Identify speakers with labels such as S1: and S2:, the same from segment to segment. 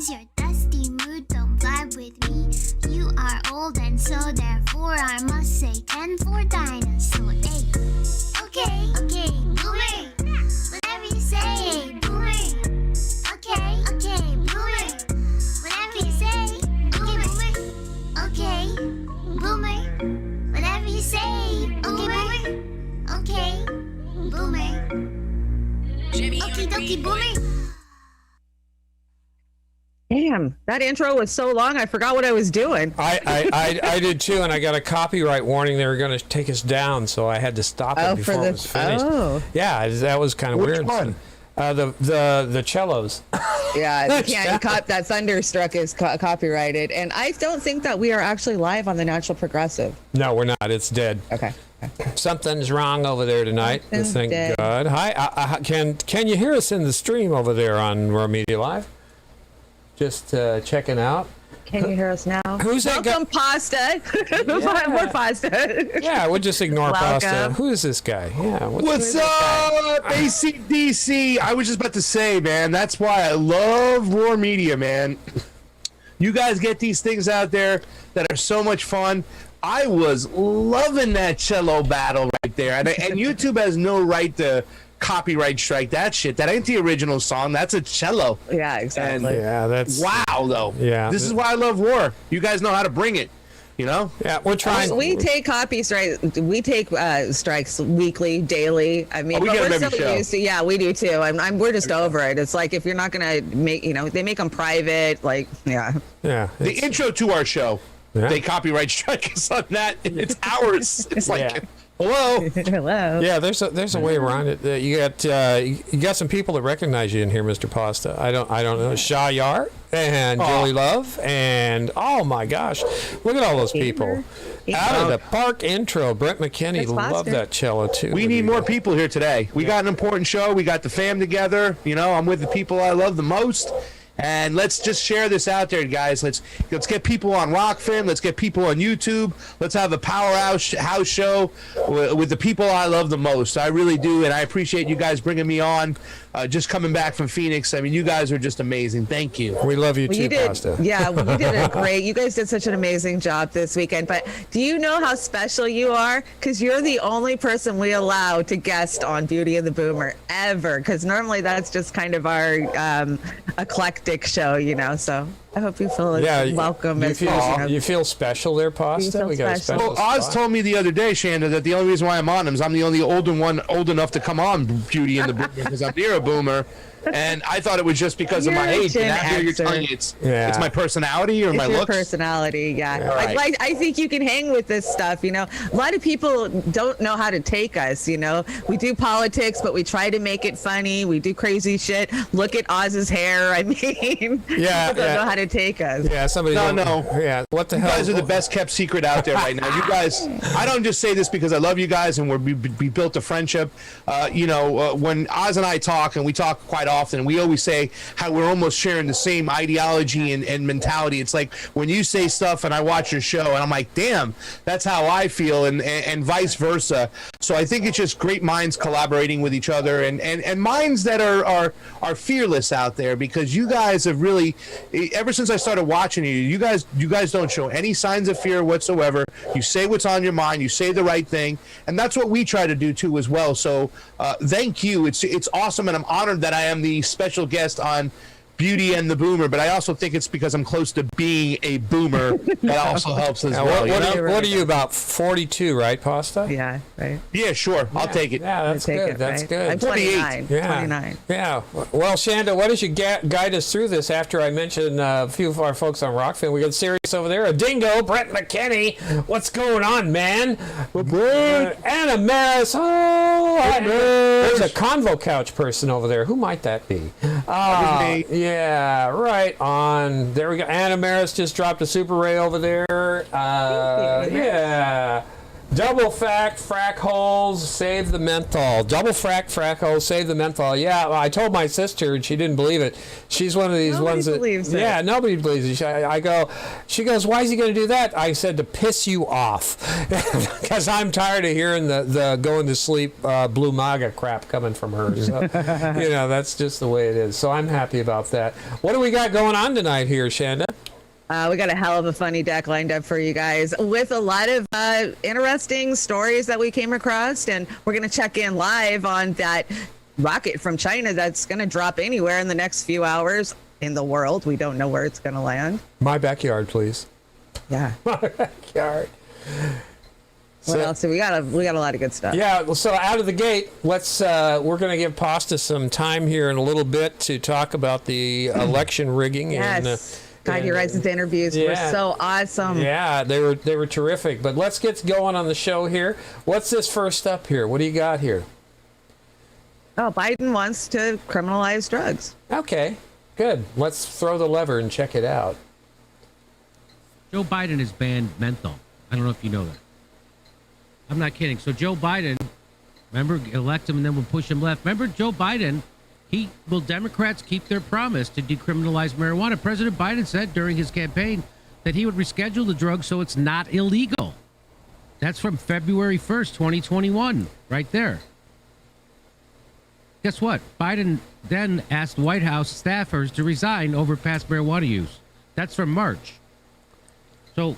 S1: ease your dusty mood, don't vibe with me. You are old and so therefore I must say 10 for dinosaur. Hey. Okay, boomer. Whatever you say, boomer. Okay, boomer. Whatever you say, boomer. Okay, boomer. Whatever you say, boomer. Okay, boomer. Okie dokie, boomer.
S2: Damn, that intro was so long, I forgot what I was doing.
S3: I did too, and I got a copyright warning. They were going to take us down, so I had to stop it before it was finished.
S2: Oh.
S3: Yeah, that was kind of weird.
S4: Which one?
S3: The cellos.
S2: Yeah, you can't that Thunderstruck is copyrighted, and I don't think that we are actually live on the Natural Progressive.
S3: No, we're not. It's dead.
S2: Okay.
S3: Something's wrong over there tonight. Thank
S2: dead.
S3: God. Hi, can you hear us in the stream over there on Raw Media Live? Just checking out.
S2: Can you hear us now?
S3: Who's that
S2: Welcome, Pasta. More Pasta.
S3: Yeah, we'll just ignore Pasta. Who is this guy? Yeah.
S4: What's up, ACDC? I was just about to say, man, that's why I love Roar Media, man. You guys get these things out there that are so much fun. I was loving that cello battle right there. And YouTube has no right to copyright strike that shit. That ain't the original song. That's a cello.
S2: Yeah, exactly.
S3: Yeah, that's
S4: wow, though.
S3: Yeah,
S4: this is why I love Roar. You guys know how to bring it. You know.
S3: Yeah, we're trying.
S2: We take We take strikes weekly, daily. I mean,
S4: we
S2: but
S4: get
S2: we're
S4: them every
S2: still
S4: show.
S2: used to. Yeah, we do too. We're just over it. It's like if you're not gonna make, they make them private. Like, yeah.
S3: Yeah.
S4: The intro to our show, they copyright strike us on that. It's ours. It's like. Hello.
S2: Hello.
S3: Yeah, there's a way around it. You got some people that recognize you in here, Mr. Pasta. I don't know. Shayar and Joey Love and oh my gosh, look at all those people. Out of the park intro, Brent McKinney. Love that cello too.
S4: We need more people here today. We got an important show. We got the fam together. I'm with the people I love the most. And let's just share this out there, guys. Let's get people on Rockfin. Let's get people on YouTube. Let's have a powerhouse show with the people I love the most. I really do, and I appreciate you guys bringing me on. Just coming back from Phoenix. I mean, you guys are just amazing. Thank you.
S3: We love you too, Pasta.
S2: Yeah, you did you guys did such an amazing job this weekend. But do you know how special you are? Because you're the only person we allow to guest on Beauty and the Boomer ever. Because normally that's just kind of our eclectic show, So I hope you feel as welcome as possible.
S3: You feel special there, Pasta? We got a special
S4: Well, Oz told me the other day, Chanda, that the only reason why I'm on him is I'm the only older one old enough to come on Beauty and the Boomer because I'm near a boomer. And I thought it was just because of my age. And now you're telling me it's my personality or my looks.
S2: Your personality, yeah.
S4: Right.
S2: I think you can hang with this stuff, A lot of people don't know how to take us, We do politics, but we try to make it funny. We do crazy shit. Look at Oz's hair. I mean, people don't know how to take us.
S3: Yeah, somebody.
S4: No.
S3: Yeah, what the hell?
S4: You guys are the best kept secret out there right now. You guys, I don't just say this because I love you guys and we built a friendship. When Oz and I talk, and we talk quite often, we always say how we're almost sharing the same ideology and mentality. It's like when you say stuff and I watch your show and I'm like, damn, that's how I feel, and vice versa. So I think it's just great minds collaborating with each other and minds that are fearless out there, because you guys have really, ever since I started watching you guys don't show any signs of fear whatsoever. You say what's on your mind, you say the right thing, and that's what we try to do too as well. So thank you. It's awesome, and I'm honored that I am the special guest on Beauty and the Boomer, but I also think it's because I'm close to being a boomer that also helps as well.
S3: What are you, about 42, right, Pasta?
S2: Yeah, right.
S4: Yeah, sure. I'll take it.
S3: Yeah, that's good. That's good.
S2: I'm 29.
S3: Yeah.
S2: 29.
S3: Yeah. Well, Chanda, why don't you guide us through this after I mention a few of our folks on Rockfin? We got Sirius over there, a Dingo, Brett McKinney. What's going on, man? Anna Maris. There's a Convo Couch person over there. Who might that be? Yeah, right on. There we go. Anna Maris just dropped a Super Ray over there. Yeah. Double frack holes, save the menthol. Double frack holes, save the menthol. Yeah, well, I told my sister and she didn't believe it. She's one of these ones that
S2: believes it.
S3: Yeah, nobody believes it. She goes, why is he going to do that? I said to piss you off because I'm tired of hearing the going to sleep blue MAGA crap coming from her. So, that's just the way it is. So I'm happy about that. What do we got going on tonight here, Chanda?
S2: We got a hell of a funny deck lined up for you guys with a lot of interesting stories that we came across. And we're going to check in live on that rocket from China that's going to drop anywhere in the next few hours in the world. We don't know where it's going to land.
S3: My backyard, please.
S2: Yeah.
S3: My backyard.
S2: What else? So we got a lot of good stuff.
S3: Yeah, so out of the gate, we're going to give Pasta some time here in a little bit to talk about the election rigging.
S2: Yes. God, your guys' interviews were so awesome.
S3: Yeah, they were terrific. But let's get going on the show here. What's this first up here? What do you got here?
S2: Oh, Biden wants to criminalize drugs.
S3: Okay, good. Let's throw the lever and check it out.
S5: Joe Biden has banned menthol. I don't know if you know that. I'm not kidding. So Joe Biden, remember, elect him and then we'll push him left. Remember Joe Biden? Will Democrats keep their promise to decriminalize marijuana? President Biden said during his campaign that he would reschedule the drug so it's not illegal. That's from February 1st, 2021, right there. Guess what? Biden then asked White House staffers to resign over past marijuana use. That's from March. So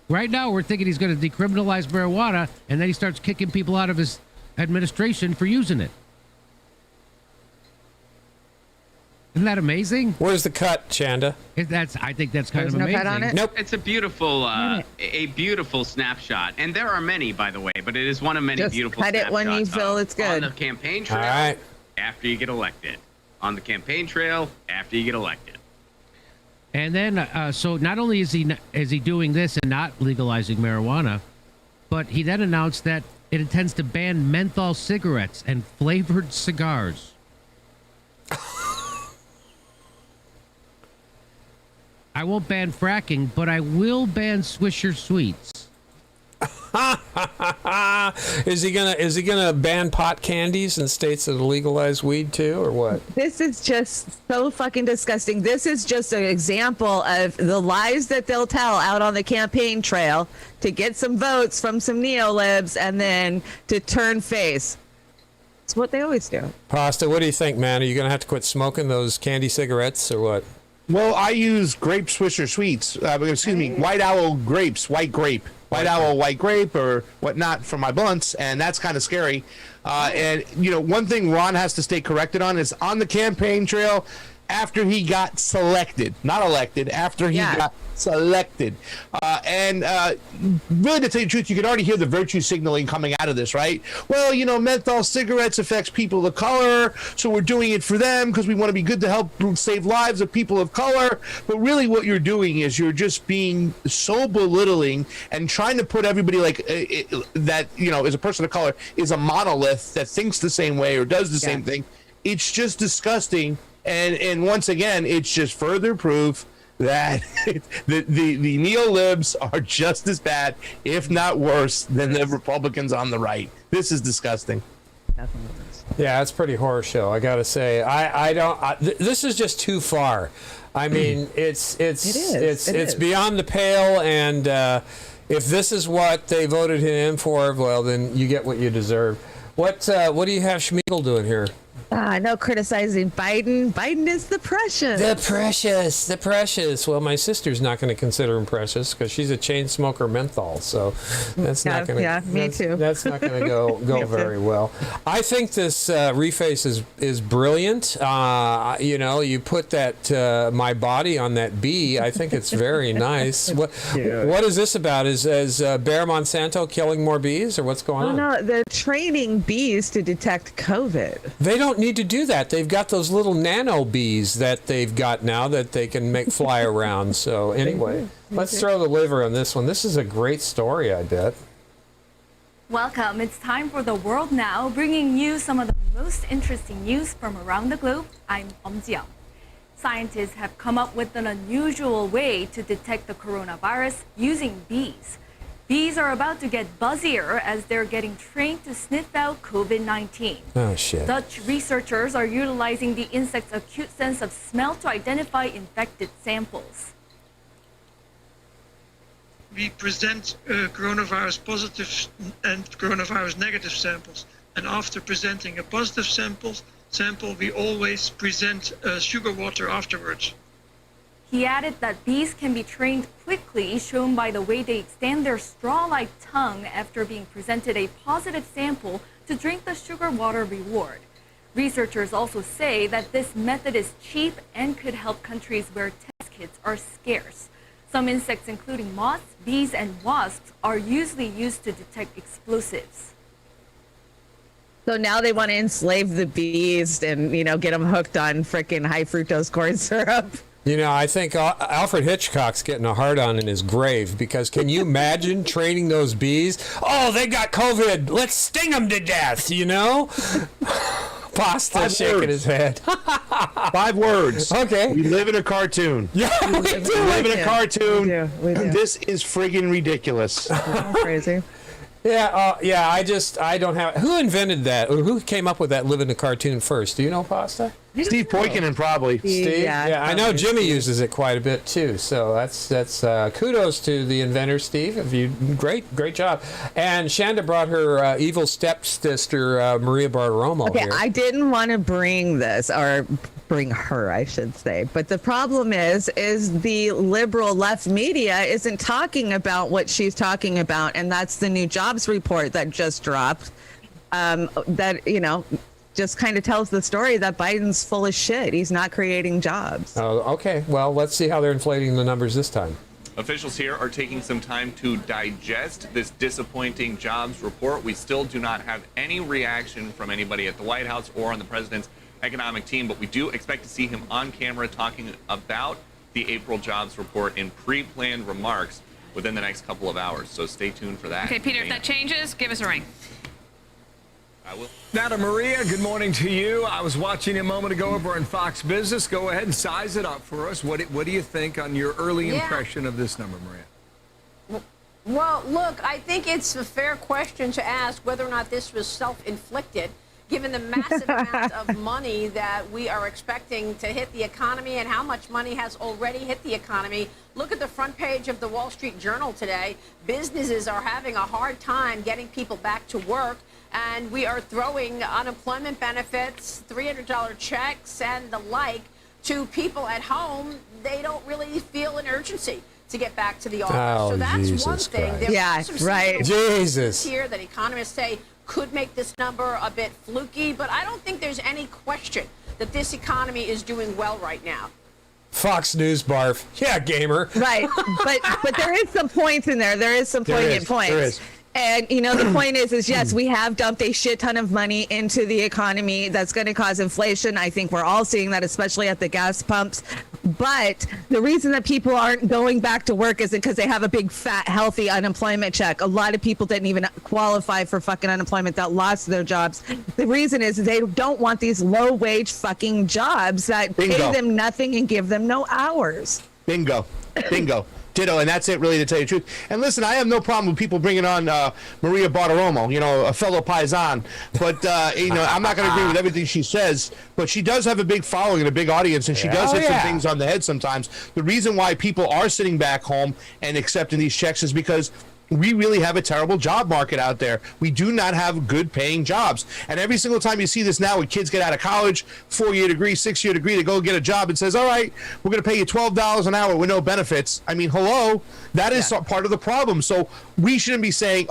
S5: right now we're thinking he's going to decriminalize marijuana, and then he starts kicking people out of his administration for using it. Isn't that amazing?
S3: Where's the cut, Chanda?
S5: I think that's kind
S2: There's
S5: of
S2: no
S5: amazing.
S2: cut on it?
S3: Nope.
S6: It's a beautiful snapshot, and there are many, by the way, but it is one of many
S2: Just
S6: beautiful
S2: cut it when you
S6: snapshots
S2: feel it's good.
S6: on the campaign trail.
S3: All right.
S6: After you get elected, on the campaign trail after you get elected.
S5: And then, so not only is he doing this and not legalizing marijuana, but he then announced that it intends to ban menthol cigarettes and flavored cigars. I won't ban fracking, but I will ban Swisher Sweets.
S3: Is he gonna ban pot candies in states that legalize weed too, or what?
S2: This is just so fucking disgusting. This is just an example of the lies that they'll tell out on the campaign trail to get some votes from some neolibs and then to turn face. It's what they always do.
S3: Pasta, what do you think, man? Are you gonna have to quit smoking those candy cigarettes or what?
S4: Well, I use grape Swisher Sweets. White Owl grapes, white grape. White Owl white grape or whatnot for my blunts, and that's kind of scary. And, one thing Ron has to stay corrected on is on the campaign trail after he got selected, not elected, after he got selected. Really, to tell you the truth, you can already hear the virtue signaling coming out of this, right? Well, menthol cigarettes affects people of color, so we're doing it for them because we want to be good to help save lives of people of color. But really what you're doing is you're just being so belittling and trying to put everybody that, as a person of color, is a monolith that thinks the same way or does the same thing. It's just disgusting. And once again, it's just further proof that the neolibs are just as bad, if not worse, than the Republicans on the right. This is disgusting.
S3: Yeah, it's pretty horror show. I gotta say, this is just too far. I mean, it's beyond the pale. And if this is what they voted him in for, well, then you get what you deserve. What do you have Schmeagle doing here?
S2: No criticizing Biden. Biden is the precious.
S3: The precious. Well, my sister's not going to consider him precious because she's a chain smoker menthol. So that's not going to.
S2: Yeah, me too.
S3: That's not going to go very well. I think this reface is brilliant. You put that my body on that bee. I think it's very nice. What is this about? Is Bayer Monsanto killing more bees, or what's going on?
S2: No, they're training bees to detect COVID.
S3: They don't need to do that. They've got those little nano bees that they've got now that they can make fly around. So anyway, let's throw the liver on this one. This is a great story, I bet.
S7: Welcome. It's time for The World Now, bringing you some of the most interesting news from around the globe. I'm Jiang. Scientists have come up with an unusual way to detect the coronavirus using bees. Bees are about to get buzzier as they're getting trained to sniff out COVID-19.
S3: Oh, shit.
S7: Dutch researchers are utilizing the insect's acute sense of smell to identify infected samples.
S8: We present coronavirus positive and coronavirus negative samples. And after presenting a positive sample, we always present sugar water afterwards.
S7: He added that bees can be trained quickly, shown by the way they extend their straw-like tongue after being presented a positive sample to drink the sugar water reward. Researchers also say that this method is cheap and could help countries where test kits are scarce. Some insects, including moths, bees, and wasps, are usually used to detect explosives.
S2: So now they want to enslave the bees and, get them hooked on freaking high fructose corn syrup.
S3: I think Alfred Hitchcock's getting a hard-on in his grave, because can you imagine training those bees? Oh, they got COVID. Let's sting them to death, Pasta shaking his head.
S4: 5 words.
S3: Okay.
S4: We live in a cartoon.
S3: Yeah, we do.
S4: We live in a cartoon.
S2: We do.
S4: This is friggin' ridiculous.
S2: Crazy.
S3: Yeah, I don't have. Who invented that? Or who came up with that live in a cartoon first? Do you know, Pasta?
S4: Steve Poikonen, probably.
S3: Steve? Yeah, I know Jimmy uses it quite a bit too. So that's kudos to the inventor, Steve. Great job. And Chanda brought her evil stepsister Maria Bartiromo
S2: Okay,
S3: here.
S2: I didn't want to bring this, or bring her, I should say. But the problem is the liberal left media isn't talking about what she's talking about, and that's the new jobs report that just dropped. Just kind of tells the story that Biden's full of shit. He's not creating jobs.
S3: Oh, okay. Well, let's see how they're inflating the numbers this time.
S9: Officials here are taking some time to digest this disappointing jobs report. We still do not have any reaction from anybody at the White House or on the president's economic team, but we do expect to see him on camera talking about the April jobs report in pre-planned remarks within the next couple of hours. So stay tuned for that.
S10: Okay, Peter, if that changes, give us a ring.
S9: I will.
S11: Now to Maria, good morning to you. I was watching a moment ago over on Fox Business. Go ahead and size it up for us. What do you think on your early impression of this number, Maria?
S12: Well, look, I think it's a fair question to ask whether or not this was self-inflicted, given the massive amount of money that we are expecting to hit the economy and how much money has already hit the economy. Look at the front page of the Wall Street Journal today. Businesses are having a hard time getting people back to work. And we are throwing unemployment benefits, $300 checks, and the like to people at home. They don't really feel an urgency to get back to the office.
S3: Oh,
S12: so that's
S3: Jesus
S12: one thing.
S3: Christ.
S12: There's
S2: Yeah,
S12: some
S2: right.
S3: Jesus.
S12: here that economists say could make this number a bit fluky, but I don't think there's any question that this economy is doing well right now.
S3: Fox News barf. Yeah, gamer.
S2: Right. But there is some points in there. There is some poignant points.
S4: There is.
S2: And, the point is yes, we have dumped a shit ton of money into the economy. That's going to cause inflation. I think we're all seeing that, especially at the gas pumps. But the reason that people aren't going back to work isn't because they have a big, fat, healthy unemployment check. A lot of people didn't even qualify for fucking unemployment that lost their jobs. The reason is they don't want these low-wage fucking jobs that pay them nothing and give them no hours.
S4: Bingo. Ditto, and that's it, really, to tell you the truth. And listen, I have no problem with people bringing on Maria Bartiromo, a fellow paisan. But, I'm not going to agree with everything she says, but she does have a big following and a big audience, and she does hit some things on the head sometimes. The reason why people are sitting back home and accepting these checks is because we really have a terrible job market out there. We do not have good paying jobs. And every single time you see this now, when kids get out of college, 4-year degree, 6-year degree, to go get a job, it says, all right, we're going to pay you $12 an hour with no benefits. I mean, hello, that is part of the problem. So we shouldn't be saying,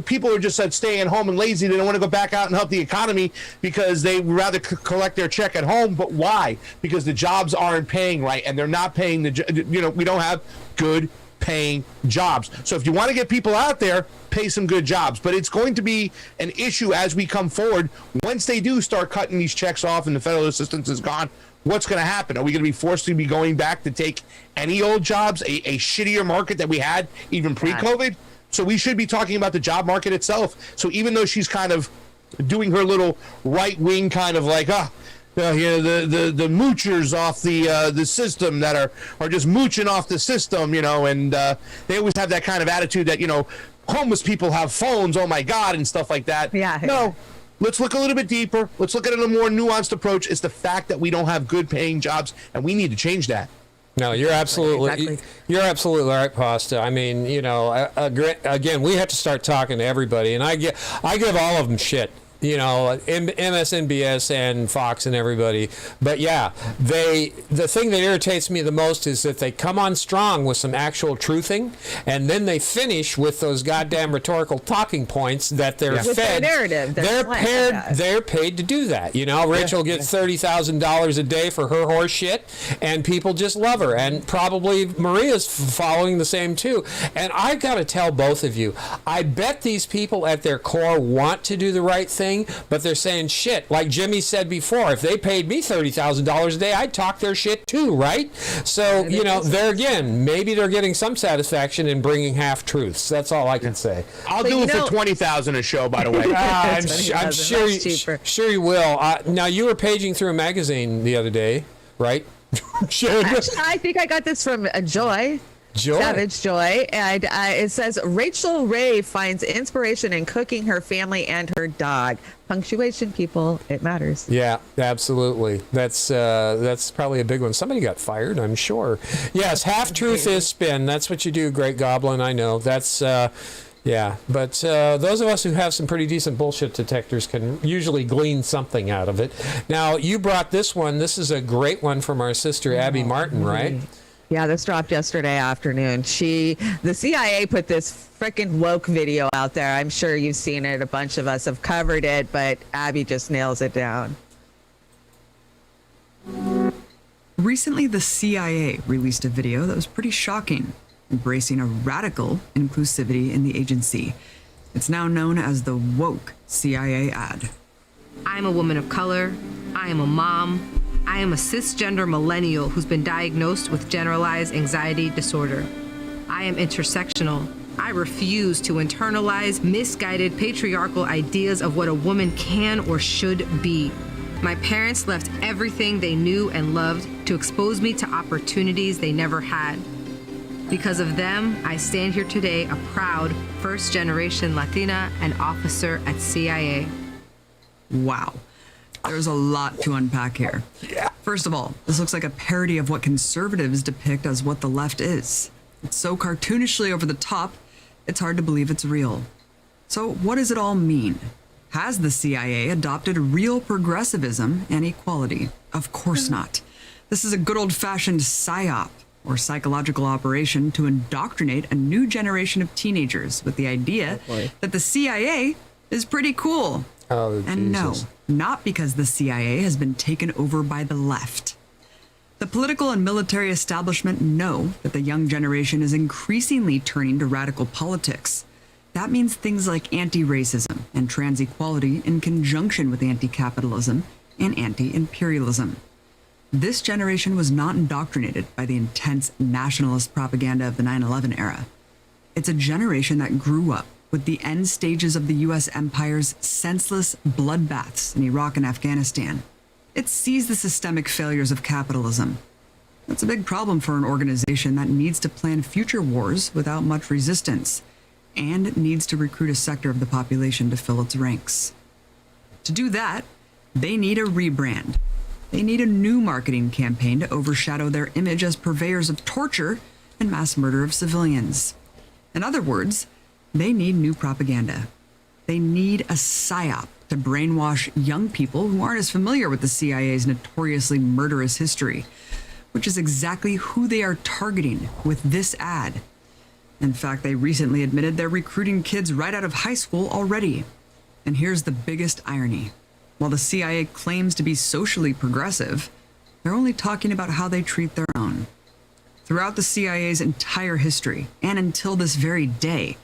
S4: people are just staying home and lazy. They don't want to go back out and help the economy because they would rather collect their check at home. But why? Because the jobs aren't paying right, and they're not paying we don't have good paying jobs. So if you want to get people out there, pay some good jobs. But it's going to be an issue as we come forward. Once they do start cutting these checks off and the federal assistance is gone, what's going to happen? Are we going to be forced to be going back to take any old jobs, a shittier market that we had even pre-COVID? So we should be talking about the job market itself. So even though she's kind of doing her little right-wing kind of the moochers off the system that are just mooching off the system, and they always have that kind of attitude that homeless people have phones, oh my God, and stuff like that.
S2: Yeah.
S4: No. Let's look a little bit deeper. Let's look at it in a more nuanced approach. It's the fact that we don't have good paying jobs, and we need to change that.
S3: No, you're absolutely right, Pasta. I mean, again, we have to start talking to everybody, and I give all of them shit. MSNBS and Fox and everybody. But yeah, the thing that irritates me the most is that they come on strong with some actual truthing, and then they finish with those goddamn rhetorical talking points that they're fed.
S2: With their narrative.
S3: They're paid to do that. Rachel gets $30,000 a day for her horse shit, and people just love her. And probably Maria's following the same too. And I got to tell both of you, I bet these people at their core want to do the right thing, but they're saying shit. Like Jimmy said before, if they paid me $30,000 a day, I'd talk their shit too, right? So, there again, maybe they're getting some satisfaction in bringing half truths. That's all I can say.
S4: I'll do it for $20,000 a show, by the way.
S3: I'm sure you will. Now, you were paging through a magazine the other day, right?
S2: Actually, I think I got this from Joy. Savage Joy, and it says Rachel Ray finds inspiration in cooking her family and her dog. Punctuation, people, it matters.
S3: Yeah, absolutely. That's probably a big one. Somebody got fired, I'm sure. Yes, half truth is spin. That's what you do, Great Goblin. I know. That's yeah. But those of us who have some pretty decent bullshit detectors can usually glean something out of it. Now, you brought this one. This is a great one from our sister Abby Martin, right?
S2: Yeah, this dropped yesterday afternoon. The CIA put this freaking woke video out there. I'm sure you've seen it. A bunch of us have covered it, but Abby just nails it down.
S13: Recently, the CIA released a video that was pretty shocking, embracing a radical inclusivity in the agency. It's now known as the woke CIA ad.
S14: I'm a woman of color. I am a mom. I am a cisgender millennial who's been diagnosed with generalized anxiety disorder. I am intersectional. I refuse to internalize misguided patriarchal ideas of what a woman can or should be. My parents left everything they knew and loved to expose me to opportunities they never had. Because of them, I stand here today a proud first-generation Latina and officer at CIA.
S13: Wow. There's a lot to unpack here.
S3: Yeah.
S13: First of all, this looks like a parody of what conservatives depict as what the left is. It's so cartoonishly over the top, it's hard to believe it's real. So what does it all mean? Has the CIA adopted real progressivism and equality? Of course not. This is a good old-fashioned PSYOP, or psychological operation, to indoctrinate a new generation of teenagers with the idea that the CIA is pretty cool.
S3: Oh,
S13: and
S3: Jesus.
S13: No, not because the CIA has been taken over by the left. The political and military establishment know that the young generation is increasingly turning to radical politics. That means things like anti-racism and trans equality in conjunction with anti-capitalism and anti-imperialism. This generation was not indoctrinated by the intense nationalist propaganda of the 9/11 era. It's a generation that grew up with the end stages of the U.S. empire's senseless bloodbaths in Iraq and Afghanistan. It sees the systemic failures of capitalism. That's a big problem for an organization that needs to plan future wars without much resistance and needs to recruit a sector of the population to fill its ranks. To do that, they need a rebrand. They need a new marketing campaign to overshadow their image as purveyors of torture and mass murder of civilians. In other words, they need new propaganda. They need a PSYOP to brainwash young people who aren't as familiar with the CIA's notoriously murderous history, which is exactly who they are targeting with this ad. In fact, they recently admitted they're recruiting kids right out of high school already. And here's the biggest irony. While the CIA claims to be socially progressive, they're only talking about how they treat their own. Throughout the CIA's entire history, and until this very day,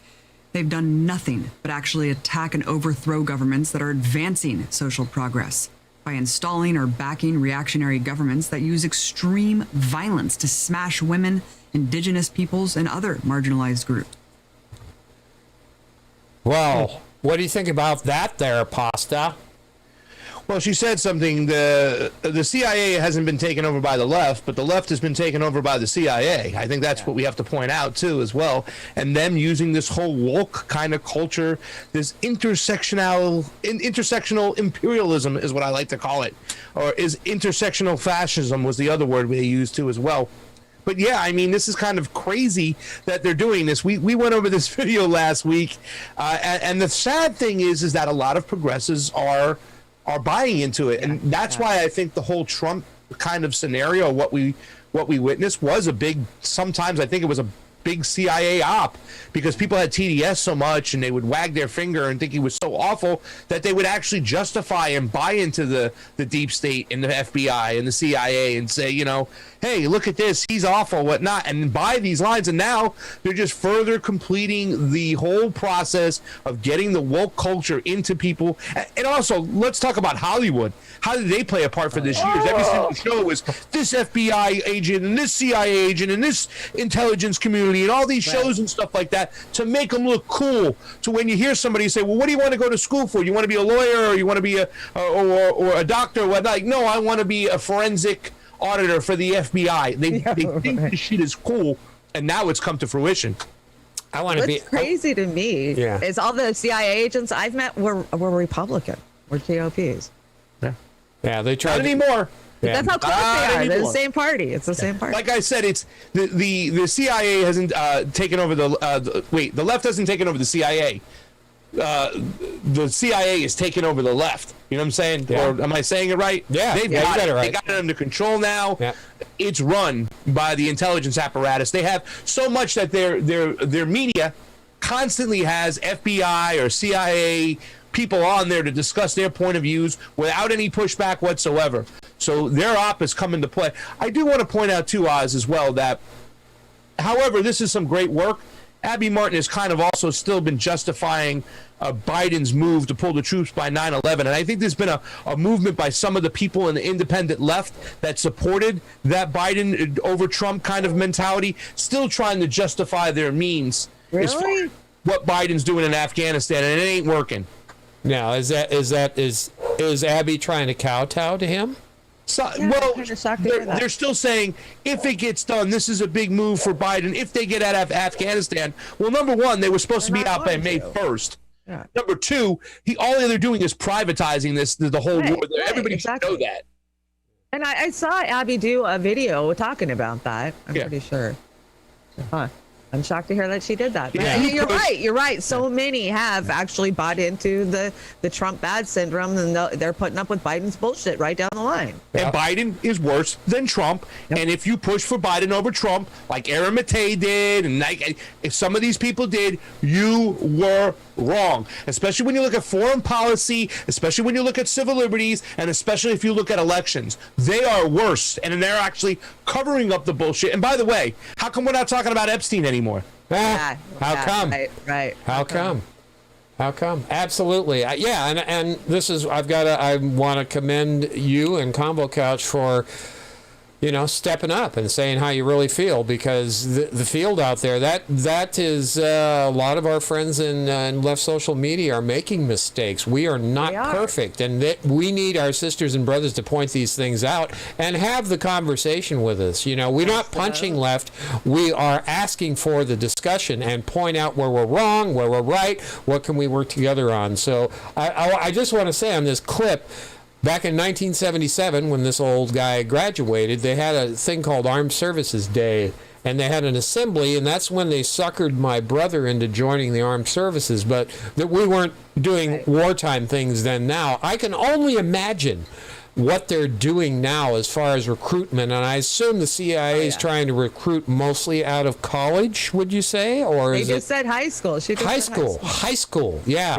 S13: they've done nothing but actually attack and overthrow governments that are advancing social progress by installing or backing reactionary governments that use extreme violence to smash women, indigenous peoples, and other marginalized groups.
S3: Well, what do you think about that there, Pasta?
S4: Well, she said something. The CIA hasn't been taken over by the left, but the left has been taken over by the CIA. I think that's what we have to point out too, as well. And them using this whole woke kind of culture, this intersectional imperialism is what I like to call it, or is intersectional fascism was the other word they used too as well. But yeah, I mean, this is kind of crazy that they're doing this. We went over this video last week, and the sad thing is that a lot of progressives are buying into it, and that's why I think the whole Trump kind of scenario, what we witnessed, was a big. Sometimes I think it was a big CIA op, because people had TDS so much and they would wag their finger and think he was so awful that they would actually justify and buy into the deep state and the FBI and the CIA and say, you know, hey, look at this, he's awful, whatnot, and buy these lines. And now they're just further completing the whole process of getting the woke culture into people. And also, let's talk about Hollywood. How did they play a part for this years? Every single show was this FBI agent and this CIA agent and this intelligence community and all these shows and stuff like that to make them look cool. So when you hear somebody say, well, what do you want to go to school for? You want to be a lawyer, or you want to be or a doctor or whatnot? Like, no, I want to be a forensic auditor for the FBI. They think this shit is cool, and now it's come to fruition.
S3: I want to be
S2: crazy to me is all the CIA agents I've met were Republican, were GOPs.
S3: Yeah, they tried.
S4: Not anymore.
S2: Yeah. That's how close they are. They're the same party. It's the same party.
S4: Like I said, it's the CIA hasn't taken over the left hasn't taken over the CIA. The CIA is taking over the left. You know what I'm saying?
S3: Yeah.
S4: Or am I saying it right?
S3: Yeah,
S4: They've got
S3: it right.
S4: They got it under control now.
S3: Yeah.
S4: It's run by the intelligence apparatus. They have so much that their media constantly has FBI or CIA people on there to discuss their point of views without any pushback whatsoever. So their op is come into play. I do want to point out too, Oz, as well, that however this is some great work, Abby Martin has kind of also still been justifying Biden's move to pull the troops by 9/11. And I think there's been a movement by some of the people in the independent left that supported that Biden over Trump kind of mentality, still trying to justify their means as far as what Biden's doing in Afghanistan, and it ain't working.
S3: Now, is Abby trying to kowtow to him?
S4: So, well, they're still saying if it gets done, this is a big move for Biden. If they get out of Afghanistan, well, number one, they were supposed to be out by May 1st. Yeah. Number two, all they're doing is privatizing the whole war. Everybody should know that.
S2: And I saw Abby do a video talking about that. I'm pretty sure. Huh. I'm shocked to hear that she did that. But
S4: Yeah.
S2: you're right. You're right. So many have actually bought into the Trump bad syndrome, and they're putting up with Biden's bullshit right down the line.
S4: And Biden is worse than Trump. And if you push for Biden over Trump, like Aaron Matei did, and like if some of these people did, you were wrong. Especially when you look at foreign policy, especially when you look at civil liberties, and especially if you look at elections. They are worse, and they're actually covering up the bullshit. And by the way, how come we're not talking about Epstein anymore?
S3: How come?
S2: Right.
S3: How come? How come? Absolutely. And this is, I want to commend you and Combo Couch for, stepping up and saying how you really feel, because the field out there, that is a lot of our friends in left social media are making mistakes. We are not perfect, and that we need our sisters and brothers to point these things out and have the conversation with us. We're not punching left. We are asking for the discussion and point out where we're wrong, where we're right, what can we work together on. So I just want to say on this clip, back in 1977, when this old guy graduated, they had a thing called Armed Services Day, and they had an assembly, and that's when they suckered my brother into joining the Armed Services, but that we weren't doing wartime things then. Now, I can only imagine what they're doing now as far as recruitment, and I assume the CIA is trying to recruit mostly out of college, would you say? Or
S2: They just said high school.
S3: High school. Yeah,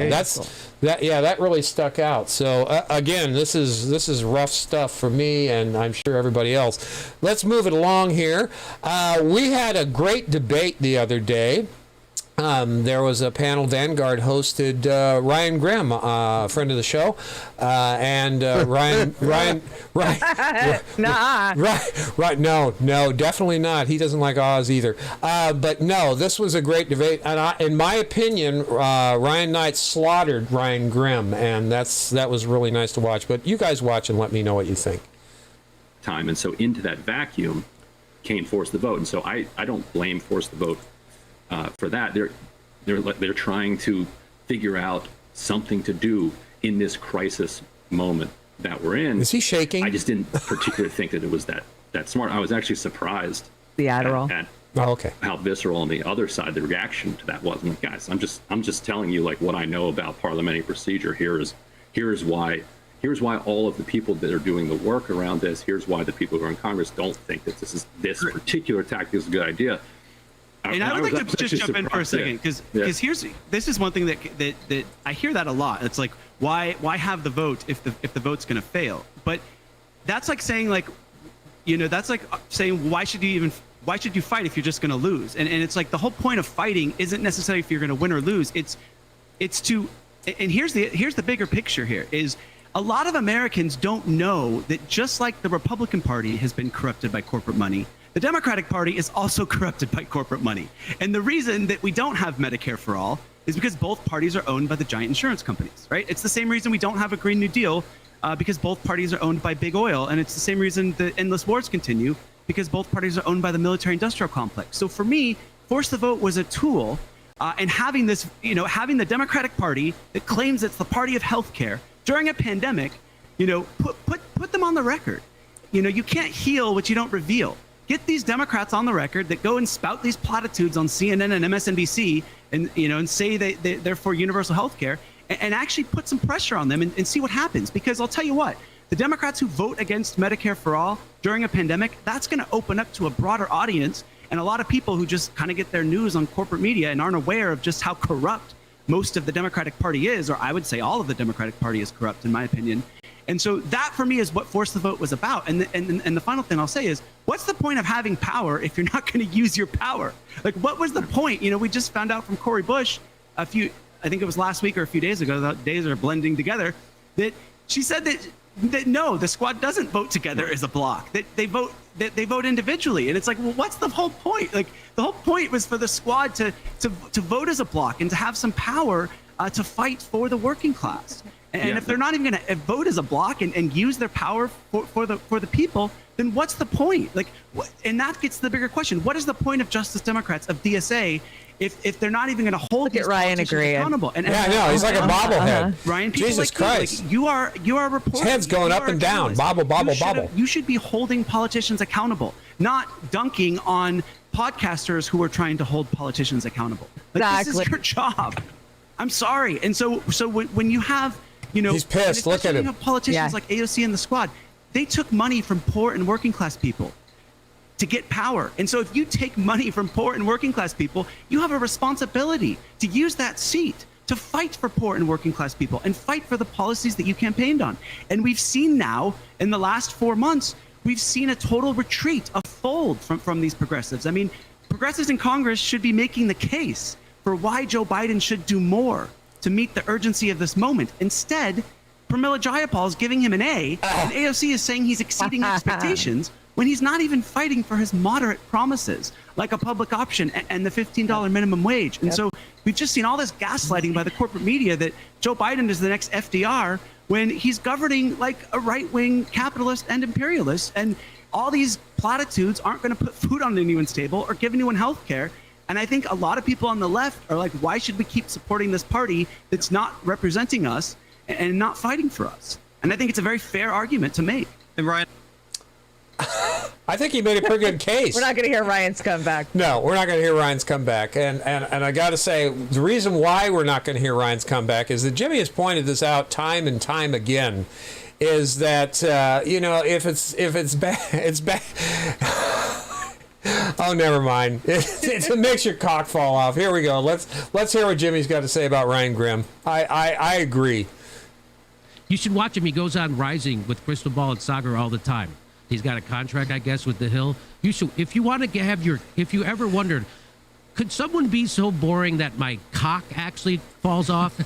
S3: that really stuck out. So again, this is rough stuff for me, and I'm sure everybody else. Let's move it along here. We had a great debate the other day. there was a panel Vanguard hosted Ryan Grimm, friend of the show, and Ryan, no, definitely not. He doesn't like Oz either. But no, this was a great debate, and in my opinion, Ryan Knight slaughtered Ryan Grimm, and that was really nice to watch. But you guys watch and let me know what you think.
S15: Time, and so into that vacuum came Force the Vote, and so I don't blame Force the Vote for that. They're trying to figure out something to do in this crisis moment that we're in.
S3: Is he shaking?
S15: I just didn't particularly think that it was that smart. I was actually surprised
S2: the Adderall
S15: at
S3: okay,
S15: how visceral on the other side the reaction to that was. I'm like, guys, I'm just telling you like what I know about parliamentary procedure. Here's why all of the people that are doing the work around this. Here's why the people who are in Congress don't think that this particular tactic is a good idea.
S16: And I would like to just jump in for a second, because this is one thing that I hear that a lot. It's like, why have the vote if the vote's going to fail? But that's like saying why should you fight if you're just going to lose? And it's like the whole point of fighting isn't necessarily if you're going to win or lose. It's to, and here's the bigger picture here is a lot of Americans don't know that just like the Republican Party has been corrupted by corporate money, the Democratic Party is also corrupted by corporate money. And the reason that we don't have Medicare for all is because both parties are owned by the giant insurance companies, right? It's the same reason we don't have a Green New Deal because both parties are owned by big oil. And it's the same reason the endless wars continue because both parties are owned by the military industrial complex. So for me, Force the Vote was a tool and having this, having the Democratic Party that claims it's the party of healthcare during a pandemic, put them on the record. You can't heal what you don't reveal. Get these Democrats on the record that go and spout these platitudes on CNN and MSNBC and say they're for universal health care and actually put some pressure on them and see what happens. Because I'll tell you what, the Democrats who vote against Medicare for all during a pandemic, that's going to open up to a broader audience and a lot of people who just kind of get their news on corporate media and aren't aware of just how corrupt most of the Democratic Party is, or I would say all of the Democratic Party is corrupt, in my opinion. And so that, for me, is what Force the Vote was about. And the final thing I'll say is, what's the point of having power if you're not going to use your power? Like, what was the point? We just found out from Cori Bush I think it was last week or a few days ago, the days are blending together, that she said that no, the squad doesn't vote together as a block, that they vote individually. And it's like, well, what's the whole point? Like, the whole point was for the squad to vote as a block and to have some power to fight for the working class. And if they're not even going to vote as a block and use their power for the people, then what's the point? Like, and that gets to the bigger question: what is the point of Justice Democrats, of DSA, if they're not even going to hold these politicians accountable? And
S3: he's like a bobblehead.
S16: Ryan, people
S3: Jesus
S16: like
S3: Christ!
S16: You are reporting.
S3: His head's going up and down. Bobble.
S16: You should be holding politicians accountable, not dunking on podcasters who are trying to hold politicians accountable. Like, this is your job. I'm sorry. And so when you have
S3: he's pissed. Look at him.
S16: You have politicians like AOC and the squad. They took money from poor and working class people to get power. And so if you take money from poor and working class people, you have a responsibility to use that seat to fight for poor and working class people and fight for the policies that you campaigned on. And we've seen now in the last 4 months, we've seen a total retreat, a fold from these progressives. I mean, progressives in Congress should be making the case for why Joe Biden should do more to meet the urgency of this moment. Instead, Pramila Jayapal is giving him an A, and AOC is saying he's exceeding expectations when he's not even fighting for his moderate promises, like a public option and the $15 minimum wage. And so we've just seen all this gaslighting by the corporate media that Joe Biden is the next FDR when he's governing like a right-wing capitalist and imperialist. And all these platitudes aren't going to put food on anyone's table or give anyone health care. And I think a lot of people on the left are like, why should we keep supporting this party that's not representing us and not fighting for us? And I think it's a very fair argument to make.
S17: And Ryan,
S3: I think he made a pretty good case.
S2: We're not going to hear Ryan's comeback.
S3: No, we're not going to hear Ryan's comeback. And I got to say, the reason why we're not going to hear Ryan's comeback is that Jimmy has pointed this out time and time again, is that, if it's bad, it's bad. Oh, never mind. It makes your cock fall off. Here we go. Let's hear what Jimmy's got to say about Ryan Grimm. I agree.
S5: You should watch him. He goes on Rising with Crystal Ball and Sagar all the time. He's got a contract, I guess, with The Hill. You should, if you want to have if you ever wondered, Could someone be so boring that my cock actually falls off?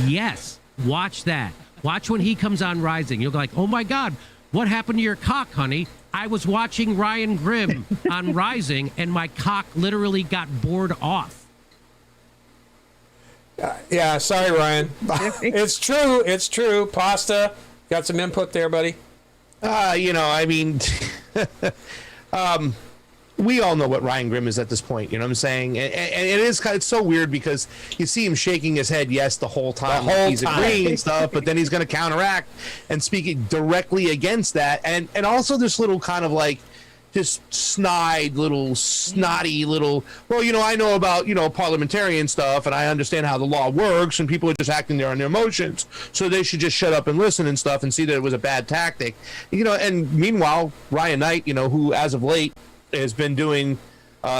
S5: Yes. Watch that. Watch when he comes on Rising. You'll go like, oh my God, what happened to your cock, honey? I was watching Ryan Grimm on Rising and my cock literally got bored off.
S3: Yeah, sorry, Ryan. It's true. It's true. Pasta, got some input there, buddy?
S4: I mean, we all know what Ryan Grimm is at this point. You know what I'm saying? And it is it's so weird because you see him shaking his head yes the whole time. He's agreeing and stuff, but then he's going to counteract and speak directly against that. And also this little kind of like this snotty little, well, I know about, parliamentarian stuff and I understand how the law works and people are just acting there on their emotions. So they should just shut up and listen and stuff and see that it was a bad tactic. And meanwhile, Ryan Knight, who as of late has been doing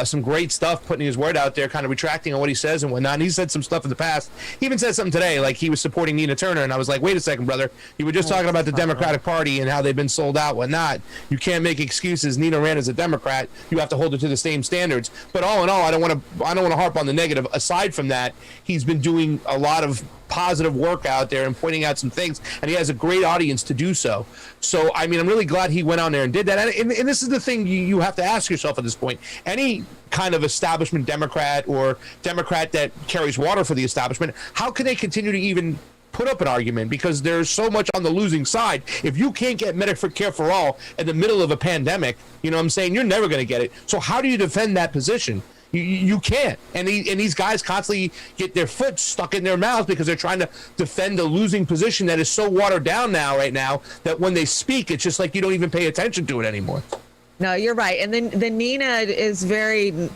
S4: some great stuff, putting his word out there, kind of retracting on what he says and whatnot. And he said some stuff in the past. He even said something today, like he was supporting Nina Turner. And I was like, wait a second, brother. You were just talking about the Democratic Party and how they've been sold out, whatnot. You can't make excuses. Nina ran as a Democrat. You have to hold her to the same standards. But all in all, I don't want to harp on the negative. Aside from that, he's been doing a lot of positive work out there and pointing out some things, and he has a great audience to do so. So, I mean, I'm really glad he went on there and did that. And this is the thing you have to ask yourself at this point. Any kind of establishment Democrat or Democrat that carries water for the establishment, how can they continue to even put up an argument? Because there's so much on the losing side. If you can't get Medicare for all in the middle of a pandemic, you know what I'm saying, you're never going to get it. So how do you defend that position? You can't. And these guys constantly get their foot stuck in their mouths because they're trying to defend a losing position that is so watered down right now that when they speak, it's just like you don't even pay attention to it anymore.
S2: No, you're right. And then the Nina is very...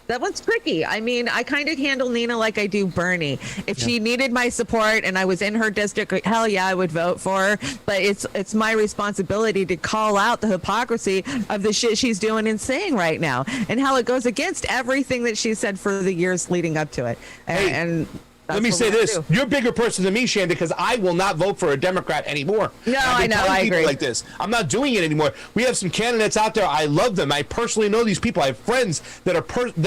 S2: That one's tricky. I mean, I kind of handle Nina like I do Bernie. If she needed my support and I was in her district, hell yeah, I would vote for her. But it's my responsibility to call out the hypocrisy of the shit she's doing and saying right now and how it goes against everything that she said for the years leading up to it. And
S4: let me say this. You're a bigger person than me, Chanda, because I will not vote for a Democrat anymore.
S2: No, I know. I agree.
S4: Like this. I'm not doing it anymore. We have some candidates out there. I love them. I personally know these people. I have friends that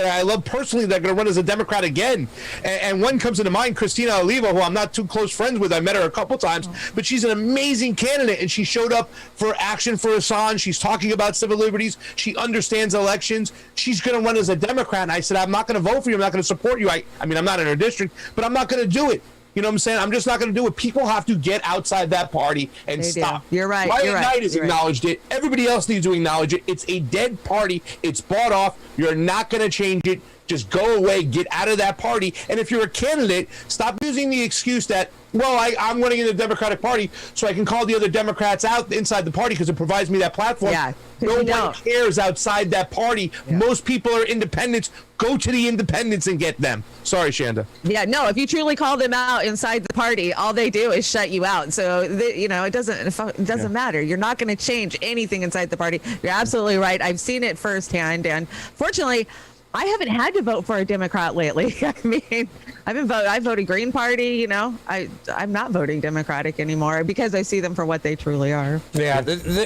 S4: I love personally that are going to run as a Democrat again. And one comes into mind, Christina Oliva, who I'm not too close friends with. I met her a couple times, but she's an amazing candidate, and she showed up for Action for Assange. She's talking about civil liberties. She understands elections. She's going to run as a Democrat. And I said, I'm not going to vote for you. I'm not going to support you. I mean, I'm not in her district, but I'm not going to do it. You know what I'm saying? I'm just not going to do it. People have to get outside that party and stop.
S2: You're right.
S4: Ryan Knight has acknowledged it. Everybody else needs to acknowledge it. It's a dead party. It's bought off. You're not going to change it. Just go away. Get out of that party. And if you're a candidate, stop using the excuse that, well, I'm running in the Democratic Party so I can call the other Democrats out inside the party because it provides me that platform.
S2: Yeah,
S4: no one cares outside that party. Yeah. Most people are independents. Go to the independents and get them. Sorry, Chanda.
S2: Yeah, no, if you truly call them out inside the party, all they do is shut you out. So, it doesn't matter. You're not going to change anything inside the party. You're absolutely right. I've seen it firsthand. And fortunately, I haven't had to vote for a Democrat lately. I mean, I voted Green Party, I'm not voting Democratic anymore because I see them for what they truly are.
S3: Yeah,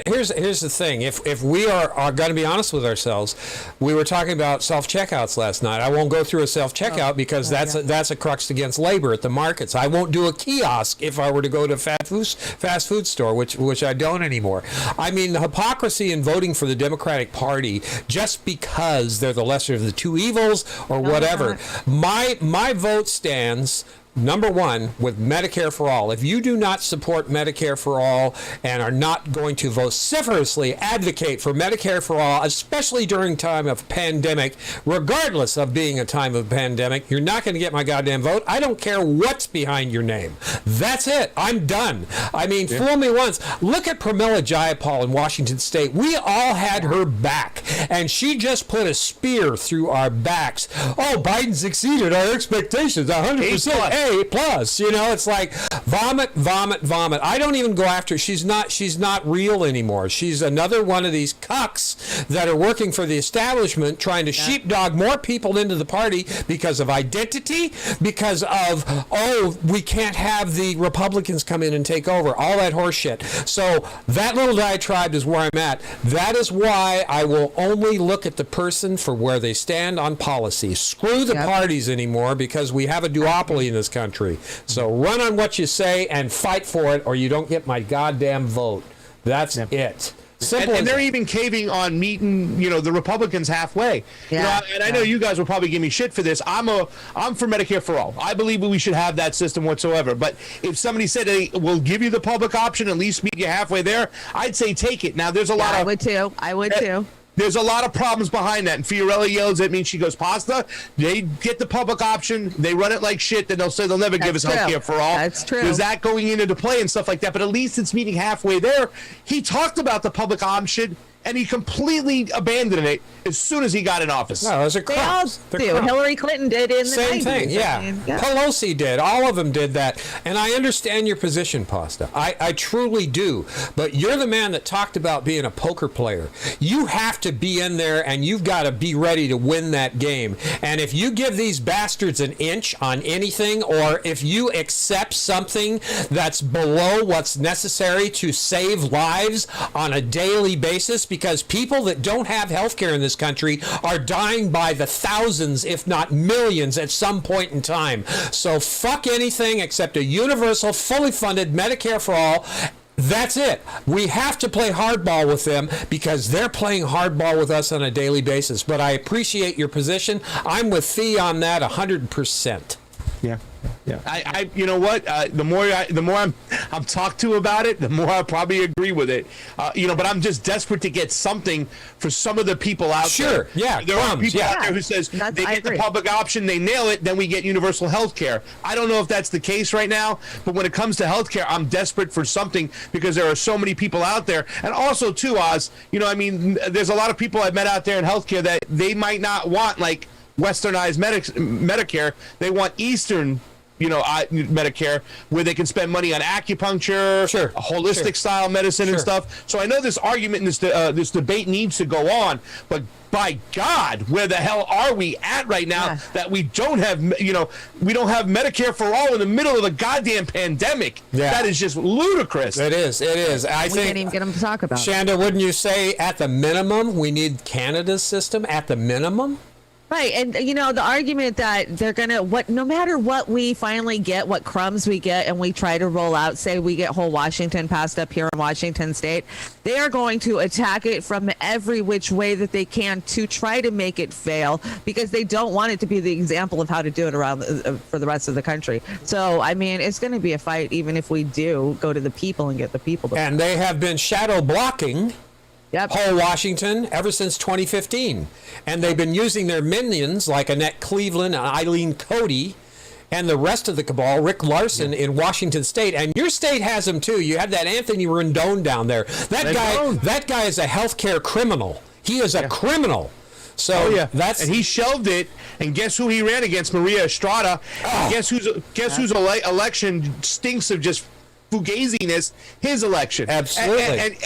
S3: here's the thing. If we are going to be honest with ourselves, we were talking about self-checkouts last night. I won't go through a self-checkout because that's a crux against labor at the markets. I won't do a kiosk if I were to go to a fast food store, which I don't anymore. I mean, the hypocrisy in voting for the Democratic Party just because they're the lesser of the two evils or whatever. My vote stands, number one, with Medicare for all. If you do not support Medicare for all and are not going to vociferously advocate for Medicare for all, especially during time of pandemic, regardless of being a time of pandemic, you're not going to get my goddamn vote. I don't care what's behind your name. That's it. I'm done. I mean, fool me once. Look at Pramila Jayapal in Washington State. We all had her back, and she just put a spear through our backs. Oh, Biden's exceeded our expectations 100%. A plus. You know, it's like vomit, vomit, vomit. I don't even go after her. She's not real anymore. She's another one of these cucks that are working for the establishment, trying to sheepdog more people into the party because of identity, because of, oh, we can't have the Republicans come in and take over, all that horse shit. So that little diatribe is where I'm at. That is why I will only look at the person for where they stand on policy. Screw the parties anymore, because we have a duopoly in this country. So run on what you say and fight for it, or you don't get my goddamn vote. That's it. Simple.
S4: And they're even caving on meeting, the Republicans halfway. And I know you guys will probably give me shit for this. I'm for Medicare for all. I believe we should have that system whatsoever. But if somebody said, hey, we'll give you the public option, at least meet you halfway there, I'd say take it. Now, there's a lot of...
S2: I would too.
S4: There's a lot of problems behind that. And Fiorella yells at me, she goes, Pasta, they get the public option, they run it like shit, then they'll say they'll never give us health care for all.
S2: That's true.
S4: There's that going into play and stuff like that. But at least it's meeting halfway there. He talked about the public option, and he completely abandoned it as soon as he got in office.
S3: No, it was a
S2: They all do. Hillary Clinton did in the 90s.
S3: Same thing, yeah.
S2: I mean,
S3: Pelosi did. All of them did that. And I understand your position, Pasta. I truly do. But you're the man that talked about being a poker player. You have to be in there, and you've got to be ready to win that game. And if you give these bastards an inch on anything, or if you accept something that's below what's necessary to save lives on a daily basis, because people that don't have health care in this country are dying by the thousands, if not millions, at some point in time. So fuck anything except a universal, fully funded Medicare for all. That's it. We have to play hardball with them, because they're playing hardball with us on a daily basis. But I appreciate your position. I'm with Fee on that 100%.
S4: Yeah. I you know what? The more I'm talked to about it, the more I probably agree with it. But I'm just desperate to get something for some of the people out there.
S3: Sure. Yeah.
S4: There are people out there who says they get the public option, they nail it, then we get universal health care. I don't know if that's the case right now, but when it comes to health care, I'm desperate for something, because there are so many people out there. And also too, Oz, there's a lot of people I've met out there in healthcare that they might not want like westernized Medicare. They want Eastern Medicare, where they can spend money on acupuncture, a holistic style medicine and stuff. So I know this argument and this debate needs to go on, but by God, where the hell are we at right now that we don't have, we don't have Medicare for all in the middle of a goddamn pandemic? Yeah. That is just ludicrous.
S3: It is. I think,
S2: can't even get them to talk about it.
S3: Chanda, wouldn't you say at the minimum we need Canada's system at the minimum?
S2: Right, and the argument that they're gonna no matter what we finally get, what crumbs we get, and we try to roll out, say we get whole Washington passed up here in Washington State, they are going to attack it from every which way that they can to try to make it fail, because they don't want it to be the example of how to do it around for the rest of the country. So I mean, it's going to be a fight, even if we do go to the people and get the people to
S3: and they have been shadow blocking whole Washington ever since 2015. And they've been using their minions like Annette Cleveland and Eileen Cody and the rest of the cabal, Rick Larson in Washington State. And your state has them too. You have that Anthony Rendon down there. That guy is a healthcare criminal. He is a criminal. So
S4: and he shelved it. And guess who he ran against? Maria Estrada. And guess whose election stinks of just fugaziness? His election.
S3: Absolutely.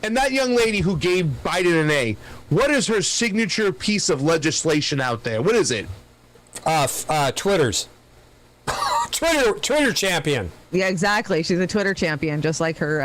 S4: And that young lady who gave Biden an A, what is her signature piece of legislation out there? What is it?
S3: Twitter's. Twitter champion.
S2: Yeah, exactly. She's a Twitter champion, just like her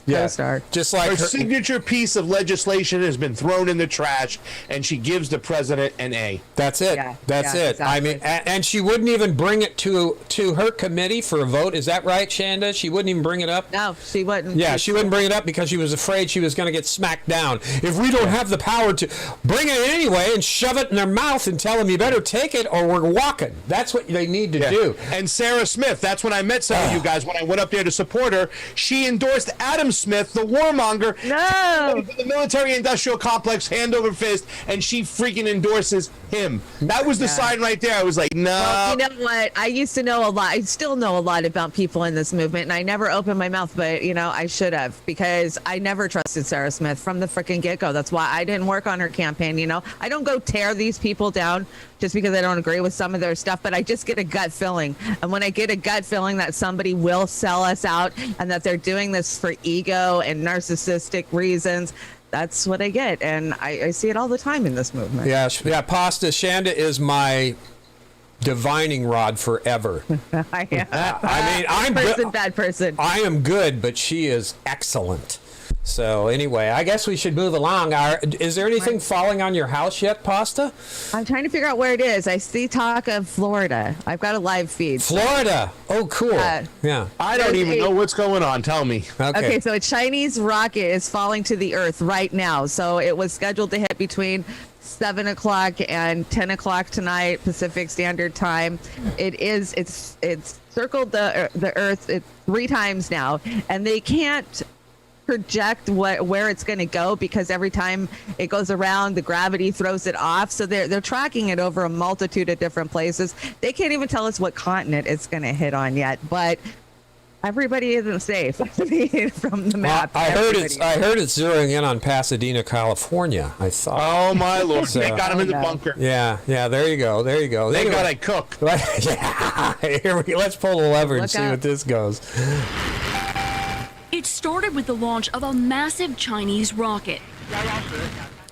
S2: co-star.
S3: Just like
S4: her signature piece of legislation has been thrown in the trash, and she gives the president an A.
S3: That's it. That's it. Exactly. I mean, and she wouldn't even bring it to her committee for a vote. Is that right, Chanda? She wouldn't even bring it up?
S2: No, she wouldn't.
S3: Yeah, she wouldn't bring it up because she was afraid she was going to get smacked down. If we don't have the power to bring it anyway and shove it in their mouth and tell them you better take it or we're walking. That's what they need to do.
S4: And Sarah Smith, that's when I met Sarah tell you guys, when I went up there to support her, she endorsed Adam Smith, the warmonger, the military-industrial complex, hand over fist, and she freaking endorses him. That was the sign right there. I was like, no.
S2: Well, you know what? I used to know a lot. I still know a lot about people in this movement, and I never opened my mouth, but, you know, I should have, because I never trusted Sarah Smith from the freaking get-go. That's why I didn't work on her campaign, you know? I don't go tear these people down just because I don't agree with some of their stuff, but I just get a gut feeling. And when I get a gut feeling that somebody will sell us out and that they're doing this for ego and narcissistic reasons, that's what I get. And I see it all the time in this movement.
S3: Yeah, Pasta. Chanda is my divining rod forever.
S2: I mean,
S3: I'm
S2: bad person.
S3: I am good, but she is excellent. So anyway, I guess we should move along. Is there anything falling on your house yet, Pasta?
S2: I'm trying to figure out where it is. I see talk of Florida. I've got a live feed.
S3: Florida. Oh, cool. Yeah.
S4: I don't even know what's going on. Tell me.
S2: Okay, so a Chinese rocket is falling to the earth right now. So it was scheduled to hit between 7 o'clock and 10 o'clock tonight, Pacific Standard Time. It's circled the earth 3 times now, and they can't project where it's going to go because every time it goes around, the gravity throws it off. So they're tracking it over a multitude of different places. They can't even tell us what continent it's going to hit on yet, but everybody isn't safe from the map.
S3: Well, I heard it's zeroing in on Pasadena, California. I thought.
S4: Oh my Lord! They got him in the bunker.
S3: Yeah. There you go.
S4: Thank God I cook.
S3: Yeah. Here we go. Let's pull the lever and see what this goes.
S17: It started with the launch of a massive Chinese rocket.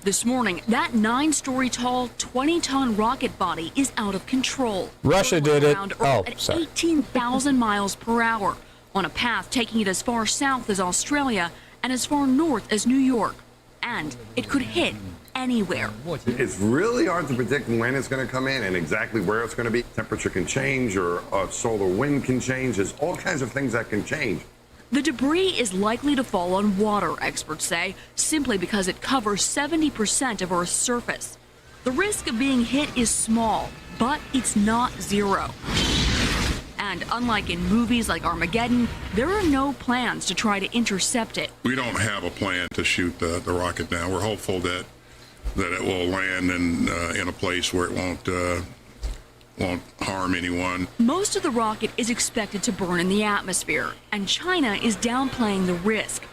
S17: This morning, that 9-story tall, 20-ton rocket body is out of control.
S3: Russia did it.
S17: At 18,000 miles per hour, on a path taking it as far south as Australia and as far north as New York. And it could hit anywhere.
S18: It's really hard to predict when it's going to come in and exactly where it's going to be. Temperature can change, or solar wind can change. There's all kinds of things that can change.
S17: The debris is likely to fall on water, experts say, simply because it covers 70% of Earth's surface. The risk of being hit is small, but it's not zero. And unlike in movies like Armageddon, there are no plans to try to intercept it.
S19: We don't have a plan to shoot the rocket down. We're hopeful that it will land in a place where it won't harm anyone.
S17: Most of the rocket is expected to burn in the atmosphere, and China is downplaying the risk.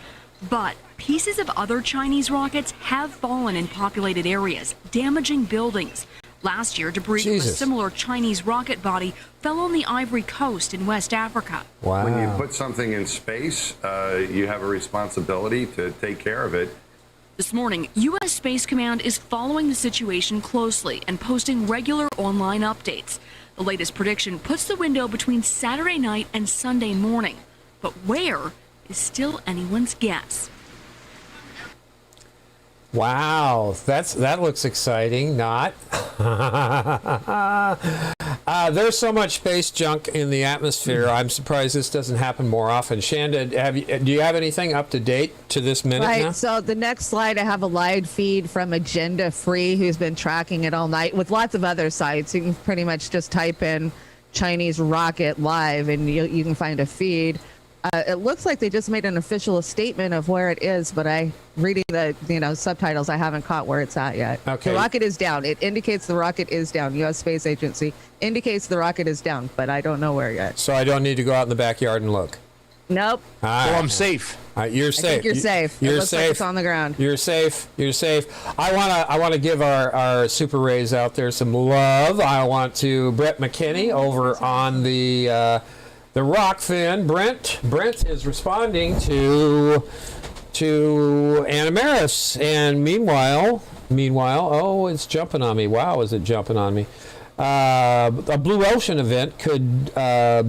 S17: But pieces of other Chinese rockets have fallen in populated areas, damaging buildings. Last year, debris from a similar Chinese rocket body fell on the Ivory Coast in West Africa.
S3: Wow.
S18: When you put something in space, you have a responsibility to take care of it.
S17: This morning, U.S. Space Command is following the situation closely and posting regular online updates. The latest prediction puts the window between Saturday night and Sunday morning. But where is still anyone's guess.
S3: Wow, that looks exciting. Not. There's so much space junk in the atmosphere. I'm surprised this doesn't happen more often. Chanda, do you have anything up to date to this minute now?
S2: Right, so the next slide, I have a live feed from Agenda Free, who's been tracking it all night with lots of other sites. You can pretty much just type in Chinese rocket live and you can find a feed. It looks like they just made an official statement of where it is, but reading the subtitles, I haven't caught where it's at yet.
S3: Okay.
S2: The rocket is down. It indicates the rocket is down. U.S. Space Agency indicates the rocket is down, but I don't know where yet.
S3: So I don't need to go out in the backyard and look.
S2: Nope.
S3: Right.
S4: I'm safe.
S3: You're safe.
S2: I think you're safe.
S3: You're
S2: it looks
S3: safe.
S2: like it's on the ground.
S3: You're safe. You're safe. I wanna give our super rays out there some love. I want to Brett McKinney over on the Rockfin. Brent is responding to Anna Maris, and meanwhile, oh, it's jumping on me. Wow, is it jumping on me? A Blue Ocean event could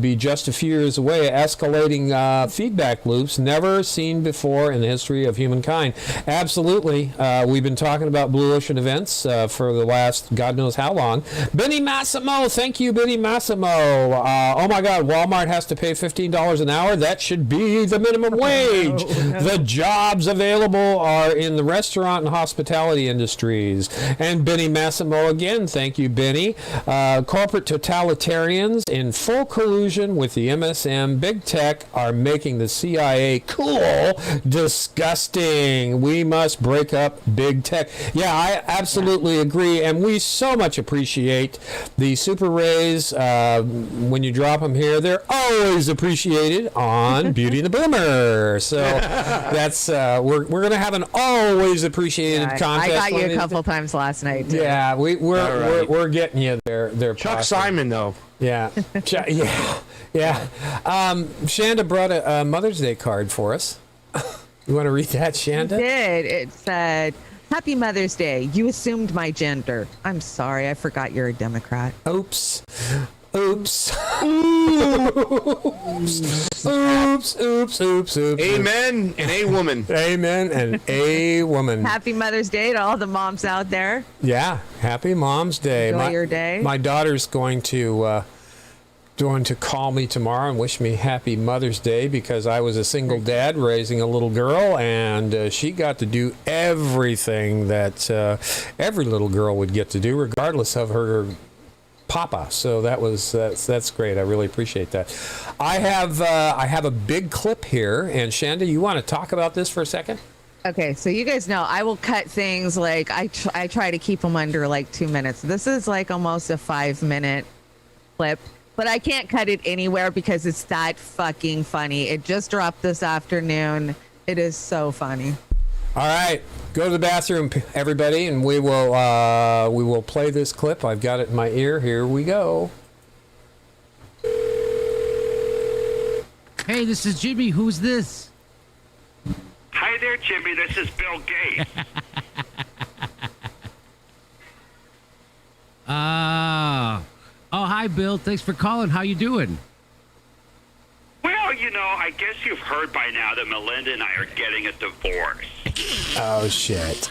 S3: be just a few years away, escalating feedback loops never seen before in the history of humankind. Absolutely. We've been talking about Blue Ocean events for the last God knows how long. Benny Massimo, thank you, Benny Massimo. Oh my God, Walmart has to pay $15 an hour. That should be the minimum wage. The jobs available are in the restaurant and hospitality industries. And Benny Massimo again, thank you, Benny. Corporate totalitarians in full collusion with the MSM, big tech, are making the CIA cool, disgusting. We must break up big tech. Yeah, I absolutely agree, and we so much appreciate the super rays. When you drop them here, they're always appreciated on Beauty and the Boomer. So that's we're going to have an always appreciated contest.
S2: I got you a couple times last night. Too.
S3: Yeah, we're getting you there.
S4: Chuck Simon though.
S3: Yeah, yeah. Chanda brought a Mother's Day card for us. You want to read that, Chanda?
S2: It did. It said, "Happy Mother's Day. You assumed my gender. I'm sorry. I forgot you're a Democrat."
S3: Oops. Oops. Oops.
S4: Amen and a woman.
S3: Amen and a woman.
S2: Happy Mother's Day to all the moms out there.
S3: Yeah, happy Mom's Day.
S2: Enjoy your day.
S3: My daughter's going to call me tomorrow and wish me happy Mother's Day because I was a single dad raising a little girl, and she got to do everything that every little girl would get to do, regardless of her papa. So that's great. I really appreciate that. I have a big clip here, and Chanda, you want to talk about this for a second?
S2: Okay, so you guys know I will cut things like I try to keep them under like 2 minutes. This is like almost a 5-minute clip, but I can't cut it anywhere because it's that fucking funny. It just dropped this afternoon. It is so funny.
S3: All right, go to the bathroom, everybody, and we will play this clip. I've got it in my ear. Here we go.
S5: Hey, this is Jimmy. Who's this?
S20: Hi there, Jimmy. This is Bill Gates.
S5: Oh, hi, Bill. Thanks for calling. How you doing?
S20: Well, you know, I guess you've heard by now that Melinda and I are getting a divorce.
S3: Oh, shit.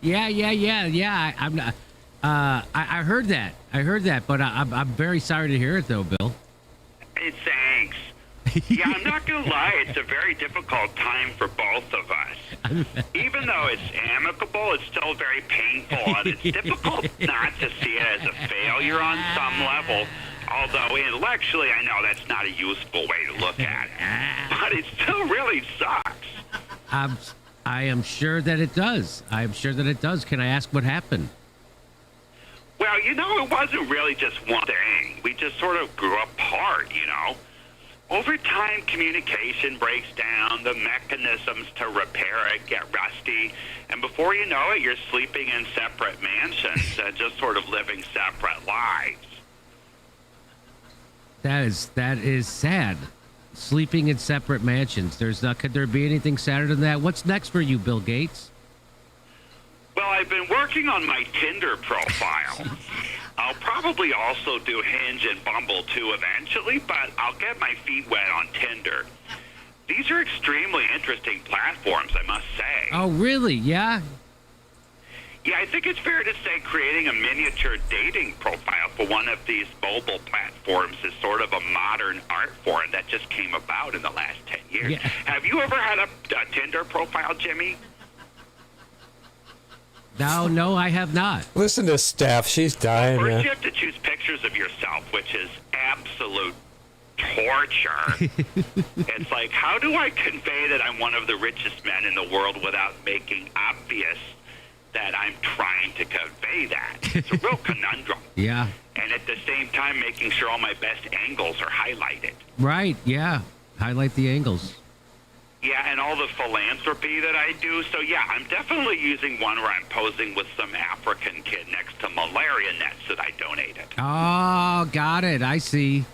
S5: Yeah. I'm not. I heard that, but I'm very sorry to hear it, though, Bill.
S20: Hey, thanks. Yeah, I'm not going to lie. It's a very difficult time for both of us. Even though it's amicable, it's still very painful, and it's difficult not to see it as a failure on some level. Although intellectually, I know that's not a useful way to look at it. But it still really sucks.
S5: I am sure that it does. Can I ask what happened?
S20: Well, you know, it wasn't really just one thing. We just sort of grew apart, you know. Over time, communication breaks down, the mechanisms to repair it get rusty, and before you know it, you're sleeping in separate mansions and just sort of living separate lives.
S5: That is sad. Sleeping in separate mansions. Could there be anything sadder than that? What's next for you, Bill Gates?
S20: Well, I've been working on my Tinder profile. I'll probably also do Hinge and Bumble too eventually, but I'll get my feet wet on Tinder. These are extremely interesting platforms, I must say.
S5: Oh, really? Yeah?
S20: Yeah, I think it's fair to say creating a miniature dating profile for one of these mobile platforms is sort of a modern art form that just came about in the last 10 years.
S5: Yeah.
S20: Have you ever had a Tinder profile, Jimmy?
S5: No, I have not.
S3: Listen to Steph. She's dying.
S20: First, you have to choose pictures of yourself, which is absolute torture. It's like, how do I convey that I'm one of the richest men in the world without making obvious that I'm trying to convey that? It's a real conundrum.
S5: Yeah.
S20: And at the same time, making sure all my best angles are highlighted.
S5: Right, yeah. Highlight the angles.
S20: Yeah, and all the philanthropy that I do. So, yeah, I'm definitely using one where I'm posing with some African kid next to malaria nets that I donated.
S5: Oh, got it. I see.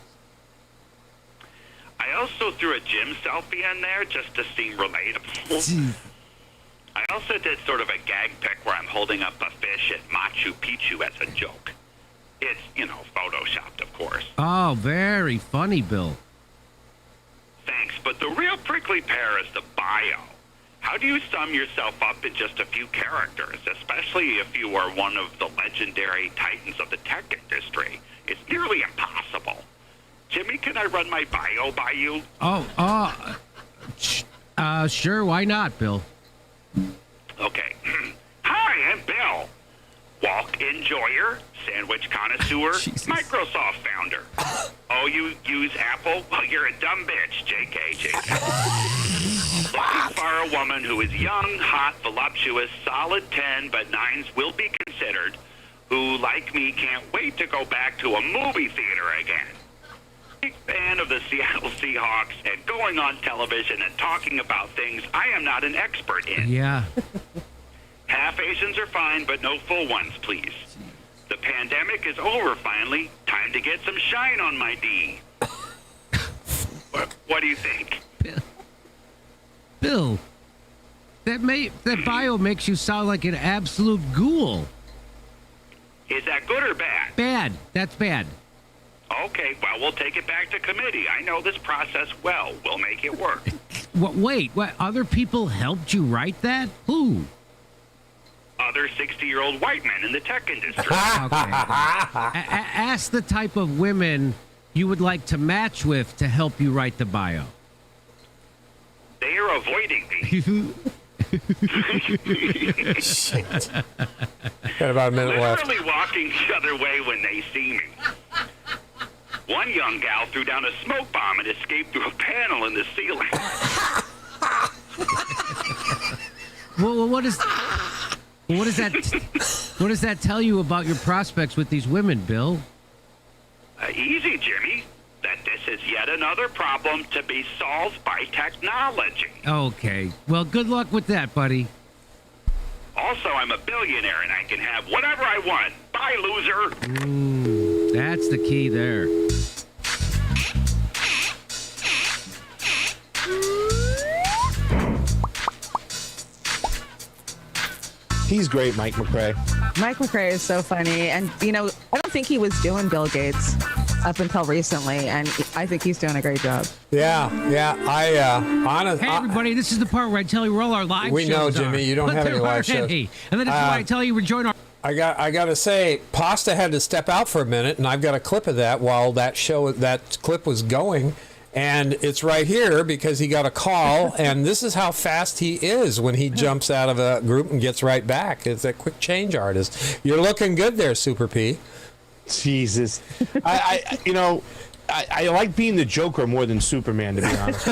S20: I also threw a gym selfie in there just to seem relatable. I also did sort of a gag pic where I'm holding up a fish at Machu Picchu as a joke. It's, you know, photoshopped, of course.
S5: Oh, very funny, Bill.
S20: Thanks, but the real prickly pear is the bio. How do you sum yourself up in just a few characters, especially if you are one of the legendary titans of the tech industry? It's nearly impossible. Jimmy, can I run my bio by you?
S5: Sure, why not, Bill?
S20: Okay. Hi, I'm enjoyer, sandwich connoisseur, Microsoft founder. Oh, you use Apple? Well, you're a dumb bitch, JK. Looking for a woman who is young, hot, voluptuous, solid 10, but 9s will be considered, who, like me, can't wait to go back to a movie theater again. Big fan of the Seattle Seahawks and going on television and talking about things I am not an expert in.
S5: Yeah.
S20: Half Asians are fine, but no full ones, please. The pandemic is over finally. Time to get some shine on my D. What do you think?
S5: Bill, that bio makes you sound like an absolute ghoul.
S20: Is that good or bad?
S5: Bad. That's bad.
S20: Okay, well, we'll take it back to committee. I know this process well. We'll make it work.
S5: Wait, other people helped you write that? Who?
S20: Other 60-year-old white men in the tech industry.
S5: Ask the type of women you would like to match with to help you write the bio.
S20: They are avoiding me.
S3: Shit. Got about a minute left.
S20: Literally walking the other way when they see me. One young gal threw down a smoke bomb and escaped through a panel in the ceiling.
S5: Well, what does that tell you about your prospects with these women, Bill?
S20: Easy, Jimmy. That this is yet another problem to be solved by technology.
S5: Okay. Well, good luck with that, buddy.
S20: Also, I'm a billionaire and I can have whatever I want. Bye, loser.
S5: That's the key there.
S4: He's great, Mike McRae.
S2: Mike McRae is so funny. And, I don't think he was doing Bill Gates up until recently. And I think he's doing a great job.
S3: Yeah.
S5: Hey, everybody, this is the part where I tell you where all our live
S3: we
S5: shows
S3: know, Jimmy,
S5: are.
S3: you don't have any live shows.
S5: And then this is why I tell you we're joining our...
S3: I got to say, Pasta had to step out for a minute, and I've got a clip of that while that clip was going. And it's right here because he got a call, and this is how fast he is when he jumps out of a group and gets right back. It's a quick change artist. You're looking good there, Super P.
S4: Jesus. I like being the Joker more than Superman, to be honest.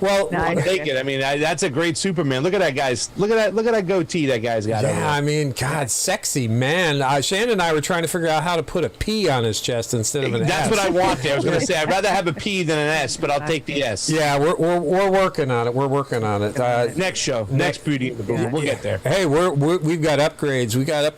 S3: Well,
S4: I'll take it. I mean, that's a great Superman. Look at that guy's. Look at that goatee that guy's got.
S3: Yeah, I mean, God, sexy man. Shanda and I were trying to figure out how to put a P on his chest instead of an S.
S4: That's what I want there. I was going to say I'd rather have a P than an S, but I'll take the S.
S3: Yeah, we're working on it. We're working on it.
S4: Next show, next Beauty and the Boomer. We'll get there.
S3: Hey, we've got upgrades. We've got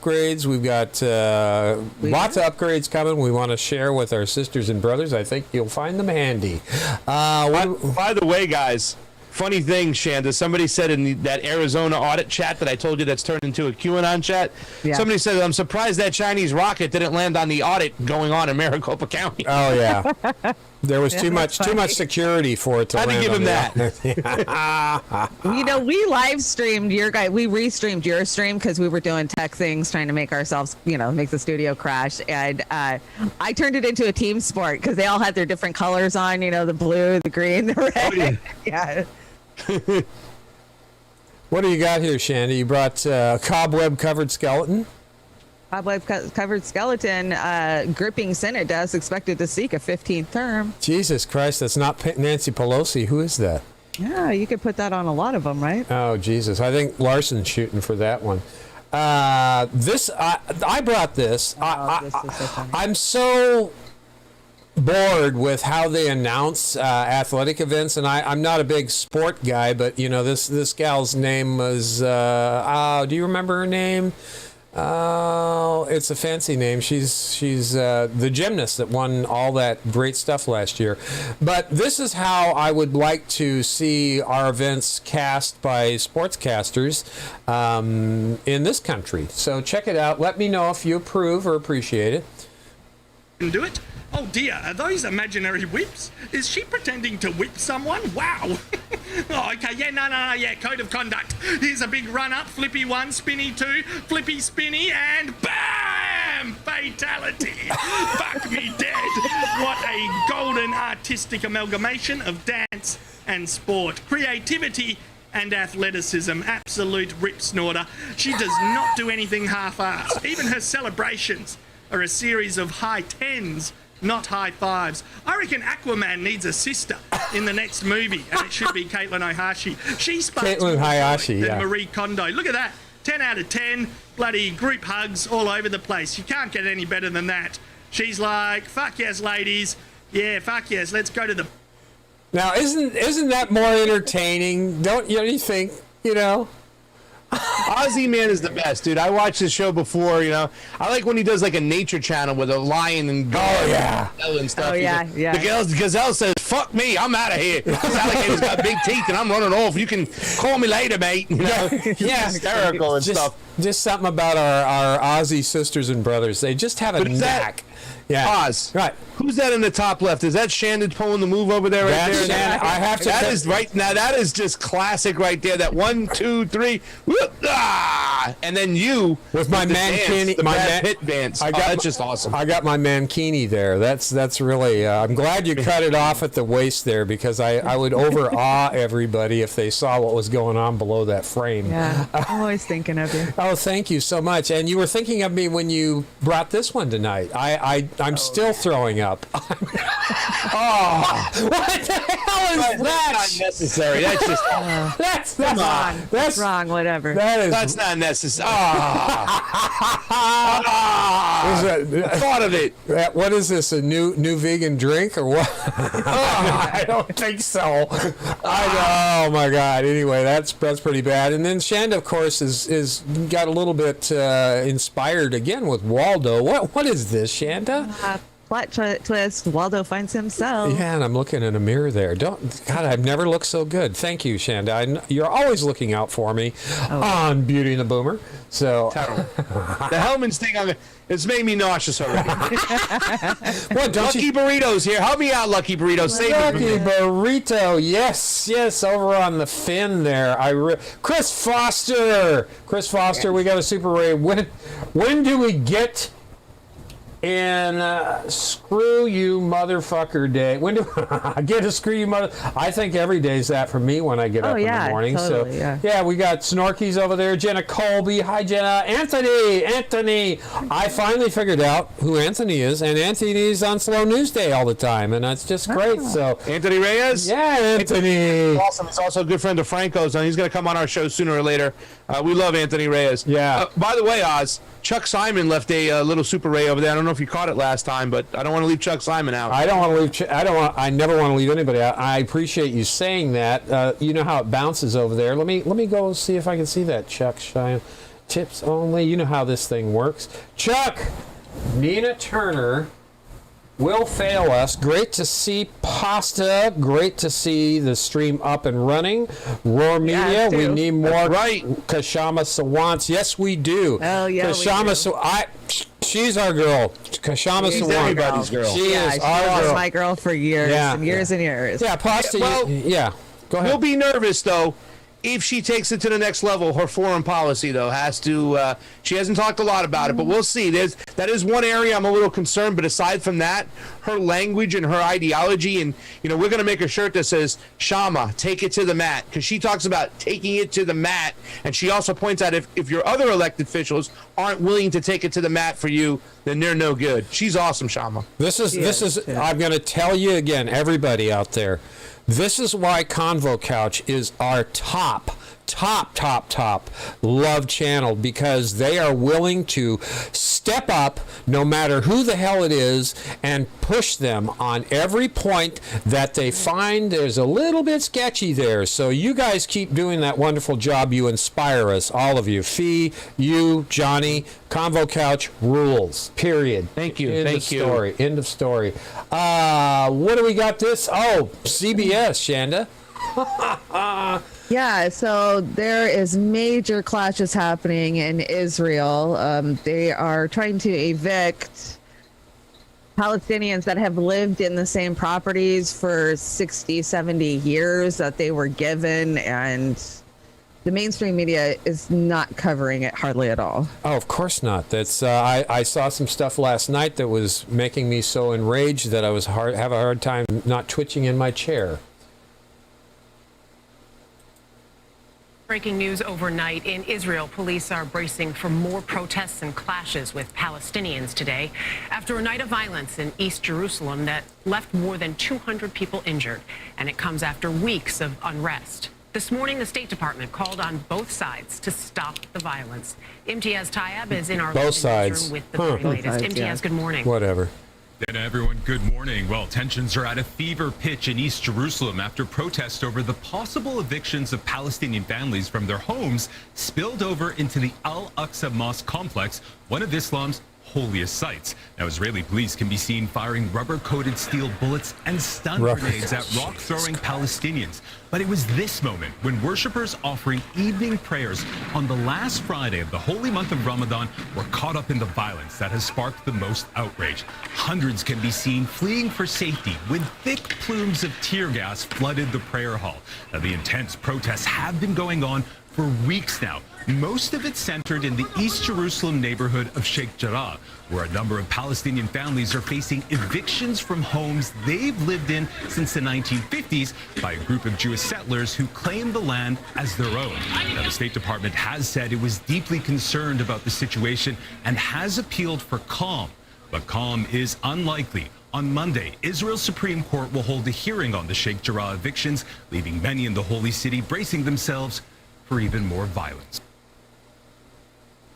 S3: lots of upgrades coming. We want to share with our sisters and brothers. I think you'll find them handy.
S4: By the way, guys, funny thing, Chanda, somebody said in that Arizona audit chat that I told you that's turned into a QAnon chat, somebody said, I'm surprised that Chinese rocket didn't land on the audit going on in Maricopa County.
S3: Oh, yeah. There was too much security for it to land.
S4: I had to give him
S3: that.
S2: We live streamed we restreamed your stream because we were doing tech things, trying to make ourselves, make the studio crash. And I turned it into a team sport because they all had their different colors on, the blue, the green, the red. Oh, yeah.
S3: What do you got here, Chanda? You brought cobweb-covered skeleton?
S2: Cobweb-covered skeleton gripping Senate desk expected to seek a 15th term.
S3: Jesus Christ, that's not Nancy Pelosi. Who is that?
S2: Yeah, you could put that on a lot of them, right?
S3: Oh, Jesus. I think Larson's shooting for that one. I brought this. I'm so bored with how they announce athletic events, and I'm not a big sport guy, but this gal's name was do you remember her name? Oh, it's a fancy name. She's the gymnast that won all that great stuff last year. But this is how I would like to see our events cast by sportscasters in this country. So check it out. Let me know if you approve or appreciate it.
S21: Do it? Oh dear, are those imaginary whips? Is she pretending to whip someone? Wow. Oh, okay, yeah, code of conduct. Here's a big run up, flippy 1, spinny 2, flippy spinny, and BAM! Fatality. Fuck me dead. What a golden artistic amalgamation of dance and sport. Creativity and athleticism. Absolute rip snorter. She does not do anything half-assed. Even her celebrations are a series of high tens, not high fives. I reckon Aquaman needs a sister in the next movie, and it should be Caitlin Ohashi. She sparks more
S3: Hayashi,
S21: than
S3: yeah.
S21: Marie Kondo. Look at that. 10 out of 10. Bloody group hugs all over the place. You can't get any better than that. She's like, fuck yes, ladies. Yeah, fuck yes. Let's go to the...
S3: Now, isn't that more entertaining? Don't you think? You know,
S4: Ozzy Man is the best, dude. I watched his show before. You know, I like when he does like a nature channel with a lion and gazelle and stuff.
S2: Oh, yeah,
S4: He's
S2: yeah.
S4: The gazelle says, "Fuck me, I'm out of here." This alligator's got big teeth and I'm running off. You can call me later, mate. You know,
S3: yeah,
S4: hysterical and stuff.
S3: Just something about our Aussie sisters and brothers. They just have a
S4: But is that-
S3: knack. Yeah.
S4: Oz.
S3: Right.
S4: Who's that in the top left? Is that Shannon pulling the move over there? Right
S3: That's
S4: there.
S3: Shannon. I have to
S4: That
S3: say-
S4: is right now. That is just classic right there. That 1, 2, 3, whoop, ah, and then you
S3: With my
S4: the
S3: mankini,
S4: dance, the Brad Pitt dance. That's just awesome.
S3: I got my mankini there. That's really. I'm glad you cut it off at the waist there because I would overawe everybody if they saw what was going on below that frame.
S2: Yeah, I'm always thinking of you.
S3: Oh, thank you so much. And you were thinking of me when you brought this one tonight. I'm still throwing up. Oh, what the hell is that?
S4: That's not necessary. That's just
S3: That's
S2: wrong. That's wrong. Whatever.
S4: that's not necessary. I thought of it.
S3: What is this? A new vegan drink or what? I don't think so. Oh my God. Anyway, that's pretty bad. And then Chanda, of course, is got a little bit inspired again with Waldo. What is this, Chanda?
S2: Plot twist. Waldo finds himself.
S3: Yeah, and I'm looking in a mirror there. God, I've never looked so good. Thank you, Chanda. You're always looking out for me on Beauty and the Boomer. So
S4: The Hellman's thing, it's made me nauseous already.
S3: what? Don't
S4: Lucky Burritos here. Help me out, Lucky Burritos. Save
S3: Lucky
S4: me.
S3: Burrito, yes, over on the fin there. Chris Foster, we got a Super Ray. When do we get in Screw You Motherfucker Day? When do I get a Screw You Mother? I think every day's that for me when I get up in the morning.
S2: Totally,
S3: so yeah, we got Snorkies over there. Jenna Colby, hi Jenna. Anthony. I finally figured out who Anthony is, and Anthony's on Slow News Day all the time, and that's just great. So
S4: Anthony Reyes?
S3: yeah, Anthony.
S4: Awesome. He's also a good friend of Franco's, and he's going to come on our show sooner or later. We love Anthony Reyes.
S3: Yeah.
S4: By the way, Oz, Chuck Simon left a little Super Ray over there. I don't know if you caught it last time, but I don't want to leave Chuck Simon out.
S3: I don't want to leave. I never want to leave anybody out. I appreciate you saying that. You know how it bounces over there. Let me go see if I can see that. Chuck Simon, tips only. You know how this thing works. Chuck, Nina Turner will fail us. Great to see Pasta. Great to see the stream up and running. Roar Media, we need more.
S4: Right.
S3: Kashama Sawants. Yes, we do.
S2: Oh, yeah, we
S3: Kashama she's our girl. Kashama
S4: She's
S3: Sawant.
S4: everybody's girl.
S3: She is
S2: She
S3: our
S2: was
S3: girl.
S2: my girl for years and years and years.
S3: Yeah, Pasta.
S4: Well,
S3: yeah. Go ahead.
S4: We'll be nervous, though, if she takes it to the next level. Her foreign policy, though, has to. She hasn't talked a lot about it, but we'll see. That is one area I'm a little concerned. But aside from that, her language and her ideology, and we're going to make a shirt that says "Shama, take it to the mat," because she talks about taking it to the mat, and she also points out if your other elected officials aren't willing to take it to the mat for you, then they're no good. She's awesome, Shama.
S3: This is. I'm going to tell you again, everybody out there. This is why Convo Couch is our top love channel, because they are willing to step up no matter who the hell it is and push them on every point that they find there's a little bit sketchy there. So you guys keep doing that wonderful job. You inspire us, all of you. Fee, you, Johnny, Convo Couch rules. Period.
S4: Thank you.
S3: End
S4: Thank
S3: of
S4: you.
S3: story. End of story. What do we got this? Oh, CBS, Chanda.
S2: Yeah, so there is major clashes happening in Israel. They are trying to evict Palestinians that have lived in the same properties for 60, 70 years that they were given, and the mainstream media is not covering it hardly at all.
S3: Oh, of course not. That's I saw some stuff last night that was making me so enraged that I was have a hard time not twitching in my chair.
S1: Breaking news overnight in Israel. Police are bracing for more protests and clashes with Palestinians today after a night of violence in East Jerusalem that left more than 200 people injured. And it comes after weeks of unrest. This morning, the State Department called on both sides to stop the violence. Imtiaz Tayeb is in our
S3: Both sides.
S1: newsroom with the very latest.
S3: Sides,
S1: Imtiaz,
S3: yeah.
S1: good morning.
S3: Whatever.
S22: And everyone, good morning. Well, tensions are at a fever pitch in East Jerusalem after protests over the possible evictions of Palestinian families from their homes spilled over into the Al-Aqsa Mosque complex, one of Islam's holiest sites. Now, Israeli police can be seen firing rubber-coated steel bullets and stun grenades at rock-throwing Palestinians. But it was this moment when worshippers offering evening prayers on the last Friday of the holy month of Ramadan were caught up in the violence that has sparked the most outrage. Hundreds can be seen fleeing for safety when thick plumes of tear gas flooded the prayer hall. Now, the intense protests have been going on for weeks now. Most of it centered in the East Jerusalem neighborhood of Sheikh Jarrah, where a number of Palestinian families are facing evictions from homes they've lived in since the 1950s by a group of Jewish settlers who claim the land as their own. Now, the State Department has said it was deeply concerned about the situation and has appealed for calm. But calm is unlikely. On Monday, Israel's Supreme Court will hold a hearing on the Sheikh Jarrah evictions, leaving many in the holy city bracing themselves for even more violence.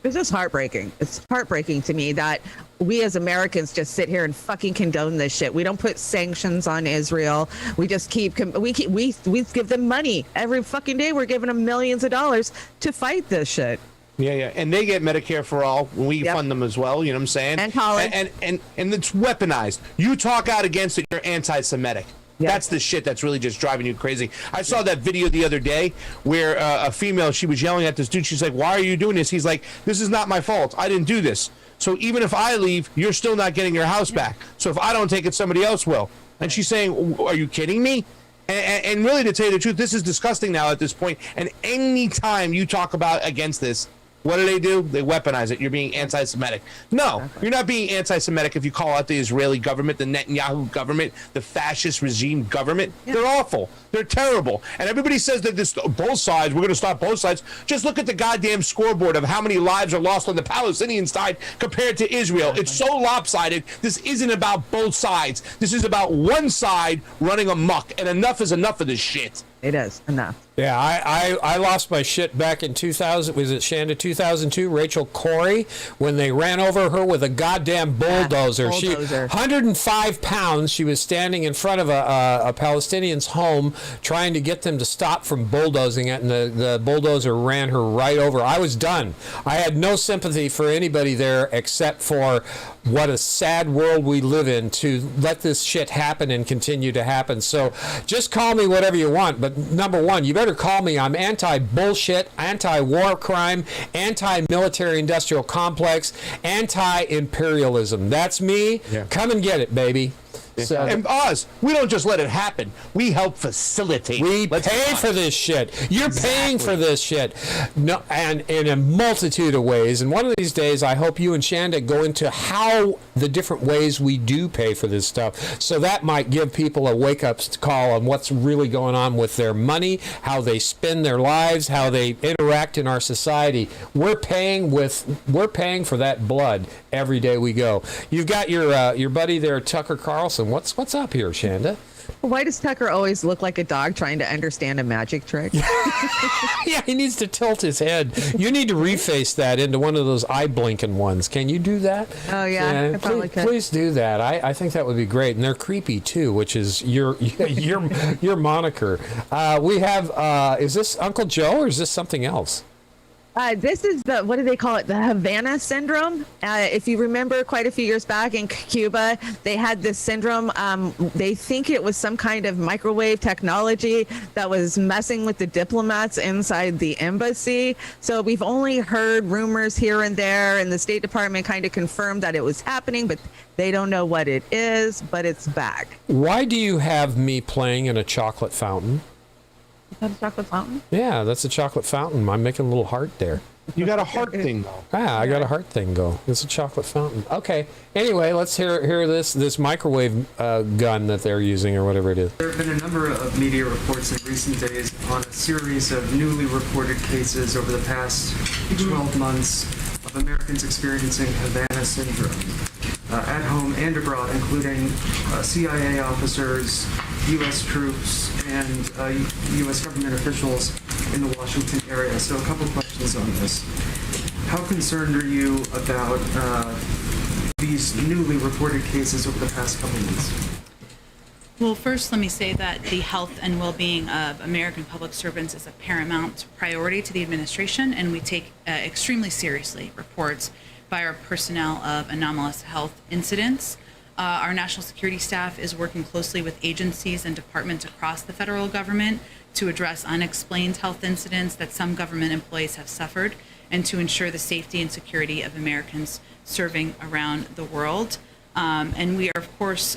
S2: It's just heartbreaking. It's heartbreaking to me that we as Americans just sit here and fucking condone this shit. We don't put sanctions on Israel. We just we give them money every fucking day. We're giving them millions of dollars to fight this shit.
S4: Yeah. And they get Medicare for all when we fund them as well. You know what I'm saying?
S2: And college.
S4: And it's weaponized. You talk out against it, you're anti-Semitic. Yes. That's the shit that's really just driving you crazy. I saw that video the other day where a female, she was yelling at this dude. She's like, why are you doing this? He's like, this is not my fault. I didn't do this. So even if I leave, you're still not getting your house back. So if I don't take it, somebody else will. And she's saying, are you kidding me? And really, to tell you the truth, this is disgusting now at this point. And any time you talk about against this, what do? They weaponize it. You're being anti-Semitic. No, you're not being anti-Semitic if you call out the Israeli government, the Netanyahu government, the fascist regime government. Yeah. They're awful. They're terrible. And everybody says that this both sides, we're going to stop both sides. Just look at the goddamn scoreboard of how many lives are lost on the Palestinian side compared to Israel. It's so lopsided. This isn't about both sides. This is about one side running amok. And enough is enough of this shit.
S2: It is enough.
S3: Yeah, I lost my shit back in 2000. Was it Chanda 2002? Rachel Corey, when they ran over her with a goddamn bulldozer. She 105 pounds. She was standing in front of a Palestinian's home trying to get them to stop from bulldozing it, and the bulldozer ran her right over. I was done. I had no sympathy for anybody there except for what a sad world we live in to let this shit happen and continue to happen. So just call me whatever you want, but number one, you better call me. I'm anti-bullshit, anti-war crime, anti-military industrial complex, anti-imperialism. That's me. Yeah. Come and get it, baby. So,
S4: and Oz, we don't just let it happen. We help facilitate.
S3: We pay for this shit. You're paying for this shit. No, and in a multitude of ways. And one of these days, I hope you and Chanda go into how the different ways we do pay for this stuff. So that might give people a wake-up call on what's really going on with their money, how they spend their lives, how they interact in our society. We're paying for that blood every day we go. You've got your buddy there, Tucker Carlson. What's up here, Chanda?
S2: Why does Tucker always look like a dog trying to understand a magic trick?
S3: Yeah, he needs to tilt his head. You need to reface that into one of those eye blinking ones. Can you do that?
S2: Oh yeah, I probably could.
S3: Please do that. I think that would be great, and they're creepy too, which is your moniker. We have is this Uncle Joe or is this something else?
S2: This is what do they call it? The Havana syndrome. If you remember quite a few years back in Cuba, they had this syndrome. They think it was some kind of microwave technology that was messing with the diplomats inside the embassy. So we've only heard rumors here and there, and the State Department kind of confirmed that it was happening, but they don't know what it is, but it's back.
S3: Why do you have me playing in a chocolate fountain?
S2: Is that a chocolate fountain?
S3: Yeah, that's a chocolate fountain. I'm making a little heart there.
S4: You got a heart thing, though.
S3: Ah, I got a heart thing go. It's a chocolate fountain. Okay. Anyway, let's hear this microwave gun that they're using or whatever it is.
S6: There have been a number of media reports in recent days on a series of newly reported cases over the past 12 months of Americans experiencing Havana syndrome at home and abroad, including CIA officers, U.S. troops, and U.S. government officials in the Washington area. So a couple questions on this. How concerned are you about these newly reported cases over the past couple months?
S8: Well, first, let me say that the health and well-being of American public servants is a paramount priority to the administration, and we take extremely seriously reports by our personnel of anomalous health incidents. Our national security staff is working closely with agencies and departments across the federal government to address unexplained health incidents that some government employees have suffered and to ensure the safety and security of Americans serving around the world. And we are, of course,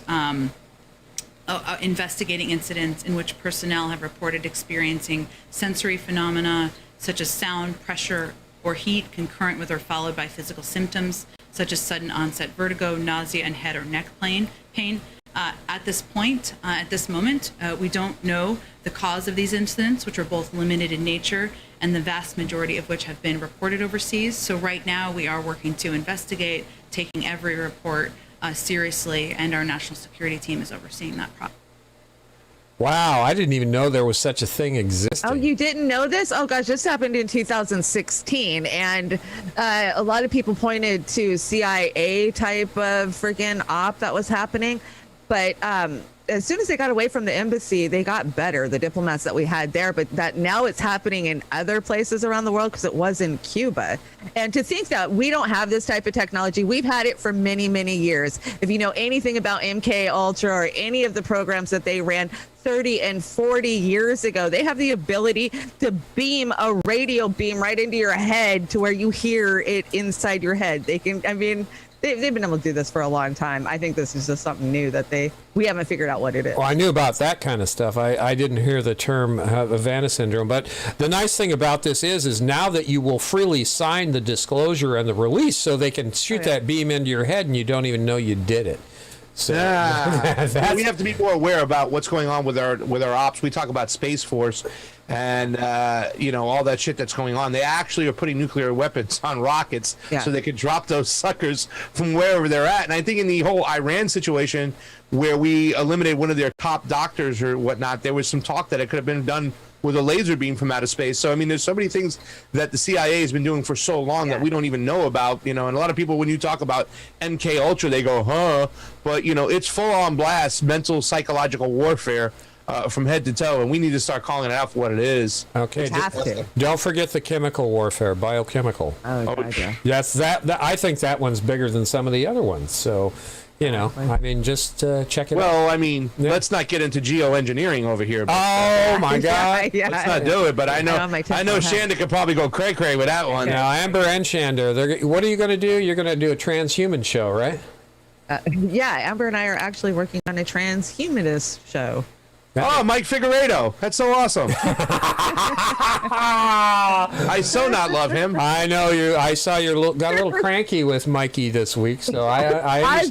S8: investigating incidents in which personnel have reported experiencing sensory phenomena such as sound, pressure, or heat concurrent with or followed by physical symptoms such as sudden onset vertigo, nausea, and head or neck pain. At this point, at this moment, we don't know the cause of these incidents, which are both limited in nature and the vast majority of which have been reported overseas. So right now we are working to investigate, taking every report seriously, and our national security team is overseeing that process.
S3: Wow, I didn't even know there was such a thing existing.
S2: Oh, you didn't know this? Oh gosh, this happened in 2016, and a lot of people pointed to CIA type of freaking op that was happening. But as soon as they got away from the embassy, they got better, the diplomats that we had there. But that now it's happening in other places around the world because it was in Cuba. And to think that we don't have this type of technology, we've had it for many, many years. If you know anything about MK Ultra or any of the programs that they ran 30 and 40 years ago, they have the ability to beam a radio beam right into your head to where you hear it inside your head. They can, I mean, they've been able to do this for a long time. I think this is just something new that we haven't figured out what it is.
S3: Well, I knew about that kind of stuff. I didn't hear the term Havana syndrome. But the nice thing about this is now that you will freely sign the disclosure and the release, so they can shoot that beam into your head and you don't even know you did it. So
S4: we have to be more aware about what's going on with our ops. We talk about Space Force and all that shit that's going on. They actually are putting nuclear weapons on rockets so they can drop those suckers from wherever they're at. And I think in the whole Iran situation where we eliminated one of their top doctors or whatnot, there was some talk that it could have been done with a laser beam from outer space. So, I mean, there's so many things that the CIA has been doing for so long that we don't even know about, and a lot of people, when you talk about MK Ultra, they go, huh? But, it's full-on blast, mental, psychological warfare from head to toe, and we need to start calling it out for what it is.
S3: Okay. Don't forget the chemical warfare, biochemical. Yes, that I think that one's bigger than some of the other ones. So, I mean, just check it out.
S4: Well, I mean, let's not get into geoengineering over here. But,
S3: my God.
S4: Let's not do it, but I know Chanda could probably go cray-cray with that one.
S3: Now, Amber and Chanda, what are you going to do? You're going to do a transhuman show, right?
S2: Amber and I are actually working on a transhumanist show.
S4: Oh, Mike Figueredo. That's so awesome. I so not love him.
S3: I know you. I saw you got a little cranky with Mikey this week, so I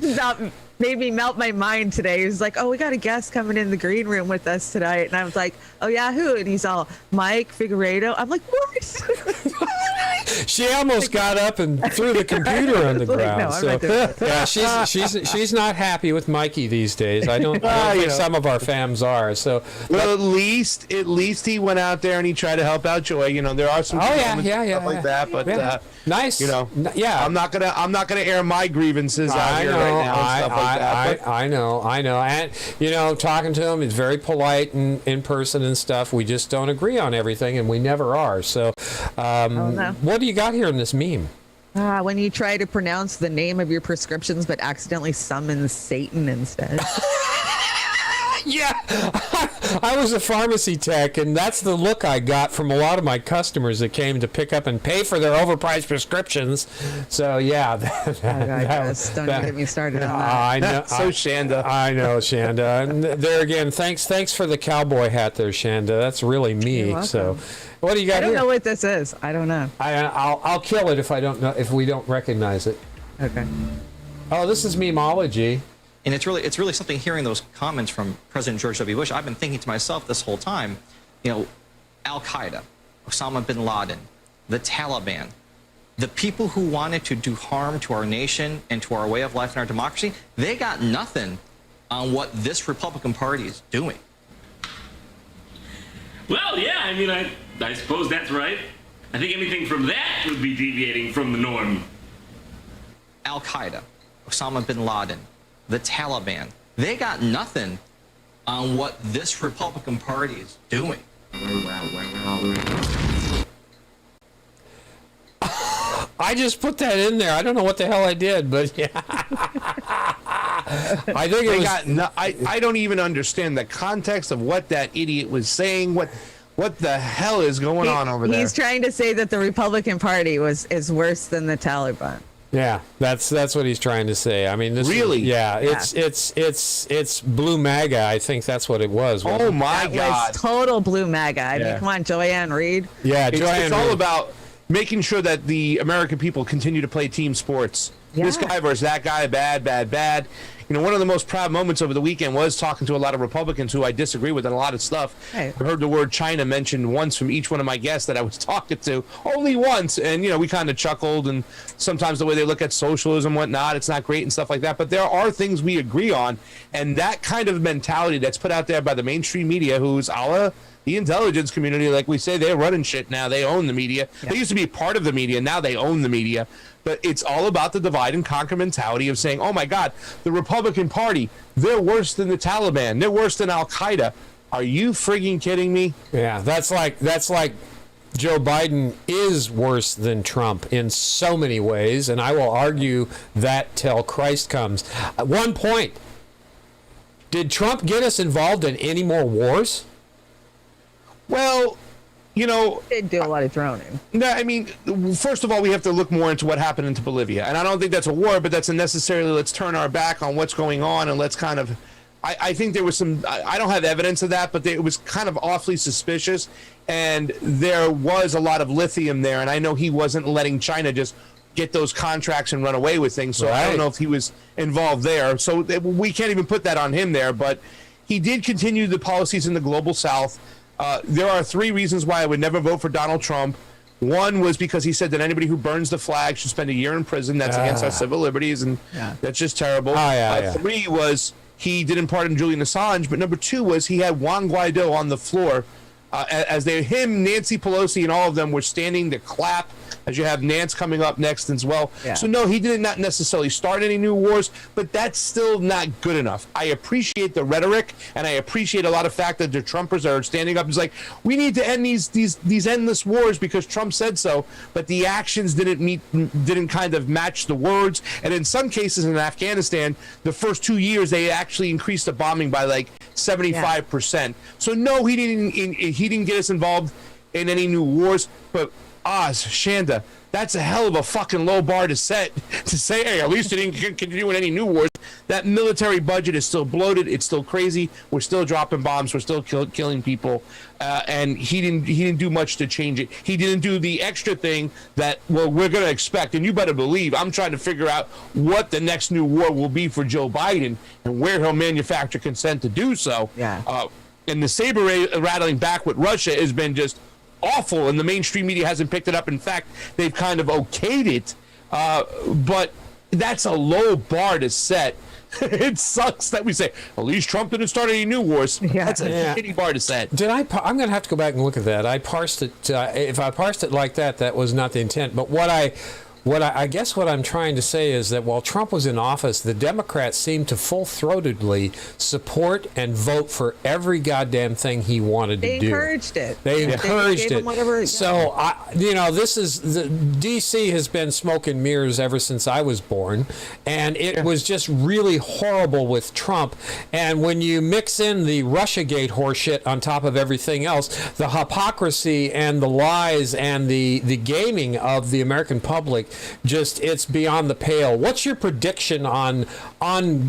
S2: made me melt my mind today. He was like, oh, we got a guest coming in the green room with us tonight. And I was like, oh, yeah, who? And he's all, Mike Figueredo. I'm like, what?
S3: She almost got up and threw the computer on the ground.
S2: No,
S3: so yeah, she's not happy with Mikey these days. I don't think some of our fams are. So
S4: well, at least he went out there and he tried to help out Joy. There are some stuff like that, but
S3: nice.
S4: I'm not gonna air my grievances out here right now and stuff like that.
S3: I know, and talking to him, he's very polite in person and stuff. We just don't agree on everything, and we never are. So, what do you got here in this meme?
S2: When you try to pronounce the name of your prescriptions but accidentally summon Satan instead.
S3: Yeah, I was a pharmacy tech, and that's the look I got from a lot of my customers that came to pick up and pay for their overpriced prescriptions. So yeah,
S2: Don't get me started on that.
S3: I know.
S4: So Chanda.
S3: I know, Chanda. And there again, thanks for the cowboy hat there, Chanda. That's really me. So, what do you got
S2: I don't
S3: here?
S2: know what this is. I don't know.
S3: I'll kill it if I don't know, if we don't recognize it.
S2: Okay.
S3: Oh, this is memology.
S7: And it's really something hearing those comments from President George W. Bush. I've been thinking to myself this whole time, Al-Qaeda, Osama bin Laden, the Taliban, the people who wanted to do harm to our nation and to our way of life and our democracy, they got nothing on what this Republican Party is doing.
S10: Well, yeah, I mean, I suppose that's right. I think anything from that would be deviating from the norm.
S7: Al-Qaeda, Osama bin Laden, the Taliban, they got nothing on what this Republican Party is doing.
S3: I just put that in there. I don't know what the hell I did, but yeah. I think it was.
S4: I don't even understand the context of what that idiot was saying. What the hell is going on over there?
S2: He's trying to say that the Republican Party is worse than the Taliban.
S3: Yeah, that's what he's trying to say. I mean, this
S4: really?
S3: It's blue MAGA. I think that's what it was.
S4: Oh my God!
S2: That was total blue MAGA. I mean, come on, Joanne Reed.
S3: Yeah,
S4: it's all about making sure that the American people continue to play team sports.
S2: Yeah.
S4: This guy versus that guy, bad. One of the most proud moments over the weekend was talking to a lot of Republicans who I disagree with on a lot of stuff.
S2: Hey.
S4: I heard the word China mentioned once from each one of my guests that I was talking to, only once. And, we kind of chuckled, and sometimes the way they look at socialism and whatnot, it's not great and stuff like that. But there are things we agree on. And that kind of mentality that's put out there by the mainstream media, who's the intelligence community, like we say, they're running shit now. They own the media. Yeah. They used to be part of the media. Now they own the media. But it's all about the divide and conquer mentality of saying, oh, my God, the Republican Party, they're worse than the Taliban. They're worse than Al-Qaeda. Are you frigging kidding me?
S3: Yeah, that's like Joe Biden is worse than Trump in so many ways, and I will argue that till Christ comes. At one point, did Trump get us involved in any more wars?
S4: Well,
S2: they do a lot of droning.
S4: No, I mean, first of all, we have to look more into what happened into Bolivia. And I don't think that's a war, but that's unnecessarily, let's turn our back on what's going on and let's kind of, I think there was some, I don't have evidence of that, but it was kind of awfully suspicious. And there was a lot of lithium there. And I know he wasn't letting China just get those contracts and run away with things. So I don't know if he was involved there. So we can't even put that on him there. But he did continue the policies in the global South. There are 3 reasons why I would never vote for Donald Trump. One was because he said that anybody who burns the flag should spend a year in prison. That's against our civil liberties, and that's just terrible. 3 was he didn't pardon Julian Assange, but number 2 was he had Juan Guaido on the floor as him, Nancy Pelosi, and all of them were standing to clap, as you have Nance coming up next as well. Yeah. So no, he did not necessarily start any new wars, but that's still not good enough. I appreciate the rhetoric, and I appreciate a lot of fact that the Trumpers are standing up and like, we need to end these endless wars because Trump said so, but the actions didn't kind of match the words. And in some cases in Afghanistan, the first 2 years they actually increased the bombing by like 75%. So no, he didn't get us involved in any new wars, but Chanda, that's a hell of a fucking low bar to set to say, hey, at least it didn't continue in any new wars. That military budget is still bloated. It's still crazy. We're still dropping bombs. We're still killing people. And he didn't do much to change it. He didn't do the extra thing that we're going to expect. And you better believe I'm trying to figure out what the next new war will be for Joe Biden and where he'll manufacture consent to do so.
S2: Yeah.
S4: And the saber rattling back with Russia has been just awful, and the mainstream media hasn't picked it up. In fact, they've kind of okayed it, but that's a low bar to set. It sucks that we say, at least Trump didn't start any new wars. Yeah. That's a shitty bar to set.
S3: I'm going to have to go back and look at that. I parsed it. If I parsed it like that, that was not the intent. But what I guess what I'm trying to say is that while Trump was in office, the Democrats seemed to full-throatedly support and vote for every goddamn thing he wanted to do.
S2: They encouraged it.
S3: They encouraged
S2: gave
S3: it.
S2: him whatever,
S3: So, this is D.C. has been smoke and mirrors ever since I was born, and it was just really horrible with Trump. And when you mix in the Russiagate horseshit on top of everything else, the hypocrisy and the lies and the gaming of the American public, it's beyond the pale. What's your prediction on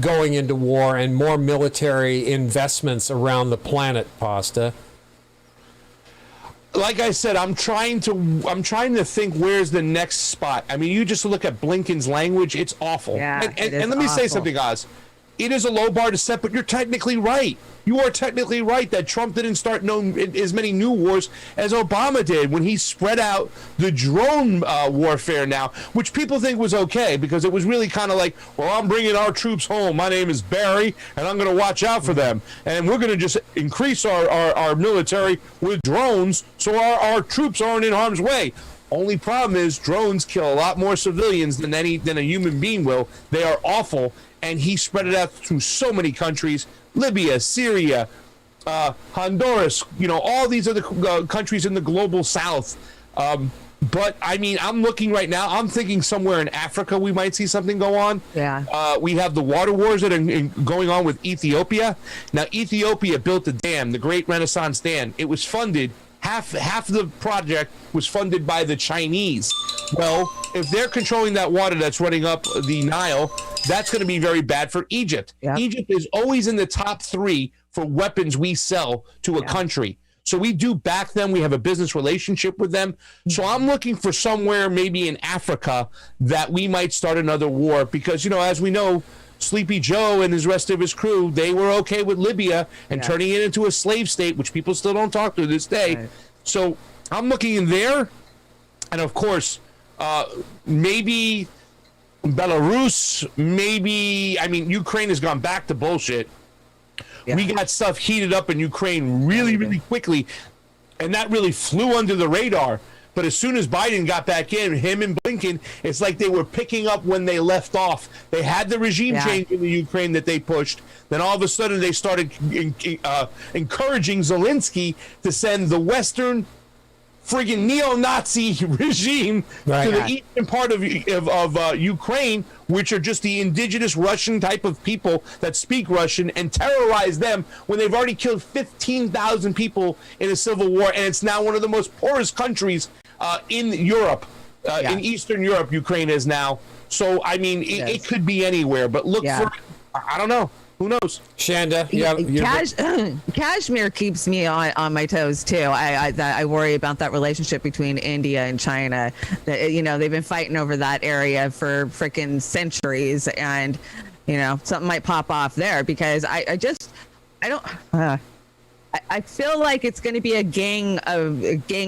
S3: going into war and more military investments around the planet, Pasta?
S4: Like I said, I'm trying to think where's the next spot. I mean, you just look at Blinken's language; it's awful.
S2: Yeah,
S4: and let me say something, Oz. It is a low bar to set, but you're technically right. You are technically right that Trump didn't start as many new wars as Obama did when he spread out the drone warfare now, which people think was okay because it was really kind of like, well, I'm bringing our troops home. My name is Barry, and I'm going to watch out for them. And we're going to just increase our military with drones so our troops aren't in harm's way. Only problem is drones kill a lot more civilians than a human being will. They are awful. And he spread it out through so many countries, Libya, Syria, Honduras, all these other countries in the global south. But, I mean, I'm looking right now. I'm thinking somewhere in Africa we might see something go on.
S2: Yeah.
S4: We have the water wars that are going on with Ethiopia. Now, Ethiopia built a dam, the Great Renaissance Dam. It was funded. Half the project was funded by the Chinese. Well, if they're controlling that water that's running up the Nile, that's going to be very bad for Egypt. Yep. Egypt is always in the top 3 for weapons we sell to a country. So we do back them. We have a business relationship with them. So I'm looking for somewhere maybe in Africa that we might start another war because, as we know, Sleepy Joe and his rest of his crew, they were okay with Libya and turning it into a slave state, which people still don't talk to this day. Right. So I'm looking in there. And of course, maybe Belarus, Ukraine has gone back to bullshit. Yeah. We got stuff heated up in Ukraine really quickly. And that really flew under the radar. But as soon as Biden got back in, him and Blinken, it's like they were picking up when they left off. They had the regime change in the Ukraine that they pushed. Then all of a sudden they started encouraging Zelensky to send the Western friggin' neo-Nazi regime to the eastern part of Ukraine, which are just the indigenous Russian type of people that speak Russian, and terrorize them when they've already killed 15,000 people in a civil war, and it's now one of the most poorest countries in Europe, in Eastern Europe. Ukraine is now. So I mean, it could be anywhere, but look for. I don't know. Who knows?
S3: Shanda,
S2: Kashmir keeps me on my toes too. I worry about that relationship between India and China. That they've been fighting over that area for freaking centuries, and something might pop off there because I feel like it's going to be a gang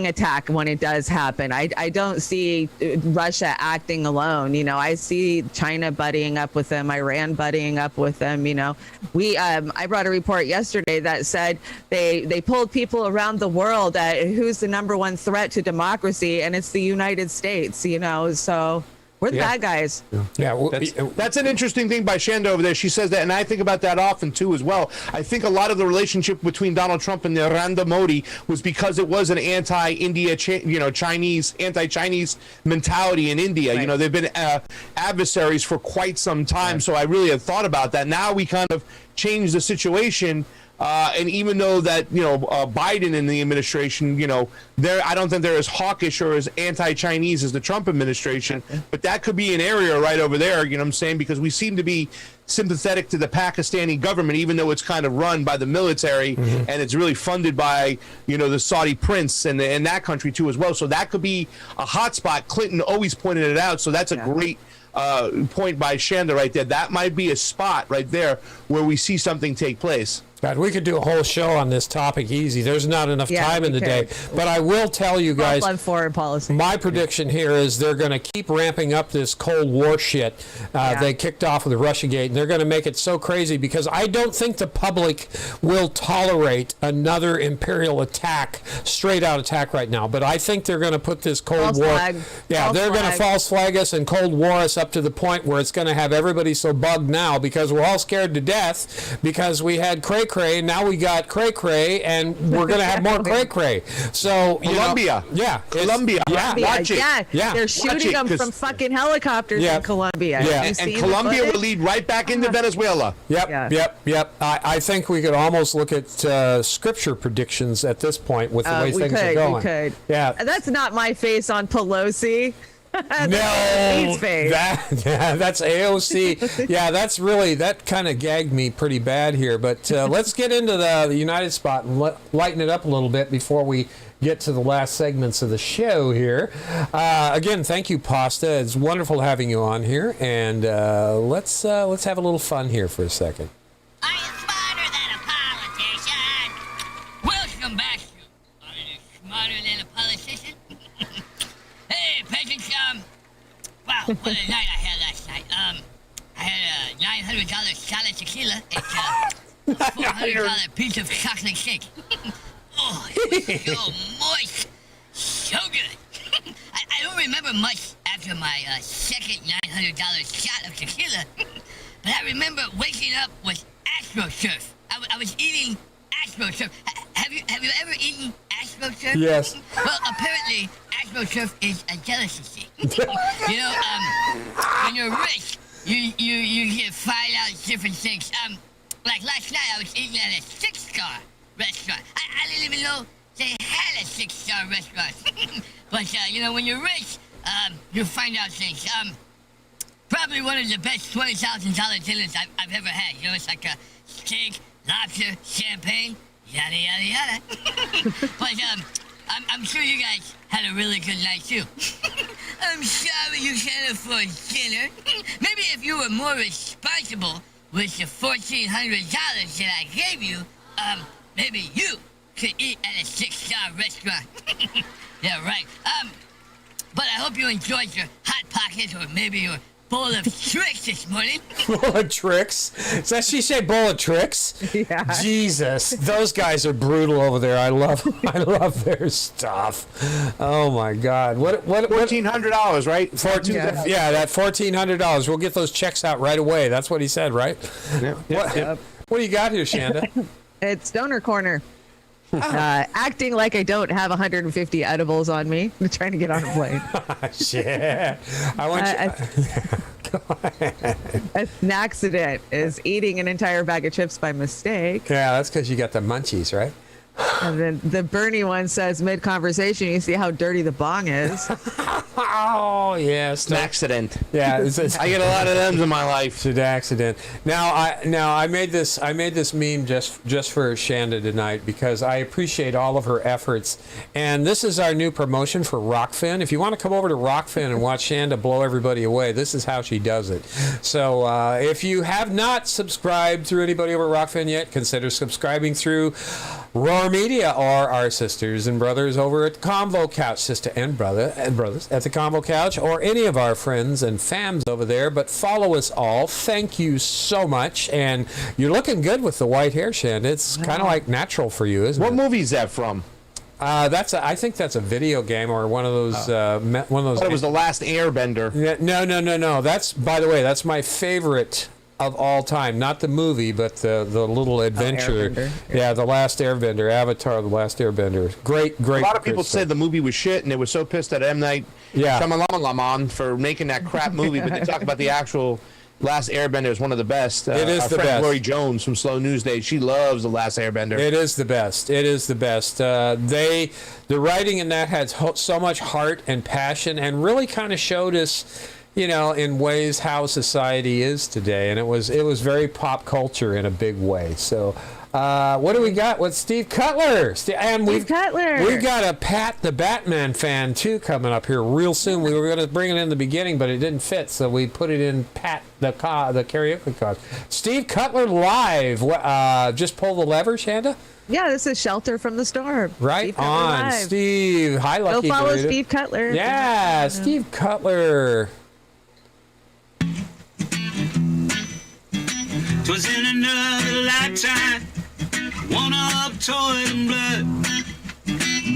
S2: attack when it does happen. I don't see Russia acting alone. I see China buddying up with them, Iran buddying up with them. I brought a report yesterday that said they pulled people around the world at who's the number one threat to democracy, and it's the United States. So we're the bad guys.
S4: That's an interesting thing by Chanda over there. She says that, and I think about that often too as well. I think a lot of the relationship between Donald Trump and Narendra Modi was because it was an anti-India, anti-Chinese mentality in India. Right. They've been adversaries for quite some time. Right. So I really have thought about that. Now we kind of changed the situation. And even though that, Biden in the administration, I don't think they're as hawkish or as anti-Chinese as the Trump administration, but that could be an area right over there, you know what I'm saying? Because we seem to be sympathetic to the Pakistani government, even though it's kind of run by the military and it's really funded by, the Saudi prince and that country too as well. So that could be a hot spot. Clinton always pointed it out. So that's a great point by Chanda right there. That might be a spot right there where we see something take place.
S3: God, we could do a whole show on this topic easy. There's not enough time in the day. But I will tell you guys,
S2: foreign policy.
S3: My prediction here is they're going to keep ramping up this Cold War shit. They kicked off with the Russiagate, and they're going to make it so crazy because I don't think the public will tolerate another imperial attack, straight-out attack right now. But I think they're going to put this Cold War... They're going to false flag us and Cold War us up to the point where it's going to have everybody so bugged now because we're all scared to death because we had cray cray, now we got cray cray, and we're going to have more cray cray. So
S4: Colombia, Colombia, watch it.
S2: They're shooting them from fucking helicopters in Colombia.
S4: And Colombia will lead right back into Venezuela.
S3: Yep. I think we could almost look at scripture predictions at this point with the way things are going.
S2: We could.
S3: Yeah,
S2: that's not my face on Pelosi.
S3: No, that's AOC. Yeah, that's really, that kind of gagged me pretty bad here. But let's get into the United spot and lighten it up a little bit before we get to the last segments of the show here. Again, thank you, Pasta. It's wonderful having you on here, and let's have a little fun here for a second.
S9: Are you smarter than a politician? Welcome back to Are You Smarter Than a Politician? Hey, peasants, wow, what a night I had last night. I had a $900 shot of tequila and a $400 piece of chocolate cake. Oh, it was so moist, so good. I don't remember much after my second $900 shot of tequila, but I remember waking up with AstroTurf. I was eating AstroTurf. Have you ever eaten AstroTurf?
S3: Yes.
S9: Well, apparently AstroTurf is a delicacy. You know, when you're rich, you get find out different things. Like last night, I was eating at a 6-star restaurant. I didn't even know they had a 6-star restaurant. But you know, when you're rich, you find out things. Probably one of the best $20,000 dinners I've ever had. You know, it's like a steak, lobster, champagne, yada yada yada. But I'm sure you guys had a really good night too. I'm sorry you can't afford dinner. Maybe if you were more responsible with the $1,400 that I gave you, maybe you could eat at a 6-star restaurant. Yeah, right. But I hope you enjoyed your Hot Pockets or maybe your bowl of tricks this morning.
S3: Bowl of tricks? Does she say bowl of tricks?
S2: Yeah.
S3: Jesus, those guys are brutal over there. I love their stuff. Oh my God! What
S4: $1,400, right?
S3: Yeah, that $1,400. We'll get those checks out right away. That's what he said, right? What do you got here, Chanda?
S2: It's Stoner Corner. Acting like I don't have 150 edibles on me. I'm trying to get on a plane.
S3: Shit. I want
S2: an accident is eating an entire bag of chips by mistake.
S3: Yeah, that's because you got the munchies, right?
S2: And then the Bernie one says mid-conversation, you see how dirty the bong is.
S3: Oh, yes.
S4: It's an accident.
S3: Yeah,
S4: I get a lot of them in my life.
S3: It's an accident. Now I made this meme just for Chanda tonight because I appreciate all of her efforts. And this is our new promotion for Rockfin. If you want to come over to Rockfin and watch Chanda blow everybody away, this is how she does it. So if you have not subscribed through anybody over at Rockfin yet, consider subscribing through Roar Media or our sisters and brothers over at the Convo Couch, sister and brothers at the Convo Couch, or any of our friends and fams over there. But follow us all. Thank you so much. And you're looking good with the white hair, Chanda. It's kind of like natural for you, isn't it?
S4: What movie is that from?
S3: I think that's a video game or one of those. One of those.
S4: I thought it was The Last Airbender.
S3: Yeah, no. That's, by the way, that's my favorite of all time. Not the movie, but the little adventure. Yeah, The Last Airbender, Avatar, The Last Airbender. Great.
S4: A lot of people said the movie was shit, and they were so pissed at M. Night Shyamalan for making that crap movie. But they talk about the actual Last Airbender is one of the best.
S3: It is the best.
S4: Lori Jones from Slow News Day, she loves The Last Airbender.
S3: It is the best. The writing in that had so much heart and passion, and really kind of showed us, you know, in ways how society is today, and it was very pop culture in a big way. So What do we got with Steve Cutler? We've got a Pat the Batman fan too coming up here real soon. We were going to bring it in the beginning, but it didn't fit, so we put it in Pat the karaoke cause. Steve Cutler live. Just pull the lever, Chanda.
S2: Yeah, this is Shelter from the Storm.
S3: Right on,
S2: Live.
S3: Steve. Hi, Lucky.
S2: Go follow
S3: Burrito.
S2: Steve Cutler.
S3: Yeah, Steve Cutler.
S11: 'Twas in another lifetime, one of toil and blood.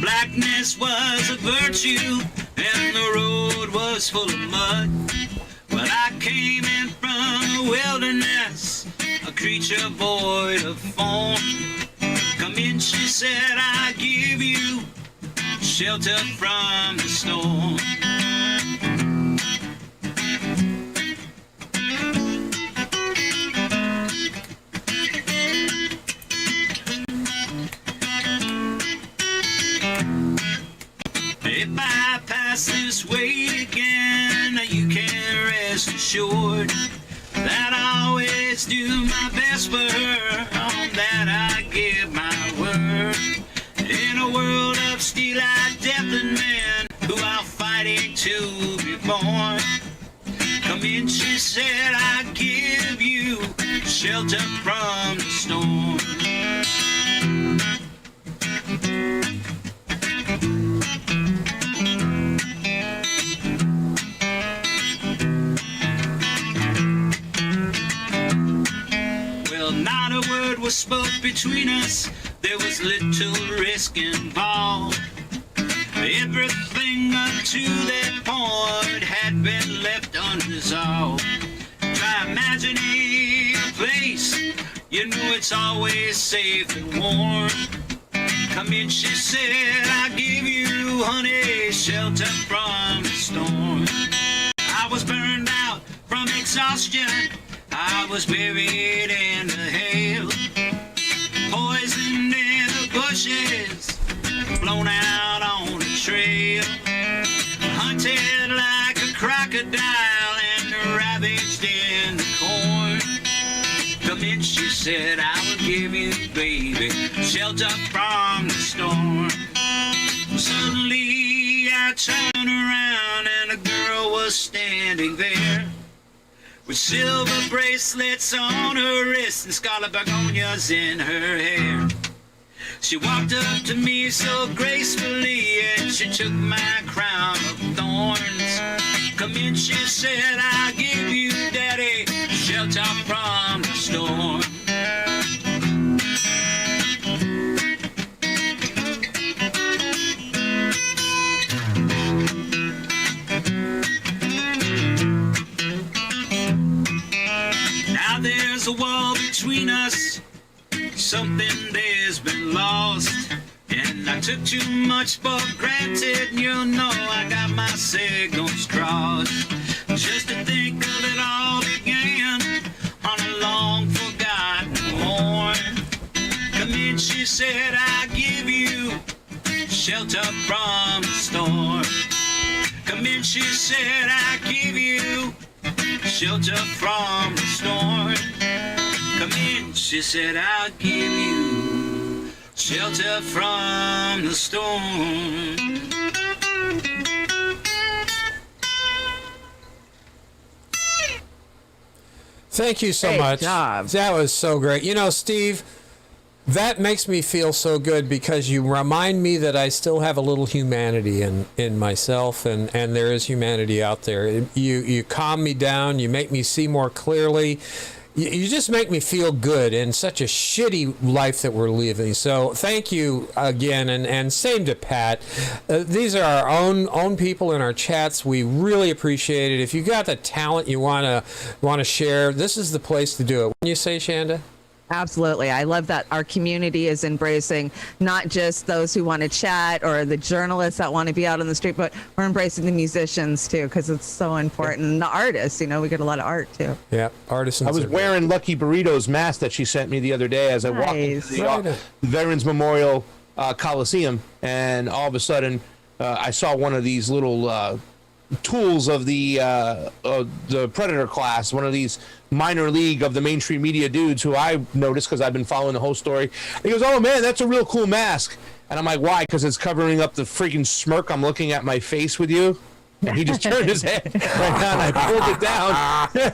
S11: Blackness was a virtue, and the road was full of mud. Well, I came in from the wilderness, a creature void of form. Come in, she said, I give you shelter from the storm. If I pass this way again, you can rest assured that I always do my best for her. On that I give my word. In a world of steel-eyed death and men who are fighting to be born. Come in, she said, I give you shelter from the storm. Not a word was spoke between us. There was little risk involved. Everything up to that point had been left unresolved. Try imagining a place you know it's always safe and warm. Come in, she said, I give you, honey, shelter from the storm. I was burned out from exhaustion. I was buried in the hail, poisoned in the bushes, blown out on the trail, hunted like a crocodile and ravaged in the corn. Come in, she said, I will give you, baby, shelter from the storm. Suddenly I turned around and a girl was standing there, with silver bracelets on her wrists and scarlet begonias in her hair. She walked up to me so gracefully and she took my crown of thorns. Come in, she said, I'll give you, daddy, shelter from the storm. Now there's a wall between us, something there's been lost, and I took too much for granted. You know I got my signals crossed. Just to think of it all began on a long forgotten morn. Come in, she said, I give you shelter from the storm. Come in, she said, I give you shelter from the storm. Come in, she said, I'll give you shelter from the storm.
S3: Thank you so much. That was so great. You know, Steve, that makes me feel so good because you remind me that I still have a little humanity in myself, and there is humanity out there. You calm me down. You make me see more clearly. You just make me feel good in such a shitty life that we're living. So thank you again, and same to Pat. These are our own people in our chats. We really appreciate it. If you got the talent you want to share, this is the place to do it. Wouldn't you say, Chanda?
S2: Absolutely. I love that our community is embracing not just those who want to chat or the journalists that want to be out on the street, but we're embracing the musicians too, because it's so important. And the artists, you know, we get a lot of art too.
S3: Yeah, artisans.
S4: I was wearing Lucky Burrito's mask that she sent me the other day as I walked into the Veterans Memorial Coliseum, and all of a sudden I saw one of these little tools of the Predator class, one of these minor league of the mainstream media dudes who I noticed because I've been following the whole story. He goes, "Oh man, that's a real cool mask." And I'm like, "Why?" Because it's covering up the freaking smirk I'm looking at my face with you. And he just turned his head right now, and I pulled it down.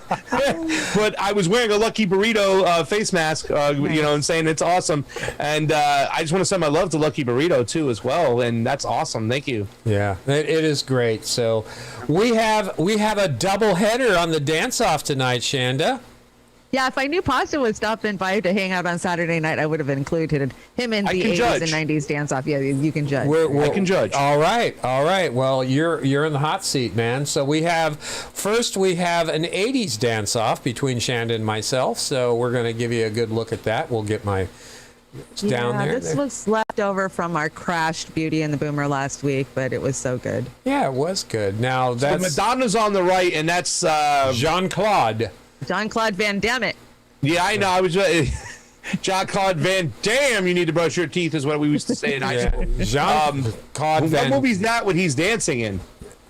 S4: But I was wearing a Lucky Burrito face mask, and saying it's awesome. And I just want to send my love to Lucky Burrito too, as well. And that's awesome. Thank you.
S3: Yeah, it is great. So we have a double header on the dance-off tonight, Chanda.
S2: Yeah, if I knew Pasta would stop in by to hang out on Saturday night, I would have included him in the 80s and 90s dance-off. Yeah, you can judge.
S3: I can judge. All right. Well, you're in the hot seat, man. So we have an 80s dance-off between Chanda and myself. So we're going to give you a good look at that. We'll get my down there.
S2: This was left over from our crashed Beauty and the Boomer last week, but it was so good.
S3: Yeah, it was good. Now that's
S4: Madonna's on the right, and that's
S3: Jean-Claude
S4: Van Damme. Yeah, I know. I was Jean-Claude Van Damme. You need to brush your teeth, is what we used to say in high school.
S3: Jean-Claude
S4: What movie's that? What he's dancing in?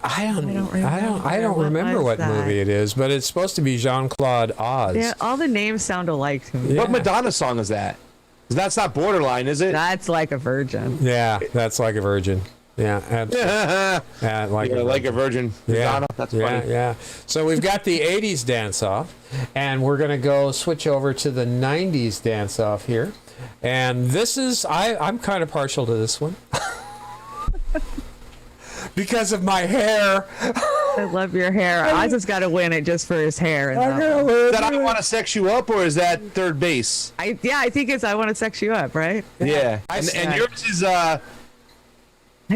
S3: I don't remember what movie it is, but it's supposed to be Jean-Claude Oz.
S2: Yeah, all the names sound alike to me.
S4: What Madonna song is that? That's not Borderline, is it?
S2: That's Like a Virgin.
S3: Yeah, that's Like a Virgin. Yeah, absolutely.
S4: Like a Virgin. Madonna. That's funny.
S3: Yeah. So we've got the 80s dance-off, and we're going to go switch over to the 90s dance-off here. And this is, I'm kind of partial to this one. Because of my hair.
S2: I love your hair. Oz has got to win it just for his hair.
S4: Is that I Want to Sex You Up, or is that third base?
S2: I think it's I Want to Sex You Up, right?
S4: Yeah. And yours is...
S2: I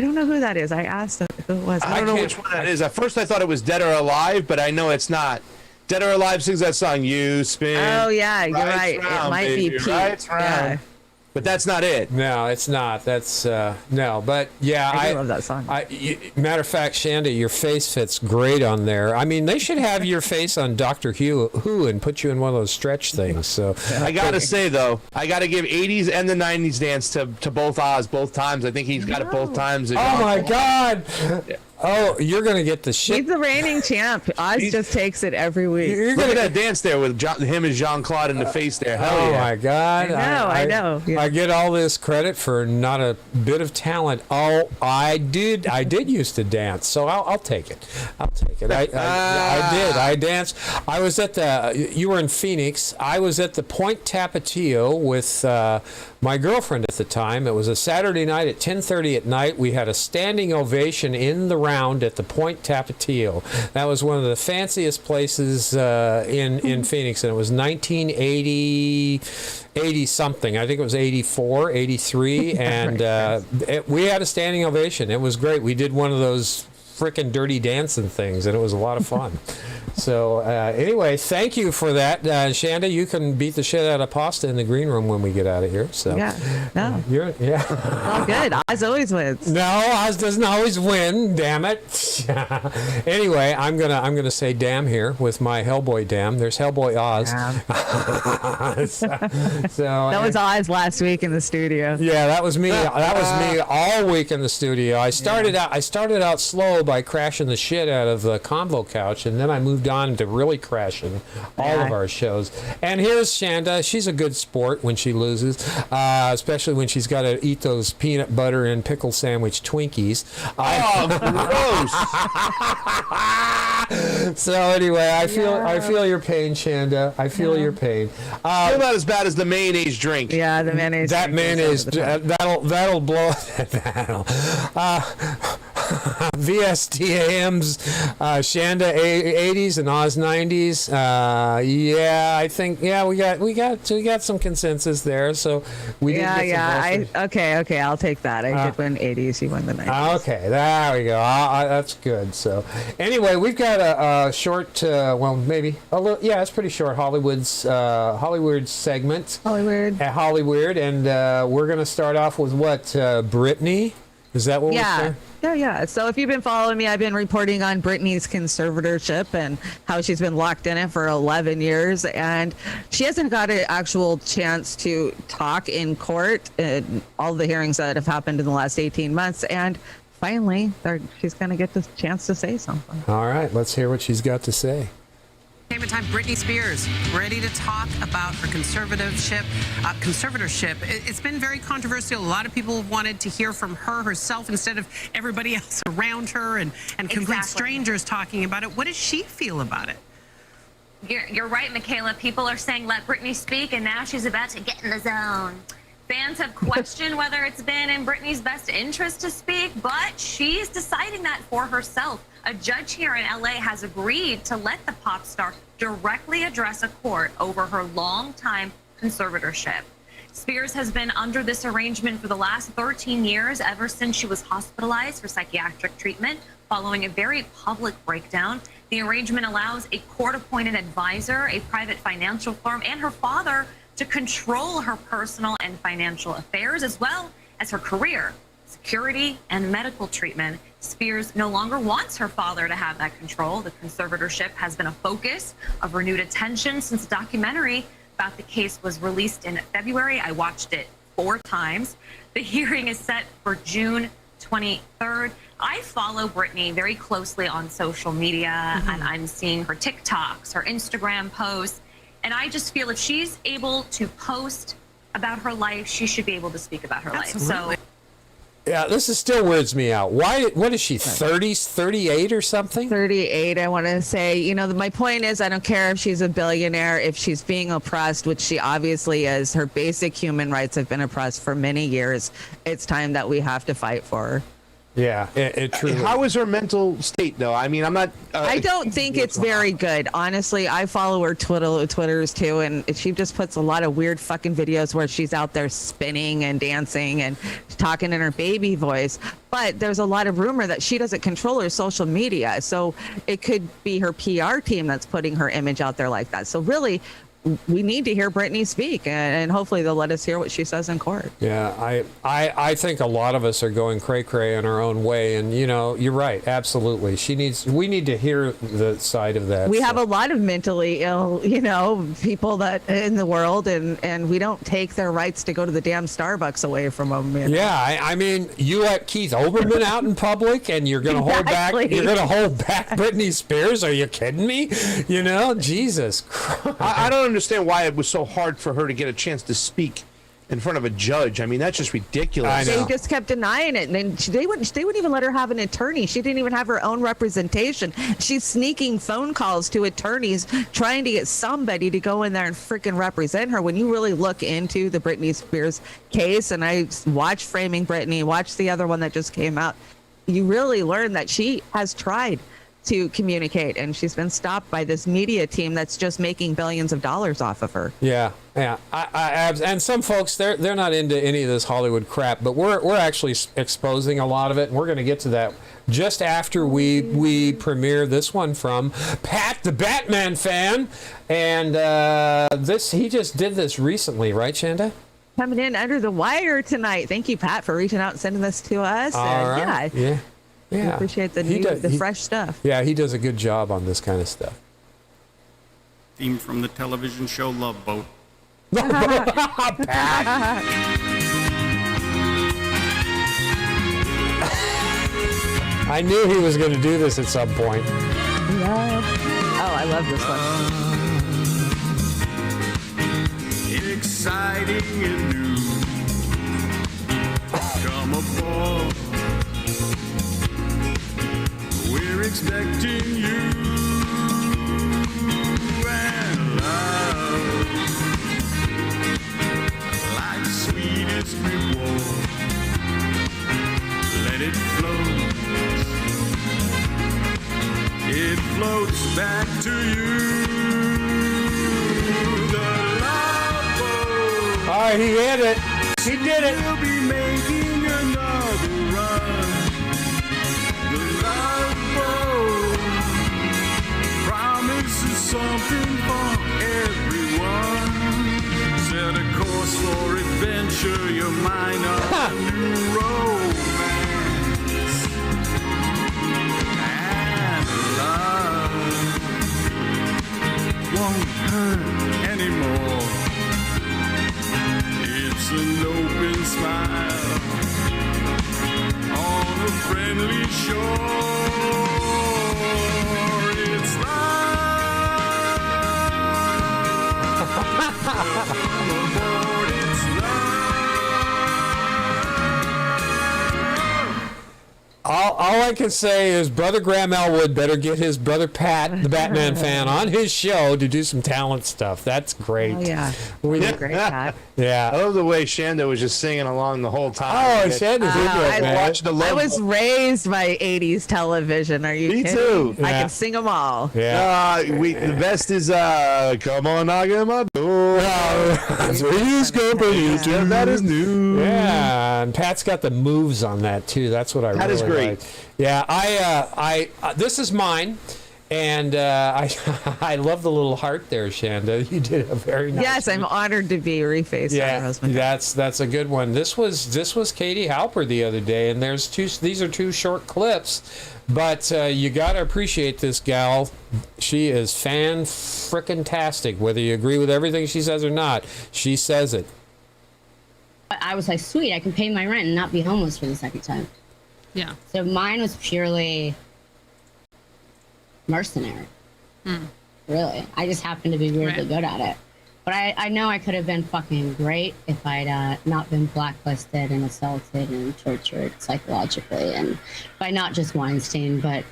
S2: don't know who that is. I asked who it was.
S4: I don't know which one that is. At first I thought it was Dead or Alive, but I know it's not. Dead or Alive sings that song, You Spin.
S2: Oh, yeah, you're right.
S4: Round,
S2: it might
S4: baby,
S2: be Pete.
S4: Right round.
S2: Yeah.
S4: But that's not it.
S3: No, it's not. That's no. But yeah,
S2: I love that song.
S3: Matter of fact, Chanda, your face fits great on there. I mean, they should have your face on Doctor Who and put you in one of those stretch things. So
S4: I gotta say though, I gotta give 80s and the 90s dance to both Oz both times. I think he's got it both times.
S3: Oh my God. Oh, you're going to get the shit.
S2: He's the reigning champ. Oz just takes it every week.
S4: Look at that dance there with him and Jean-Claude in the face there. Hell yeah.
S3: My God.
S2: I know. Yeah.
S3: I get all this credit for not a bit of talent. Oh, I did used to dance, so I'll take it. I'll take it. I did. I danced. I was at you were in Phoenix. I was at the Point Tapatio with my girlfriend at the time. It was a Saturday night at 10:30 at night. We had a standing ovation in the round at the Point Tapatio. That was one of the fanciest places in Phoenix, and it was 1980 something. I think it was 84, 83, and we had a standing ovation. It was great. We did one of those frickin' Dirty Dancing things, and it was a lot of fun. So anyway, thank you for that, Chanda. You can beat the shit out of Pasta in the green room when we get out of here. So
S2: no, all good. Oz always wins.
S3: No, Oz doesn't always win. Damn it. Anyway, I'm gonna say damn here with my Hellboy damn. There's Hellboy Oz. So
S2: that was Oz last week in the studio.
S3: Yeah, that was me. That was me all week in the studio. I started out slow by crashing the shit out of the Convo couch, and then I moved on to really crashing all of our shows. And here's Chanda. She's a good sport when she loses, especially when she's got to eat those peanut butter and pickle sandwich Twinkies.
S4: Gross.
S3: So anyway, I feel your pain, Chanda. I feel your pain.
S4: Still not as bad as the mayonnaise drink.
S2: Yeah, the mayonnaise.
S3: That mayonnaise that'll blow. VSTAM's Chanda 80s and Oz 90s. I think we got some consensus there. So we did get some
S2: okay. I'll take that. I did win 80s. You won the 90s.
S3: Okay, there we go. That's good. So anyway, we've got a short, maybe a little. Yeah, it's pretty short. Hollywood segment. Hollywood, and we're gonna start off with what? Brittany. Is that what we're saying?
S2: Yeah. So if you've been following me, I've been reporting on Britney's conservatorship and how she's been locked in it for 11 years. And she hasn't got an actual chance to talk in court in all the hearings that have happened in the last 18 months. And finally, she's going to get the chance to say something.
S3: All right, let's hear what she's got to say.
S1: Entertainment time. Britney Spears ready to talk about her conservatorship. It's been very controversial. A lot of people wanted to hear from her herself instead of everybody else around her and complete strangers talking about it. What does she feel about it?
S12: You're right, Michaela. People are saying let Britney speak, and now she's about to get in the zone. Fans have questioned whether it's been in Britney's best interest to speak, but she's deciding that for herself. A judge here in LA has agreed to let the pop star directly address a court over her longtime conservatorship. Spears has been under this arrangement for the last 13 years, ever since she was hospitalized for psychiatric treatment following a very public breakdown. The arrangement allows a court-appointed advisor, a private financial firm, and her father to control her personal and financial affairs, as well as her career, security, and medical treatment. Spears no longer wants her father to have that control. The conservatorship has been a focus of renewed attention since a documentary about the case was released in February. I watched it 4 times. The hearing is set for June 23rd. I follow Britney very closely on social media, and I'm seeing her TikToks, her Instagram posts, and I just feel if she's able to post about her life, she should be able to speak about her life. So.
S3: Yeah, this is still weirds me out. What is she, 30s, 38 or something?
S2: 38, I want to say. You know, my point is, I don't care if she's a billionaire, if she's being oppressed, which she obviously is. Her basic human rights have been oppressed for many years. It's time that we have to fight for her.
S3: Yeah, it truly.
S4: How is her mental state, though? I mean, I'm not.
S2: I don't think it's very good. Honestly, I follow her Twitters too, and she just puts a lot of weird fucking videos where she's out there spinning and dancing and talking in her baby voice. But there's a lot of rumor that she doesn't control her social media, so it could be her PR team that's putting her image out there like that. So really, we need to hear Britney speak, and hopefully they'll let us hear what she says in court.
S3: Yeah, I think a lot of us are going cray-cray in our own way, and you know, you're right, absolutely. We need to hear the side of that.
S2: We have a lot of mentally ill, you know, people that in the world, and we don't take their rights to go to the damn Starbucks away from them. You know?
S3: Yeah, I mean, you let Keith Olbermann out in public, and you're going to hold back. You're going to hold back Britney Spears? Are you kidding me? You know, Jesus Christ.
S4: I don't understand why it was so hard for her to get a chance to speak in front of a judge. I mean, that's just ridiculous.
S2: They just kept denying it, and then they wouldn't even let her have an attorney. She didn't even have her own representation. She's sneaking phone calls to attorneys trying to get somebody to go in there and freaking represent her. When you really look into the Britney Spears case, and I watched Framing Britney, watched the other one that just came out, you really learn that she has tried to communicate, and she's been stopped by this media team that's just making billions of dollars off of her.
S3: Yeah. And some folks, they're not into any of this Hollywood crap, but we're actually exposing a lot of it, and we're going to get to that just after we premiere this one from Pat, the Batman fan, and he just did this recently, right, Chanda?
S2: Coming in under the wire tonight. Thank you, Pat, for reaching out and sending this to us.
S3: All right. Yeah.
S2: We appreciate the fresh stuff.
S3: Yeah, he does a good job on this kind of stuff.
S14: Theme from the television show Love Boat.
S3: I knew he was going to do this at some point.
S2: Oh, I love this one.
S11: Exciting and new. Come aboard. We're expecting you and love like the sweetest reward. Let it float. It floats back to you. The love boat.
S3: All right, he hit it. He did it.
S11: We'll be making another run. The love boat promises something for everyone. Set a course for adventure, your mind on a new romance. And love won't hurt anymore. It's an open smile on a friendly
S3: I can say is Brother Graham Elwood better get his brother Pat, the Batman fan, on his show to do some talent stuff. That's great.
S2: Oh, yeah. Great, Pat.
S3: Yeah.
S4: I love the way Chanda was just singing along the whole time.
S3: Oh, Shanda's into it, man.
S2: I was raised by 80s television. Are you
S4: Me
S2: kidding?
S4: too.
S2: I
S3: Yeah.
S2: can sing them all.
S3: Yeah.
S4: The best is come on, knock at my door.
S3: Three's company.
S4: That is new.
S3: Yeah, and Pat's got the moves on that too. That's what I
S4: That
S3: really
S4: is great.
S3: like. Yeah, I this is mine, and I I love the little heart there, Chanda. You did a very nice.
S2: Yes, I'm honored to be refaced.
S3: Yeah, that's a good one. This was Katie Halper the other day, and these are two short clips, but you gotta appreciate this gal. She is fan-frickin-tastic. Whether you agree with everything she says or not, she says it.
S13: I was like, sweet, I can pay my rent and not be homeless for the second time.
S8: Yeah.
S13: So mine was purely mercenary. Really. I just happened to be weirdly good at it. But I know I could have been fucking great if I'd not been blacklisted and assaulted and tortured psychologically, and by not just Weinstein, but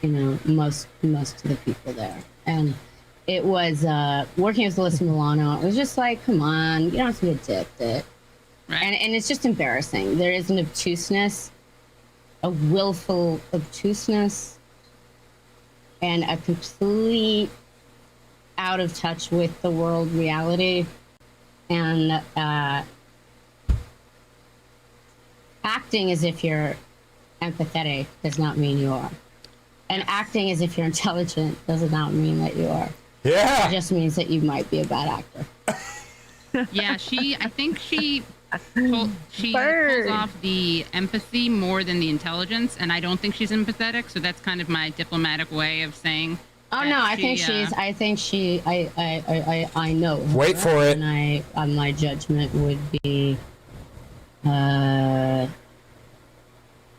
S13: most of the people there. And it was working with Alyssa Milano. It was just like, come on, you don't have to be addicted. Right. And it's just embarrassing. There is an obtuseness, a willful obtuseness, and a complete out of touch with the world reality. And acting as if you're empathetic does not mean you are. And acting as if you're intelligent does not mean that you are.
S3: Yeah.
S13: It just means that you might be a bad actor.
S15: Yeah, I think she pulls off the empathy more than the intelligence, and I don't think she's empathetic, so that's kind of my diplomatic way of saying.
S13: Oh no, I think I know her,
S3: Wait for it.
S13: And my judgment would be I'm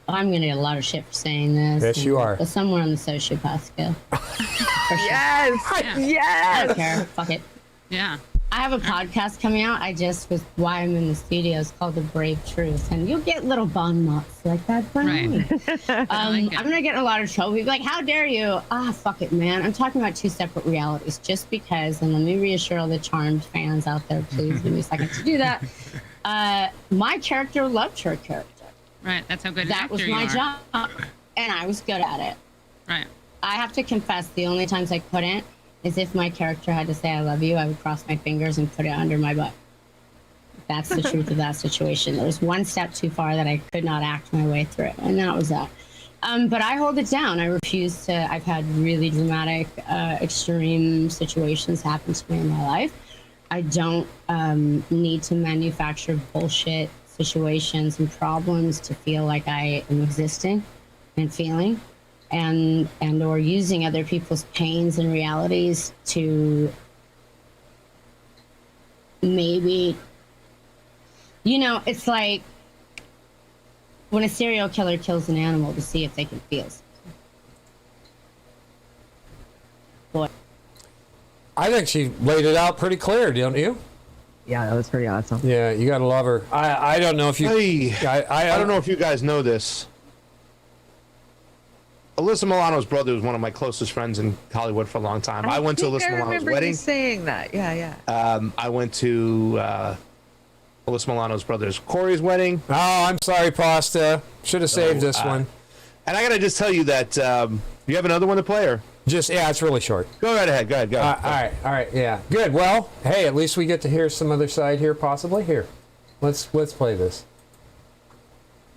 S13: gonna get a lot of shit for saying this.
S3: Yes, you are.
S13: But somewhere on the sociopath scale. For sure.
S2: Yes,
S13: I
S2: yes.
S13: don't care. Fuck it.
S15: Yeah.
S13: I have a podcast coming out. Why I'm in the studio is called The Brave Truth, and you'll get little bon mots like that from me. I'm gonna get in a lot of trouble. People be like, "How dare you?" Fuck it, man. I'm talking about two separate realities. Just because, and let me reassure all the Charmed fans out there, please give me a second to do that. My character loved her character.
S15: Right. That's how good.
S13: That was my job, and I was good at it.
S15: Right.
S13: I have to confess, the only times I couldn't is if my character had to say I love you, I would cross my fingers and put it under my butt. That's the truth of that situation. There was one step too far that I could not act my way through, and that was that. But I hold it down. I refuse to. I've had really dramatic, extreme situations happen to me in my life. I don't need to manufacture bullshit situations and problems to feel like I am existing and feeling. And or using other people's pains and realities to maybe, it's like when a serial killer kills an animal to see if they can feel something. Boy.
S3: I think she laid it out pretty clear, don't you?
S2: Yeah, that was pretty awesome.
S3: Yeah, you gotta love her. I don't know if you.
S4: I don't know if you guys know this. Alyssa Milano's brother was one of my closest friends in Hollywood for a long time. I went to Alyssa Milano's
S2: remember
S4: wedding.
S2: you saying that. Yeah.
S4: I went to Alyssa Milano's brother's Corey's wedding.
S3: Oh, I'm sorry, Pasta. Should have saved this one.
S4: And I gotta just tell you that you have another one to play, or
S3: it's really short.
S4: Go right ahead. Go ahead.
S3: All right. Yeah. Good. Well, hey, at least we get to hear some other side here, possibly. Here, let's play this.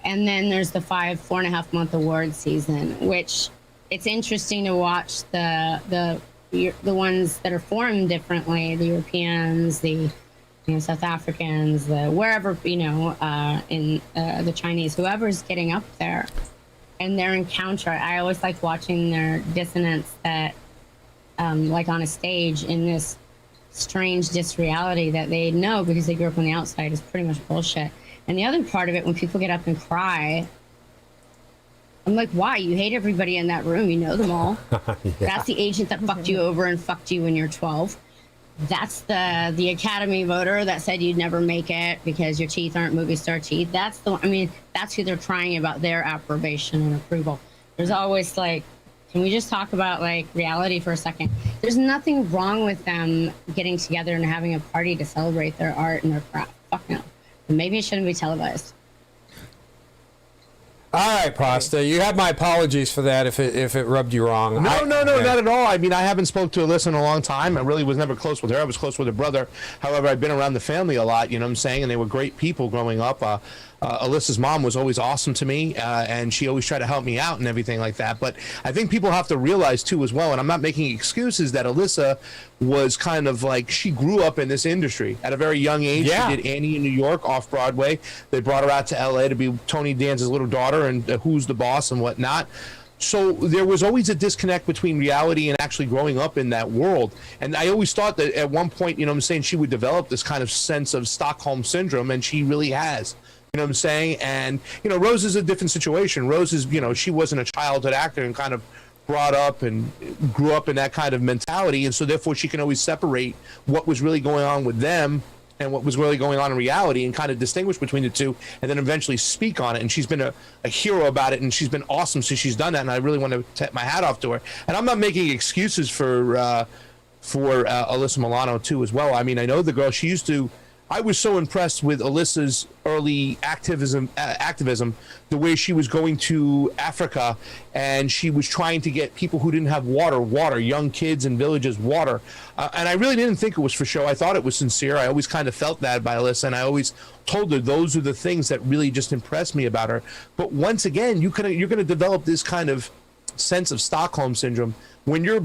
S13: And then there's the 4.5 month award season, which it's interesting to watch the ones that are formed differently, the Europeans, the South Africans, the wherever, in the Chinese, whoever's getting up there, and their encounter. I always like watching their dissonance that, like on a stage in this strange disreality that they know because they grew up on the outside is pretty much bullshit. And the other part of it, when people get up and cry, I'm like, why? You hate everybody in that room. You know them all.
S3: Yeah.
S13: That's the agent that fucked you over and fucked you when you're 12. That's the Academy voter that said you'd never make it because your teeth aren't movie star teeth. That's who they're crying about their approbation and approval. There's always like, can we just talk about like reality for a second? There's nothing wrong with them getting together and having a party to celebrate their art and their craft. Fuck no. Maybe it shouldn't be televised.
S3: All right, Pasta. You have my apologies for that if it rubbed you wrong.
S4: No, not at all. I mean, I haven't spoke to Alyssa in a long time. I really was never close with her. I was close with her brother. However, I've been around the family a lot, you know what I'm saying? And they were great people growing up. Alyssa's mom was always awesome to me, and she always tried to help me out and everything like that. But I think people have to realize, too, as well, and I'm not making excuses, that Alyssa was kind of like, she grew up in this industry at a very young age.
S3: Yeah.
S4: She did Annie in New York off Broadway. They brought her out to L.A. to be Tony Danza's little daughter and Who's the Boss and whatnot. So there was always a disconnect between reality and actually growing up in that world. And I always thought that at one point, you know what I'm saying, she would develop this kind of sense of Stockholm syndrome, and she really has. You know what I'm saying? And, you know, Rose is a different situation. Rose is, you know, she wasn't a childhood actor and kind of brought up and grew up in that kind of mentality. And so therefore she can always separate what was really going on with them and what was really going on in reality and kind of distinguish between the two and then eventually speak on it. And she's been a hero about it, and she's been awesome since she's done that. And I really want to tip my hat off to her. And I'm not making excuses for Alyssa Milano too as well. I mean, I know the girl, she used to, I was so impressed with Alyssa's early activism, the way she was going to Africa and she was trying to get people who didn't have water, young kids in villages, water. And I really didn't think it was for show. I thought it was sincere. I always kind of felt that by Alyssa, and I always told her those are the things that really just impressed me about her. But once again, you're going to develop this kind of sense of Stockholm syndrome when you're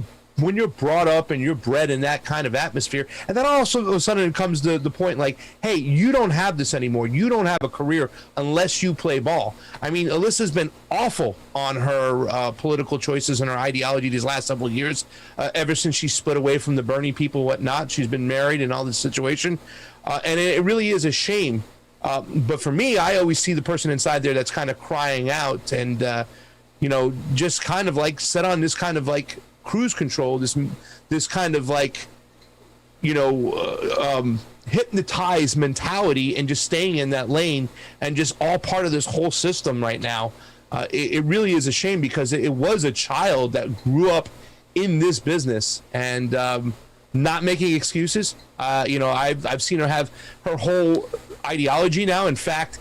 S4: brought up and you're bred in that kind of atmosphere. And then also all of a sudden it comes to the point like, hey, you don't have this anymore. You don't have a career unless you play ball. I mean, Alyssa's been awful on her political choices and her ideology these last several years, ever since she split away from the Bernie people, whatnot. She's been married and all this situation. And it really is a shame. But for me, I always see the person inside there that's kind of crying out and, you know, just kind of like set on this kind of like cruise control, this kind of like, you know, hypnotized mentality and just staying in that lane and just all part of this whole system right now. It really is a shame because it was a child that grew up in this business and not making excuses. You know, I've seen her have her whole ideology now. In fact,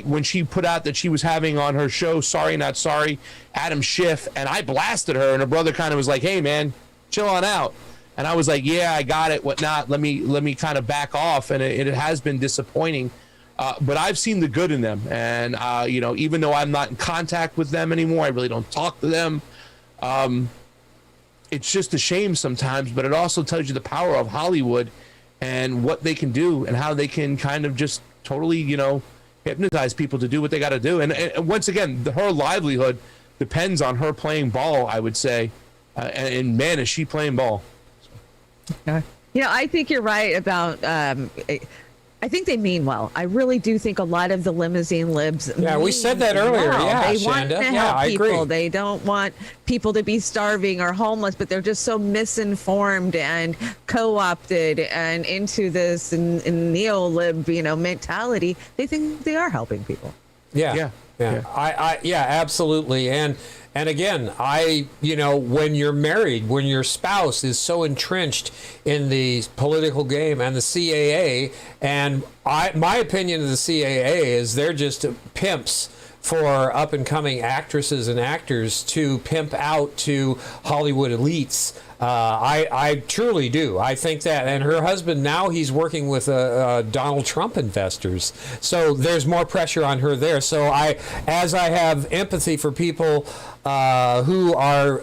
S4: when she put out that she was having on her show Sorry Not Sorry, Adam Schiff, and I blasted her, and her brother kind of was like, hey man, chill on out. And I was like, yeah, I got it, whatnot, let me kind of back off. And it has been disappointing, but I've seen the good in them. And you know, even though I'm not in contact with them anymore, I really don't talk to them. It's just a shame sometimes, but it also tells you the power of Hollywood and what they can do and how they can kind of just totally, you know, hypnotize people to do what they got to do. And once again, her livelihood depends on her playing ball, I would say. And man, is she playing ball.
S2: Okay. You know, I think you're right about, I think they mean well. I really do think a lot of the limousine libs.
S3: Yeah, we said that earlier.
S2: Well.
S3: Yeah,
S2: they want
S3: Chanda.
S2: to help
S3: Yeah, I
S2: people.
S3: agree.
S2: They don't want people to be starving or homeless, but they're just so misinformed and co-opted and into this neo-lib, you know, mentality. They think they are helping people.
S3: Yeah. Yeah, absolutely. And again, you know, when you're married, when your spouse is so entrenched in the political game and the CAA, and my opinion of the CAA is they're just pimps for up and coming actresses and actors to pimp out to Hollywood elites. I truly do. I think that, and her husband now, he's working with Donald Trump investors, so there's more pressure on her there. So as I have empathy for people who are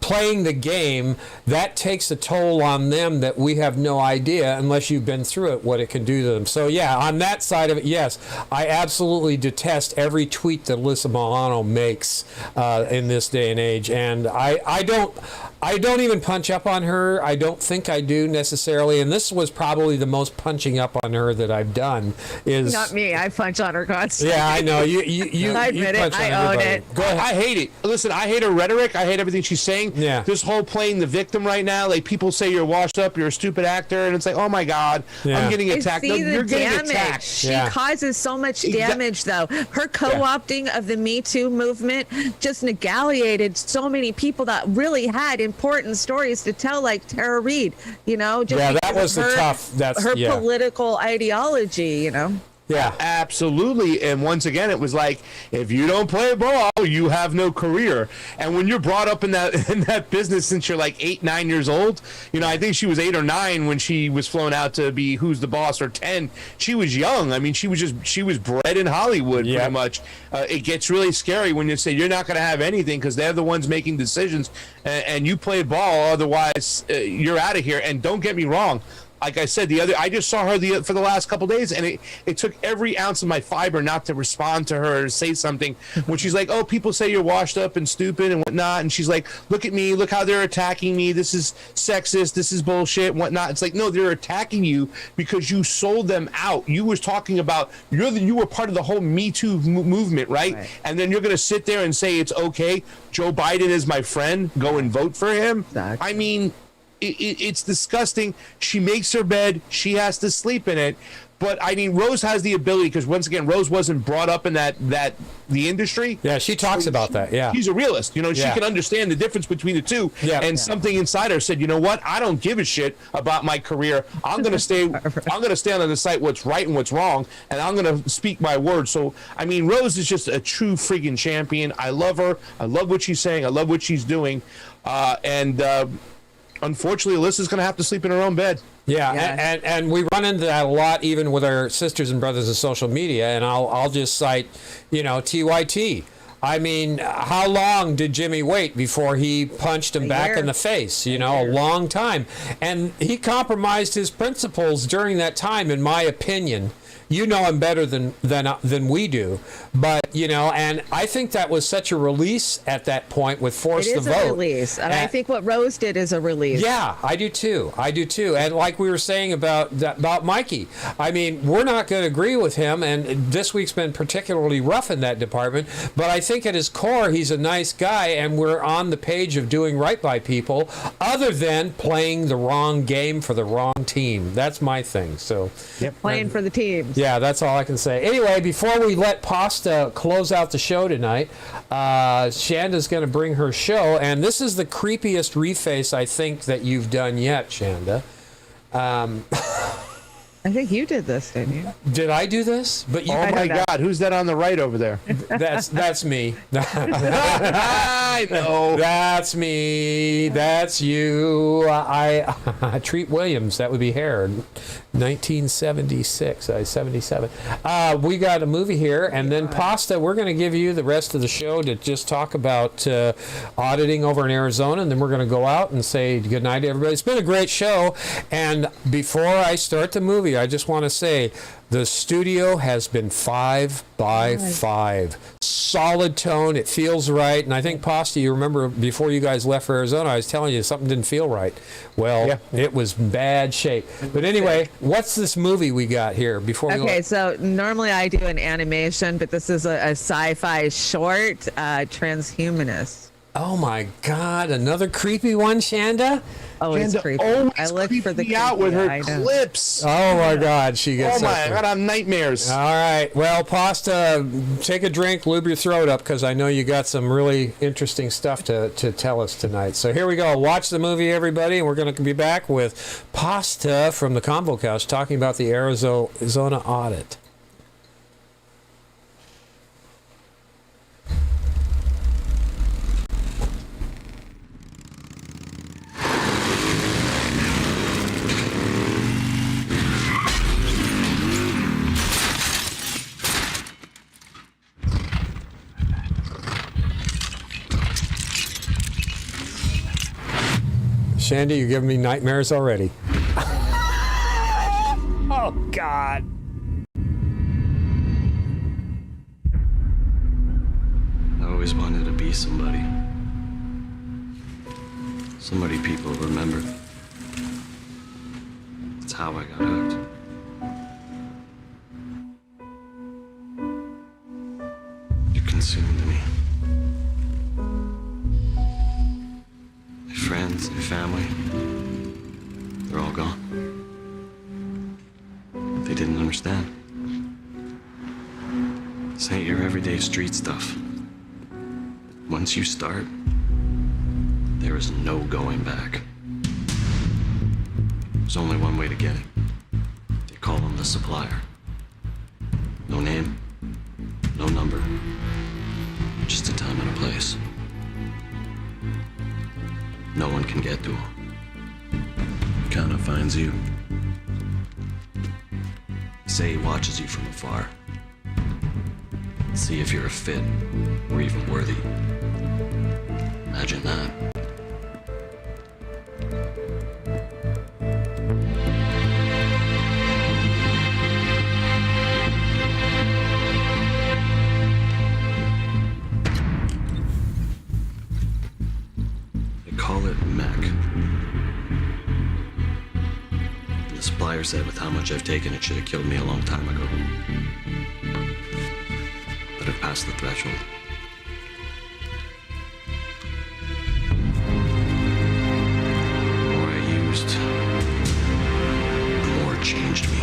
S3: playing the game, that takes a toll on them that we have no idea, unless you've been through it, what it can do to them. So yeah, on that side of it, yes, I absolutely detest every tweet that Alyssa Milano makes in this day and age, and I don't even punch up on her. I don't think I do necessarily, and this was probably the most punching up on her that I've done. Is
S2: Not me. I punch on her constantly.
S3: Yeah, I know. You
S2: I admit
S3: you
S2: it.
S3: punch on
S2: I own
S3: everybody.
S2: it.
S3: Go ahead.
S4: I hate it. Listen, I hate her rhetoric. I hate everything she's saying.
S3: Yeah.
S4: this whole playing the victim right now. Like people say you're washed up, you're a stupid actor, and it's like, oh my God, I'm getting attacked. No, you're getting attacked.
S2: She causes so much damage, though. Her co-opting of the Me Too movement just negated so many people that really had important stories to tell, like Tara Reid. You know, just
S3: that was the tough. That's
S2: her political ideology. You know.
S4: Yeah, absolutely. And once again, it was like, if you don't play ball, you have no career. And when you're brought up in that business since you're like 8, 9 years old, you know, I think she was 8 or 9 when she was flown out to be Who's the Boss, or 10. She was young. I mean, she was bred in Hollywood pretty much. It gets really scary when you say you're not going to have anything because they're the ones making decisions, and you play ball. Otherwise, you're out of here. And don't get me wrong. Like I said, I just saw her for the last couple of days, and it took every ounce of my fiber not to respond to her or say something when she's like, oh, people say you're washed up and stupid and whatnot. And she's like, look at me, look how they're attacking me. This is sexist. This is bullshit and whatnot. It's like, no, they're attacking you because you sold them out. You was talking about, you were part of the whole Me Too movement, right? And then you're going to sit there and say it's okay. Joe Biden is my friend. Go and vote for him. Exactly. I mean, it's disgusting. She makes her bed. She has to sleep in it. But I mean, Rose has the ability, because once again, Rose wasn't brought up in the industry.
S3: Yeah, she talks about that. Yeah,
S4: she's a realist. You know, she can understand the difference between the two. Yeah, and something inside her said, you know what? I don't give a shit about my career. I'm gonna stay. I'm gonna stand on the site what's right and what's wrong, and I'm gonna speak my word. So I mean, Rose is just a true freaking champion. I love her. I love what she's saying. I love what she's doing. Unfortunately, Alyssa's going to have to sleep in her own bed.
S3: Yeah, and we run into that a lot, even with our sisters and brothers of social media. And I'll just cite, you know, TYT. I mean, how long did Jimmy wait before he punched him back in the face? You know, a long time. And he compromised his principles during that time, in my opinion. You know him better than we do, but you know, and I think that was such a release at that point with Force the Vote.
S2: It is a release, and I think what Rose did is a release.
S3: Yeah, I do too. And like we were saying about Mikey, I mean, we're not going to agree with him, and this week's been particularly rough in that department. But I think at his core, he's a nice guy, and we're on the page of doing right by people, other than playing the wrong game for the wrong team. That's my thing. So,
S2: playing for the teams.
S3: Yeah, that's all I can say. Anyway, before we let Pasta close out the show tonight, Shanda's going to bring her show, and this is the creepiest reface I think that you've done yet, Chanda.
S2: I think you did this, didn't you?
S3: Did I do this? But you,
S4: oh my God, who's that on the right over there?
S3: That's me.
S4: I know.
S3: That's me. That's you. I Treat Williams. That would be hair. 1976. 77. We got a movie here, and then Pasta. We're going to give you the rest of the show to just talk about auditing over in Arizona, and then we're going to go out and say goodnight to everybody. It's been a great show, and before I start the movie, I just want to say the studio has been 5 by 5. Solid tone. It feels right. And I think, Pasta, you remember before you guys left for Arizona, I was telling you something didn't feel right. Well, it was bad shape. But anyway, what's this movie we got here before we
S2: Okay, so normally I do an animation, but this is a sci-fi short, Transhumanist.
S3: Oh my God, another creepy one, Shanda?
S2: Oh, it's creepy. I look for the
S4: out with her clips.
S3: Oh my God, she gets.
S4: Oh my God, I'm nightmares.
S3: All right, well, Pasta, take a drink, lube your throat up, because I know you got some really interesting stuff to tell us tonight. So here we go. Watch the movie, everybody, and we're going to be back with Pasta from the Convo Couch talking about the Arizona audit. Shandy, you're giving me nightmares already. Oh, God.
S16: I always wanted to be somebody. Somebody people remember. That's how I got hooked. You consumed me. friends, their family, they're all gone. They didn't understand. This ain't your everyday street stuff. Once you start, there is no going back. There's only one way to get it. They call him the supplier. No name, no number, just a time and a place. No one can get to him. Kinda finds you. Say he watches you from afar. See if you're a fit or even worthy. Imagine that. They call it mech. The supplier said with how much I've taken, it should have killed me a long time ago. But I've passed the threshold. The more I used, the more it changed me.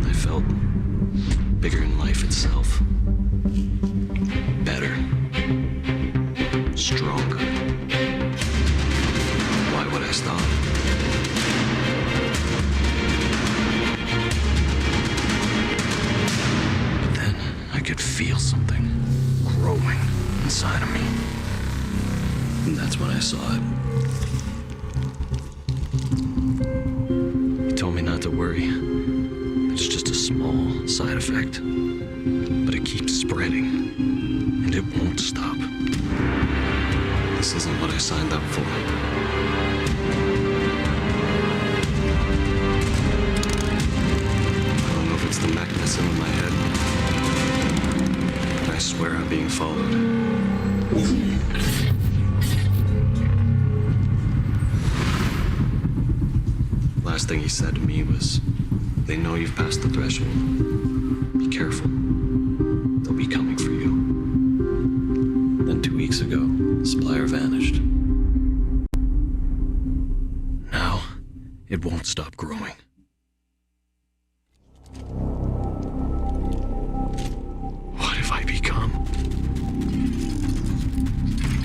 S16: I felt bigger than life itself. Better. Stronger. Why would I stop? But then I could feel something growing inside of me. And that's when I saw it. He told me not to worry. It's just a small side effect. But it keeps spreading. And it won't stop. This isn't what I signed up for. I don't know if it's the mechanism in my head. But I swear I'm being followed. Last thing he said to me was, they know you've passed the threshold. Be careful. They'll be coming for you. Then 2 weeks ago, the supplier vanished. Now, it won't stop growing. What have I become?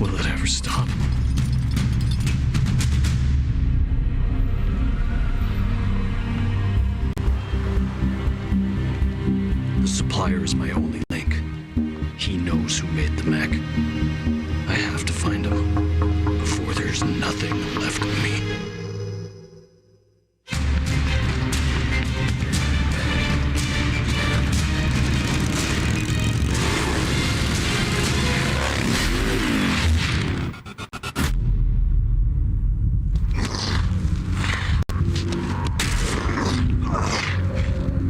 S16: Will it ever stop? The supplier is my only link. He knows who made the mech. I have to find him before there's nothing left of me.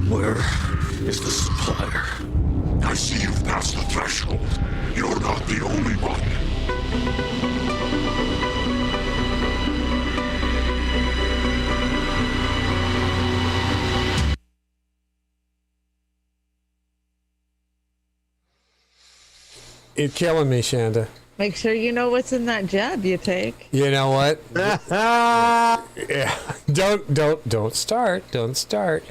S16: Where is the supplier?
S18: I see you've passed the threshold. You're not the only one.
S3: You're killing me, Chanda.
S2: Make sure you know what's in that jab you take.
S3: You know what? Yeah. Don't start. Don't start.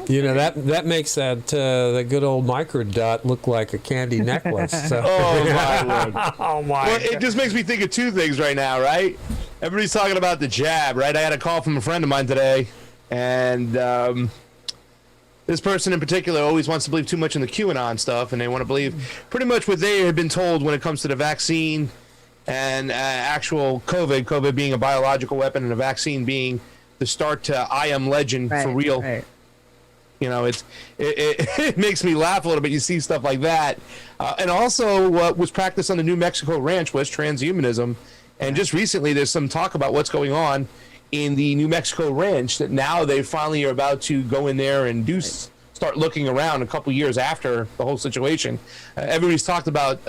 S3: You know that makes that good old microdot look like a candy necklace. So.
S4: Oh my Lord.
S3: Oh my.
S4: Well, it just makes me think of two things right now, right? Everybody's talking about the jab, right? I had a call from a friend of mine today, and this person in particular always wants to believe too much in the QAnon stuff, and they want to believe pretty much what they have been told when it comes to the vaccine and actual COVID being a biological weapon and a vaccine being the start to I Am Legend for real. Right. You know, it makes me laugh a little bit. You see stuff like that. And also what was practiced on the New Mexico ranch was transhumanism And just recently, there's some talk about what's going on in the New Mexico ranch, that now they finally are about to go in there and start looking around a couple years after the whole situation. Everybody's talked about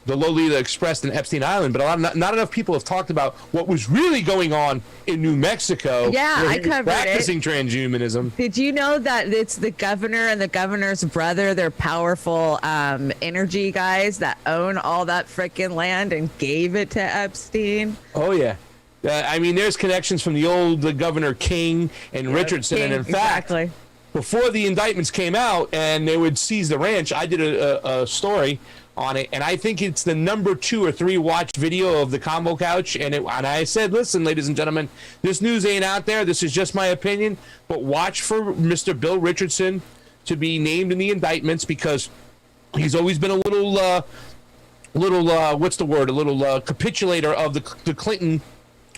S4: the Lolita Express in Epstein Island, but not enough people have talked about what was really going on in New Mexico.
S2: Yeah, I covered
S4: practicing transhumanism.
S2: Did you know that it's the governor and the governor's brother? They're powerful energy guys that own all that freaking land and gave it to Epstein.
S4: Oh yeah. I mean, there's connections from the old Governor King and Richardson,
S2: King,
S4: and in fact, before the indictments came out and they would seize the ranch, I did a story on it, and I think it's the number 2 or 3 watched video of the combo couch, and I said, listen, ladies and gentlemen, this news ain't out there, this is just my opinion, but watch for Mr. Bill Richardson to be named in the indictments, because he's always been a little what's the word, a little capitulator of the Clinton,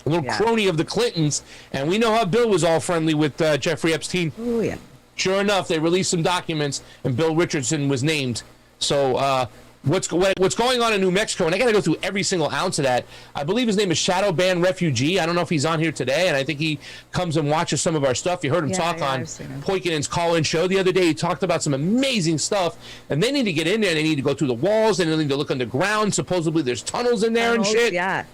S4: a little crony of the Clintons, and we know how Bill was all friendly with Jeffrey Epstein.
S2: Oh yeah.
S4: Sure enough, they released some documents, and Bill Richardson was named. So what's going on in New Mexico, and I got to go through every single ounce of that. I believe his name is Shadow Ban Refugee. I don't know if he's on here today, and I think he comes and watches some of our stuff. You heard him talk on Poikinen's call-in show the other day. He talked about some amazing stuff, and they need to get in there. They need to go through the walls, and they need to look underground. Supposedly there's tunnels in there and shit.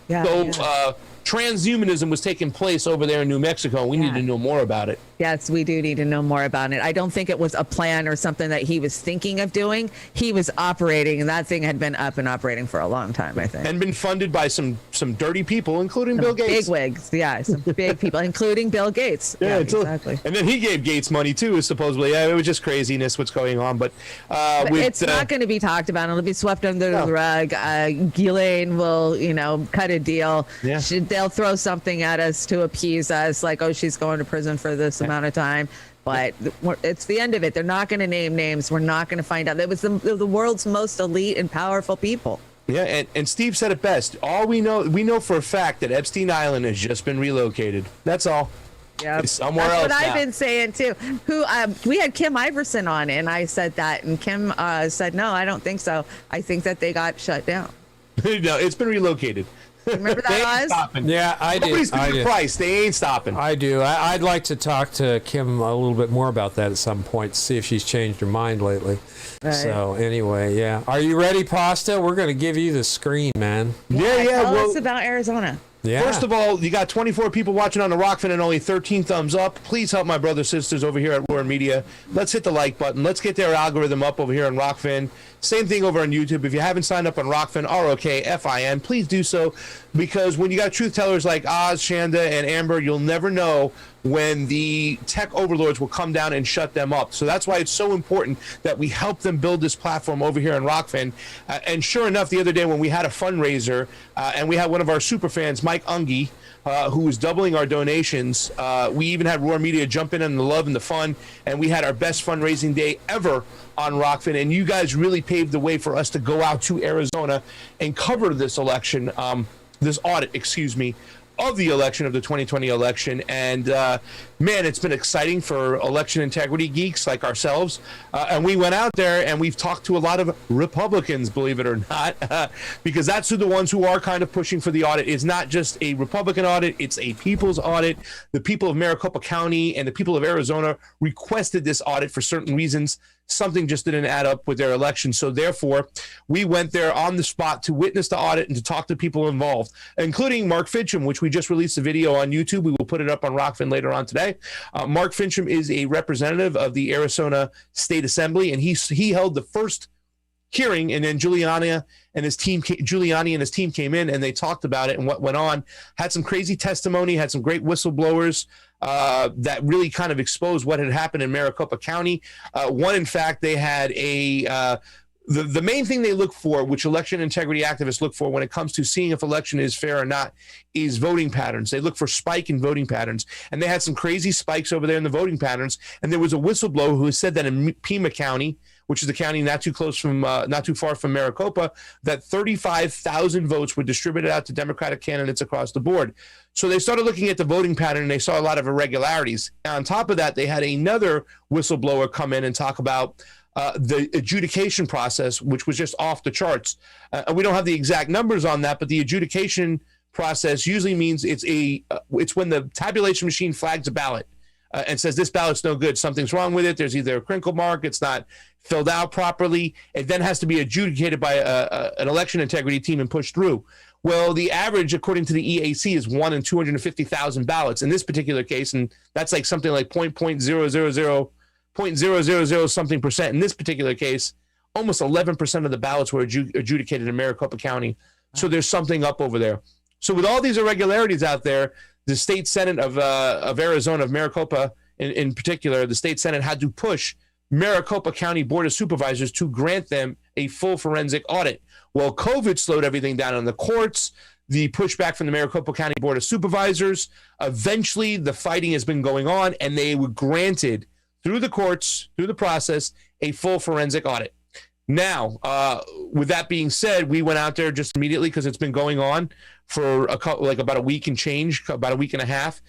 S4: So transhumanism was taking place over there in New Mexico, and we need to know more about it.
S2: Yes, we do need to know more about it. I don't think it was a plan or something that he was thinking of doing. He was operating, and that thing had been up and operating for a long time, I think.
S4: And been funded by some dirty people, including Bill Gates.
S2: Big wigs, some big people, including Bill Gates.
S4: Yeah,
S2: exactly.
S4: And then he gave Gates money too, supposedly. Yeah, it was just craziness what's going on. But
S2: it's not going to be talked about. It'll be swept under the rug. Ghislaine will, cut a deal.
S4: Yeah.
S2: They'll throw something at us to appease us, like, oh, she's going to prison for this amount of time. But it's the end of it. They're not going to name names. We're not going to find out. It was the world's most elite and powerful people.
S4: Yeah, and Steve said it best. All we know for a fact that Epstein Island has just been relocated. That's all.
S2: Yeah,
S4: it's somewhere else.
S2: That's what I've been saying too. We had Kim Iverson on, and I said that, and Kim said, no, I don't think so. I think that they got shut down.
S4: No, it's been relocated.
S2: Remember that, Oz?
S3: Yeah, I did.
S4: Nobody's paying the price. They ain't stopping.
S3: I do. I'd like to talk to Kim a little bit more about that at some point, see if she's changed her mind lately. Right. So anyway, yeah. Are you ready, Pasta? We're going to give you the screen, man.
S2: Yeah. Tell us about Arizona.
S3: Yeah.
S4: First of all, you got 24 people watching on the Rockfin and only 13 thumbs up. Please help my brothers sisters over here at Roar Media. Let's hit the like button. Let's get their algorithm up over here on Rockfin. Same thing over on YouTube. If you haven't signed up on Rockfin, ROKFIN, please do so, because when you got truth tellers like Oz, Chanda, and Amber, you'll never know when the tech overlords will come down and shut them up. So that's why it's so important that we help them build this platform over here on Rockfin. And sure enough, the other day when we had a fundraiser, and we had one of our super fans, Mike Unge, who was doubling our donations. We even had Roar Media jump in on the love and the fun, and we had our best fundraising day ever on Rockfin, and you guys really paved the way for us to go out to Arizona and cover this election, this audit, of the election, of the 2020 election. And man, it's been exciting for election integrity geeks like ourselves. And we went out there and we've talked to a lot of Republicans, believe it or not, because that's who the ones who are kind of pushing for the audit. It's not just a Republican audit, it's a people's audit. The people of Maricopa County and the people of Arizona requested this audit for certain reasons. Something just didn't add up with their election. So therefore, we went there on the spot to witness the audit and to talk to people involved, including Mark Fincham, which we just released a video on YouTube. We will put it up on Rockfin later on today. Mark Fincham is a representative of the Arizona State Assembly, and he held the first hearing, and then Giuliani and his team came in and they talked about it and what went on. Had some crazy testimony, had some great whistleblowers that really kind of exposed what had happened in Maricopa County. One, in fact, they had the main thing they look for, which election integrity activists look for when it comes to seeing if election is fair or not, is voting patterns. They look for spike in voting patterns, and they had some crazy spikes over there in the voting patterns. And there was a whistleblower who said that in Pima County, which is a county not too far from Maricopa, that 35,000 votes were distributed out to Democratic candidates across the board. So they started looking at the voting pattern and they saw a lot of irregularities. And on top of that, they had another whistleblower come in and talk about the adjudication process, which was just off the charts. We don't have the exact numbers on that, but the adjudication process usually means it's when the tabulation machine flags a ballot and says this ballot's no good, something's wrong with it. There's either a crinkle mark, it's not filled out properly. It then has to be adjudicated by an election integrity team and pushed through. Well, the average, according to the EAC, is 1 in 250,000 ballots in this particular case, and that's like something like 0.000 something percent. In this particular case, almost 11% of the ballots were adjudicated in Maricopa County. So there's something up over there. So with all these irregularities out there, the state Senate of Arizona, of Maricopa in particular, the state Senate had to push Maricopa County Board of Supervisors to grant them a full forensic audit. Well, COVID slowed everything down in the courts, the pushback from the Maricopa County Board of Supervisors. Eventually, the fighting has been going on, and they were granted, through the courts, through the process, a full forensic audit. Now, with that being said, we went out there just immediately because it's been going on for about a week and change, about a week and a half,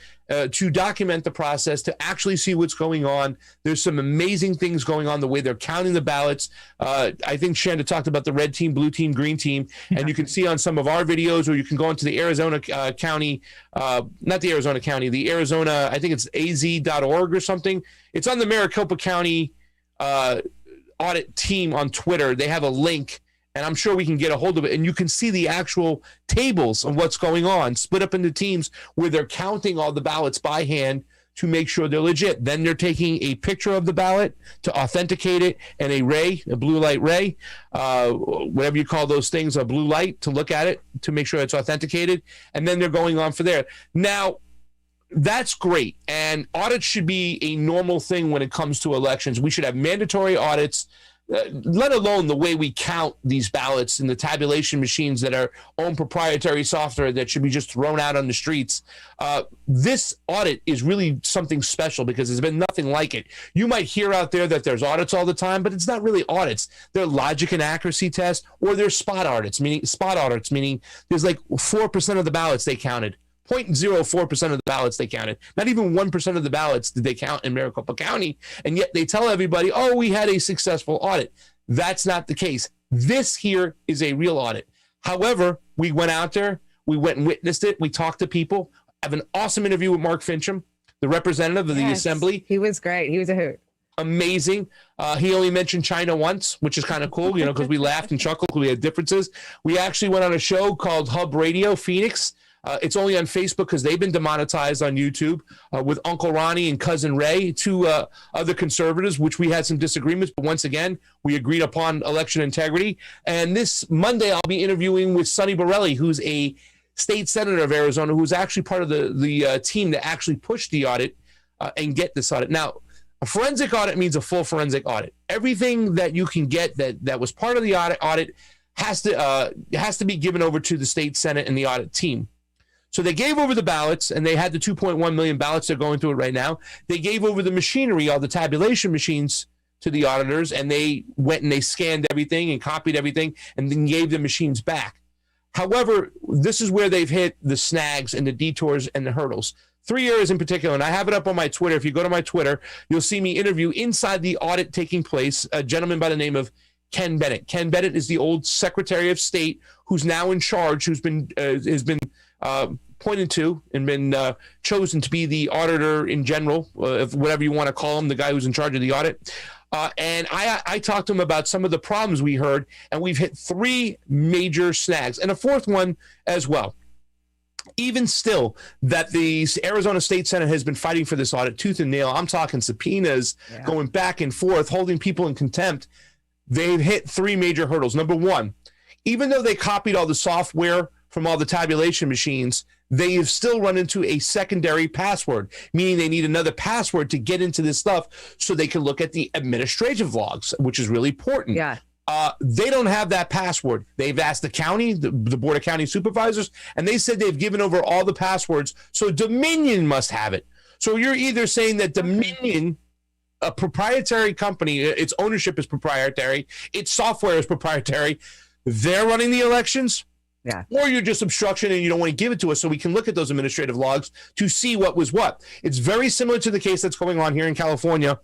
S4: to document the process, to actually see what's going on. There's some amazing things going on, the way they're counting the ballots. I think Chanda talked about the red team, blue team, green team, and you can see on some of our videos, or you can go into the Arizona County, not the Arizona County, the Arizona, I think it's az.org or something. It's on the Maricopa County audit team on Twitter. They have a link, and I'm sure we can get a hold of it, and you can see the actual tables of what's going on, split up into teams where they're counting all the ballots by hand to make sure they're legit. Then they're taking a picture of the ballot to authenticate it, and a blue light ray, whatever you call those things, a blue light to look at it to make sure it's authenticated, and then they're going on for there. Now, that's great, and audits should be a normal thing when it comes to elections. We should have mandatory audits, let alone the way we count these ballots in the tabulation machines that are own proprietary software that should be just thrown out on the streets. This audit is really something special because there's been nothing like it. You might hear out there that there's audits all the time, but it's not really audits. They're logic and accuracy tests, or they're spot audits, meaning there's like 4% of the ballots they counted. 0.04% of the ballots they counted. Not even 1% of the ballots did they count in Maricopa County, and yet they tell everybody, oh, we had a successful audit. That's not the case. This here is a real audit. However, we went out there, we went and witnessed it, we talked to people. I have an awesome interview with Mark Fincham, the representative of the Assembly.
S2: He was great. He was a hoot.
S4: Amazing. He only mentioned China once, which is kind of cool, because we laughed and chuckled because we had differences. We actually went on a show called Hub Radio Phoenix. It's only on Facebook because they've been demonetized on YouTube, with Uncle Ronnie and Cousin Ray, two other conservatives, which we had some disagreements. But once again, we agreed upon election integrity. And this Monday, I'll be interviewing with Sonny Borelli, who's a state senator of Arizona, who's actually part of the team that actually pushed the audit and get this audit. Now, a forensic audit means a full forensic audit. Everything that you can get that was part of the audit has to be given over to the state Senate and the audit team. So they gave over the ballots, and they had the 2.1 million ballots. They're going through it right now. They gave over the machinery, all the tabulation machines, to the auditors, and they went and they scanned everything and copied everything and then gave the machines back. However, this is where they've hit the snags and the detours and the hurdles. 3 areas in particular, and I have it up on my Twitter. If you go to my Twitter, you'll see me interview inside the audit taking place a gentleman by the name of Ken Bennett. Ken Bennett is the old Secretary of State who's now in charge, who's been pointed to and been chosen to be the auditor in general, whatever you want to call him, the guy who's in charge of the audit. And I talked to him about some of the problems we heard, and we've hit 3 major snags and a 4th one as well. Even still, that the Arizona State Senate has been fighting for this audit tooth and nail. I'm talking subpoenas, going back and forth, holding people in contempt. They've hit 3 major hurdles. Number 1, even though they copied all the software from all the tabulation machines, they have still run into a secondary password, meaning they need another password to get into this stuff so they can look at the administrative logs, which is really important.
S2: Yeah.
S4: They don't have that password. They've asked the county, the Board of County Supervisors, and they said they've given over all the passwords, so Dominion must have it. So you're either saying that Dominion, a proprietary company, its ownership is proprietary, its software is proprietary, they're running the elections, or you're just obstruction and you don't want to give it to us so we can look at those administrative logs to see what was what. It's very similar to the case that's going on here in California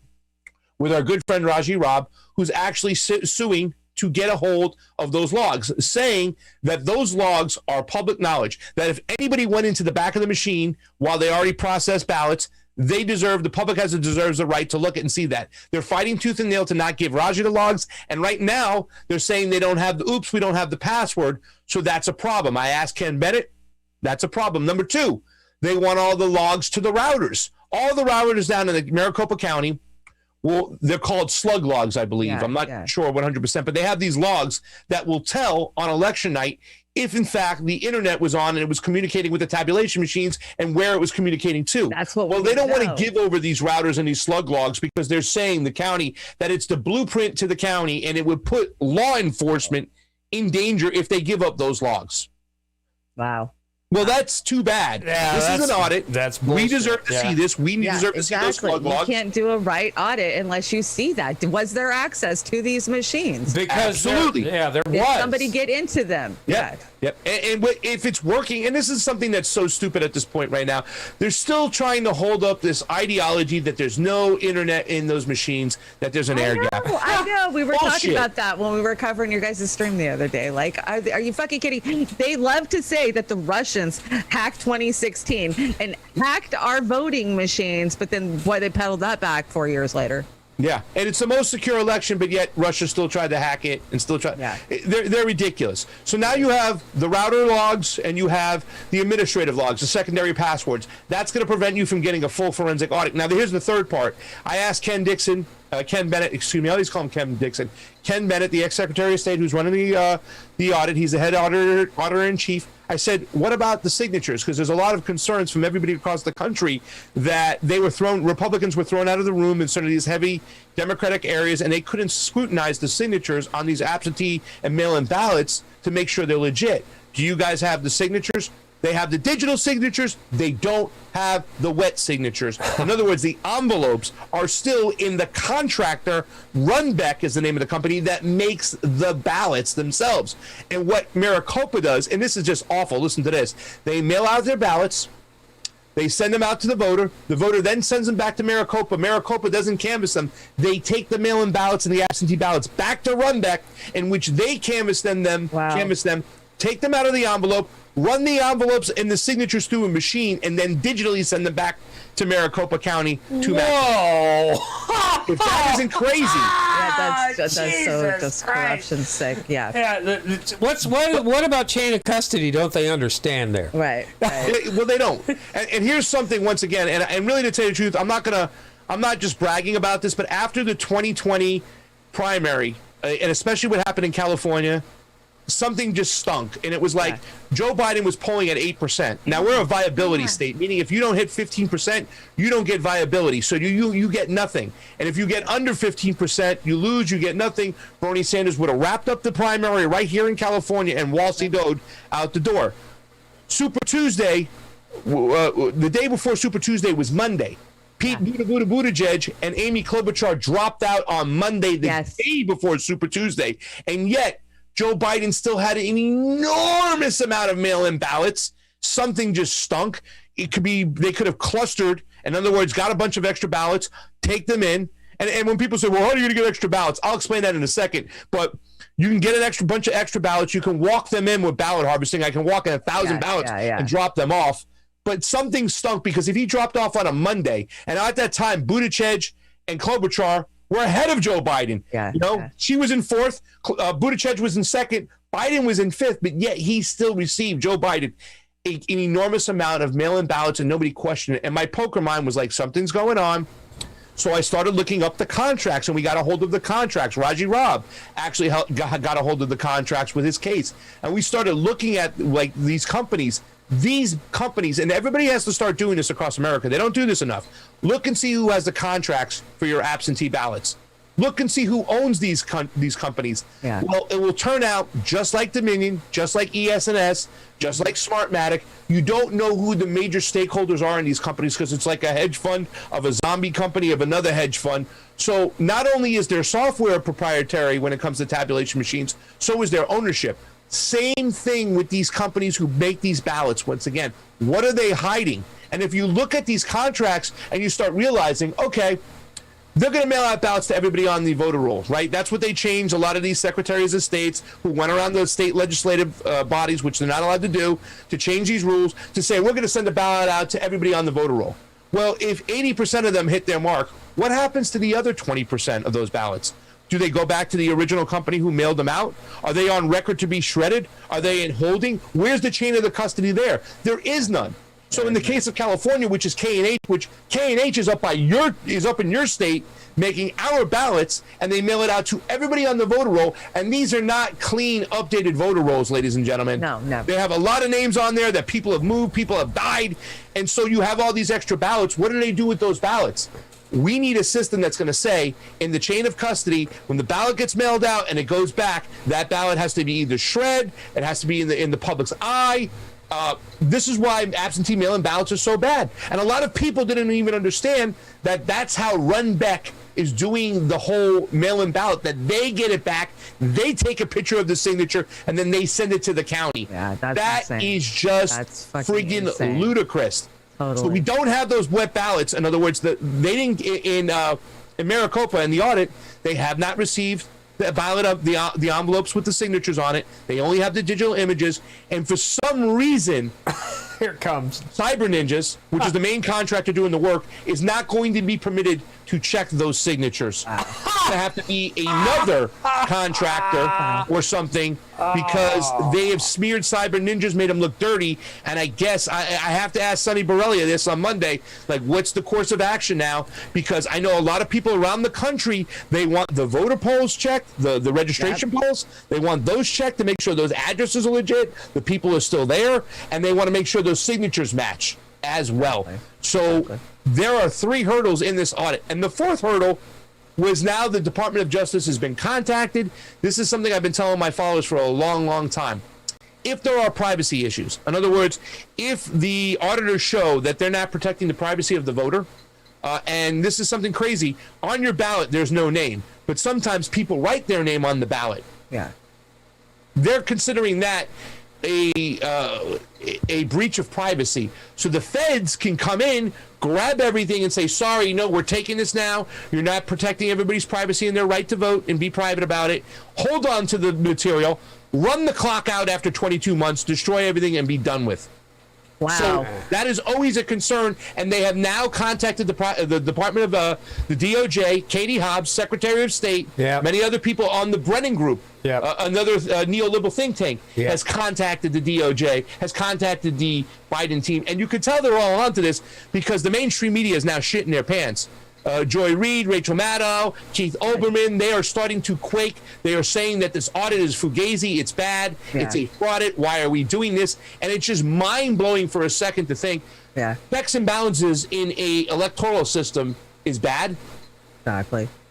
S4: with our good friend Raji Robb, who's actually suing to get a hold of those logs, saying that those logs are public knowledge, that if anybody went into the back of the machine while they already processed ballots, the public deserves the right to look at and see that. They're fighting tooth and nail to not give Raji the logs, and right now they're saying we don't have the password, so that's a problem. I asked Ken Bennett, that's a problem. Number two, they want all the logs to the routers. All the routers down in the Maricopa County, well, they're called slug logs, I believe. I'm not sure 100%, but they have these logs that will tell on election night if, in fact, the internet was on and it was communicating with the tabulation machines and where it was communicating to.
S2: That's what.
S4: Well, they don't want to give over these routers and these slug logs because they're saying the county that it's the blueprint to the county, and it would put law enforcement in danger if they give up those logs.
S2: Wow.
S4: Well, that's too bad.
S3: Yeah,
S4: this is an audit.
S3: That's bullshit.
S4: We deserve to see this. We deserve to see those slug logs.
S2: You can't do a right audit unless you see that. Was there access to these machines?
S4: Because absolutely,
S3: there
S2: Did
S3: was.
S2: somebody get into them?
S4: Yep. And if it's working, and this is something that's so stupid at this point right now, they're still trying to hold up this ideology that there's no internet in those machines, that there's an air gap.
S2: I know. We were talking
S4: Bullshit.
S2: about that when we were covering your guys' stream the other day. Like, are you fucking kidding? They love to say that the Russians hacked 2016 and hacked our voting machines, but then they pedaled that back 4 years later.
S4: Yeah, and it's the most secure election, but yet Russia still tried to hack it and still tried. Yeah. They're ridiculous. So now you have the router logs and you have the administrative logs, the secondary passwords. That's going to prevent you from getting a full forensic audit. Now, here's the third part. I asked Ken Bennett, I always call him Ken Dixon. Ken Bennett, the ex-Secretary of State who's running the audit. He's the head auditor-in-chief. I said, what about the signatures? Because there's a lot of concerns from everybody across the country that Republicans were thrown out of the room in some of these heavy Democratic areas, and they couldn't scrutinize the signatures on these absentee and mail-in ballots to make sure they're legit. Do you guys have the signatures? They have the digital signatures. They don't have the wet signatures. In other words, the envelopes are still in the contractor. Runbeck is the name of the company that makes the ballots themselves. And what Maricopa does, and this is just awful, listen to this. They mail out their ballots. They send them out to the voter. The voter then sends them back to Maricopa. Maricopa doesn't canvass them. They take the mail-in ballots and the absentee ballots back to Runbeck, in which they canvass them, take them out of the envelope, run the envelopes and the signatures through a machine, and then digitally send them back to Maricopa County to
S3: Whoa!
S4: If that isn't crazy.
S2: Yeah, that's so just corruption sick. Yeah.
S3: Yeah. What about chain of custody? Don't they understand there?
S2: Right.
S4: Well, they don't. And here's something once again, and really to tell you the truth, I'm not just bragging about this, but after the 2020 primary, and especially what happened in California, something just stunk, and it was like Joe Biden was polling at 8%. Now we're a viability state, meaning if you don't hit 15%, you don't get viability, so you get nothing. And if you get under 15%, you lose, you get nothing. Bernie Sanders would have wrapped up the primary right here in California and waltzed out the door. Super Tuesday, the day before Super Tuesday was Monday. Pete Buttigieg and Amy Klobuchar dropped out on Monday, the day before Super Tuesday, and yet Joe Biden still had an enormous amount of mail-in ballots. Something just stunk. They could have clustered, in other words, got a bunch of extra ballots, take them in. And when people say, well, how are you going to get extra ballots? I'll explain that in a second. But you can get an bunch of extra ballots. You can walk them in with ballot harvesting. I can walk in 1,000 ballots and drop them off. But something stunk, because if he dropped off on a Monday, and at that time, Buttigieg and Klobuchar were ahead of Joe Biden. She was in fourth. Buttigieg was in second. Biden was in fifth, but yet he still received, Joe Biden, an enormous amount of mail-in ballots, and nobody questioned it. And my poker mind was like, something's going on. So I started looking up the contracts, and we got a hold of the contracts. Raji Robb actually got a hold of the contracts with his case. And we started looking at like these companies, and everybody has to start doing this across America. They don't do this enough. Look and see who has the contracts for your absentee ballots. Look and see who owns these companies. Yeah. Well, it will turn out just like Dominion, just like ES&S, just like Smartmatic. You don't know who the major stakeholders are in these companies, because it's like a hedge fund of a zombie company of another hedge fund. So not only is their software proprietary when it comes to tabulation machines, so is their ownership. Same thing with these companies who make these ballots. Once again, what are they hiding? And if you look at these contracts and you start realizing, okay, they're going to mail out ballots to everybody on the voter roll, right? That's what they changed. A lot of these secretaries of states who went around the state legislative bodies, which they're not allowed to do, to change these rules to say, we're going to send a ballot out to everybody on the voter roll. Well, if 80% of them hit their mark, what happens to the other 20% of those ballots? Do they go back to the original company who mailed them out? Are they on record to be shredded? Are they in holding? Where's the chain of the custody there? There is none. So in the case of California, which is K&H, which K&H is up in your state, making our ballots, and they mail it out to everybody on the voter roll. And these are not clean, updated voter rolls, ladies and gentlemen.
S2: No, never.
S4: They have a lot of names on there that people have moved, people have died, and so you have all these extra ballots. What do they do with those ballots? We need a system that's going to say, in the chain of custody, when the ballot gets mailed out and it goes back, that ballot has to be either shred, it has to be in the public's eye. This is why absentee mail-in ballots are so bad. And a lot of people didn't even understand that that's how Runbeck is doing the whole mail-in ballot, that they get it back, they take a picture of the signature, and then they send it to the county.
S2: Yeah, that's
S4: that
S2: insane.
S4: is just friggin' ludicrous.
S2: Totally.
S4: So we don't have those wet ballots. In other words, they didn't in Maricopa in the audit, they have not received the ballot of the envelopes with the signatures on it. They only have the digital images, and for some reason,
S3: here it comes.
S4: Cyber Ninjas, which is the main contractor doing the work, is not going to be permitted to check those signatures. It's going to have to be another contractor or something, because they have smeared Cyber Ninjas, made them look dirty. And I guess I have to ask Sonny Borrelia this on Monday, like, what's the course of action now? Because I know a lot of people around the country, they want the voter polls checked, the registration polls. They want those checked to make sure those addresses are legit, the people are still there, and they want to make sure those signatures match as well. So there are 3 hurdles in this audit. And the 4th hurdle was now the Department of Justice has been contacted. This is something I've been telling my followers for a long, long time. If there are privacy issues, in other words, if the auditors show that they're not protecting the privacy of the voter, and this is something crazy, on your ballot there's no name, but sometimes people write their name on the ballot.
S2: Yeah.
S4: They're considering that a breach of privacy. So the feds can come in, grab everything and say, sorry, no, we're taking this now. You're not protecting everybody's privacy and their right to vote, and be private about it. Hold on to the material, run the clock out after 22 months, destroy everything, and be done with.
S2: Wow.
S4: So that is always a concern, and they have now contacted the Department of the DOJ, Katie Hobbs, Secretary of State, many other people on the Brennan Group, another neoliberal think tank, has contacted the DOJ, has contacted the Biden team, and you can tell they're all onto this because the mainstream media is now shitting their pants. Joy Reid, Rachel Maddow, Keith Olbermann, they are starting to quake. They are saying that this audit is fugazi, it's bad, it's a fraud. Why are we doing this? And it's just mind-blowing for a second to think checks and balances in a electoral system is bad.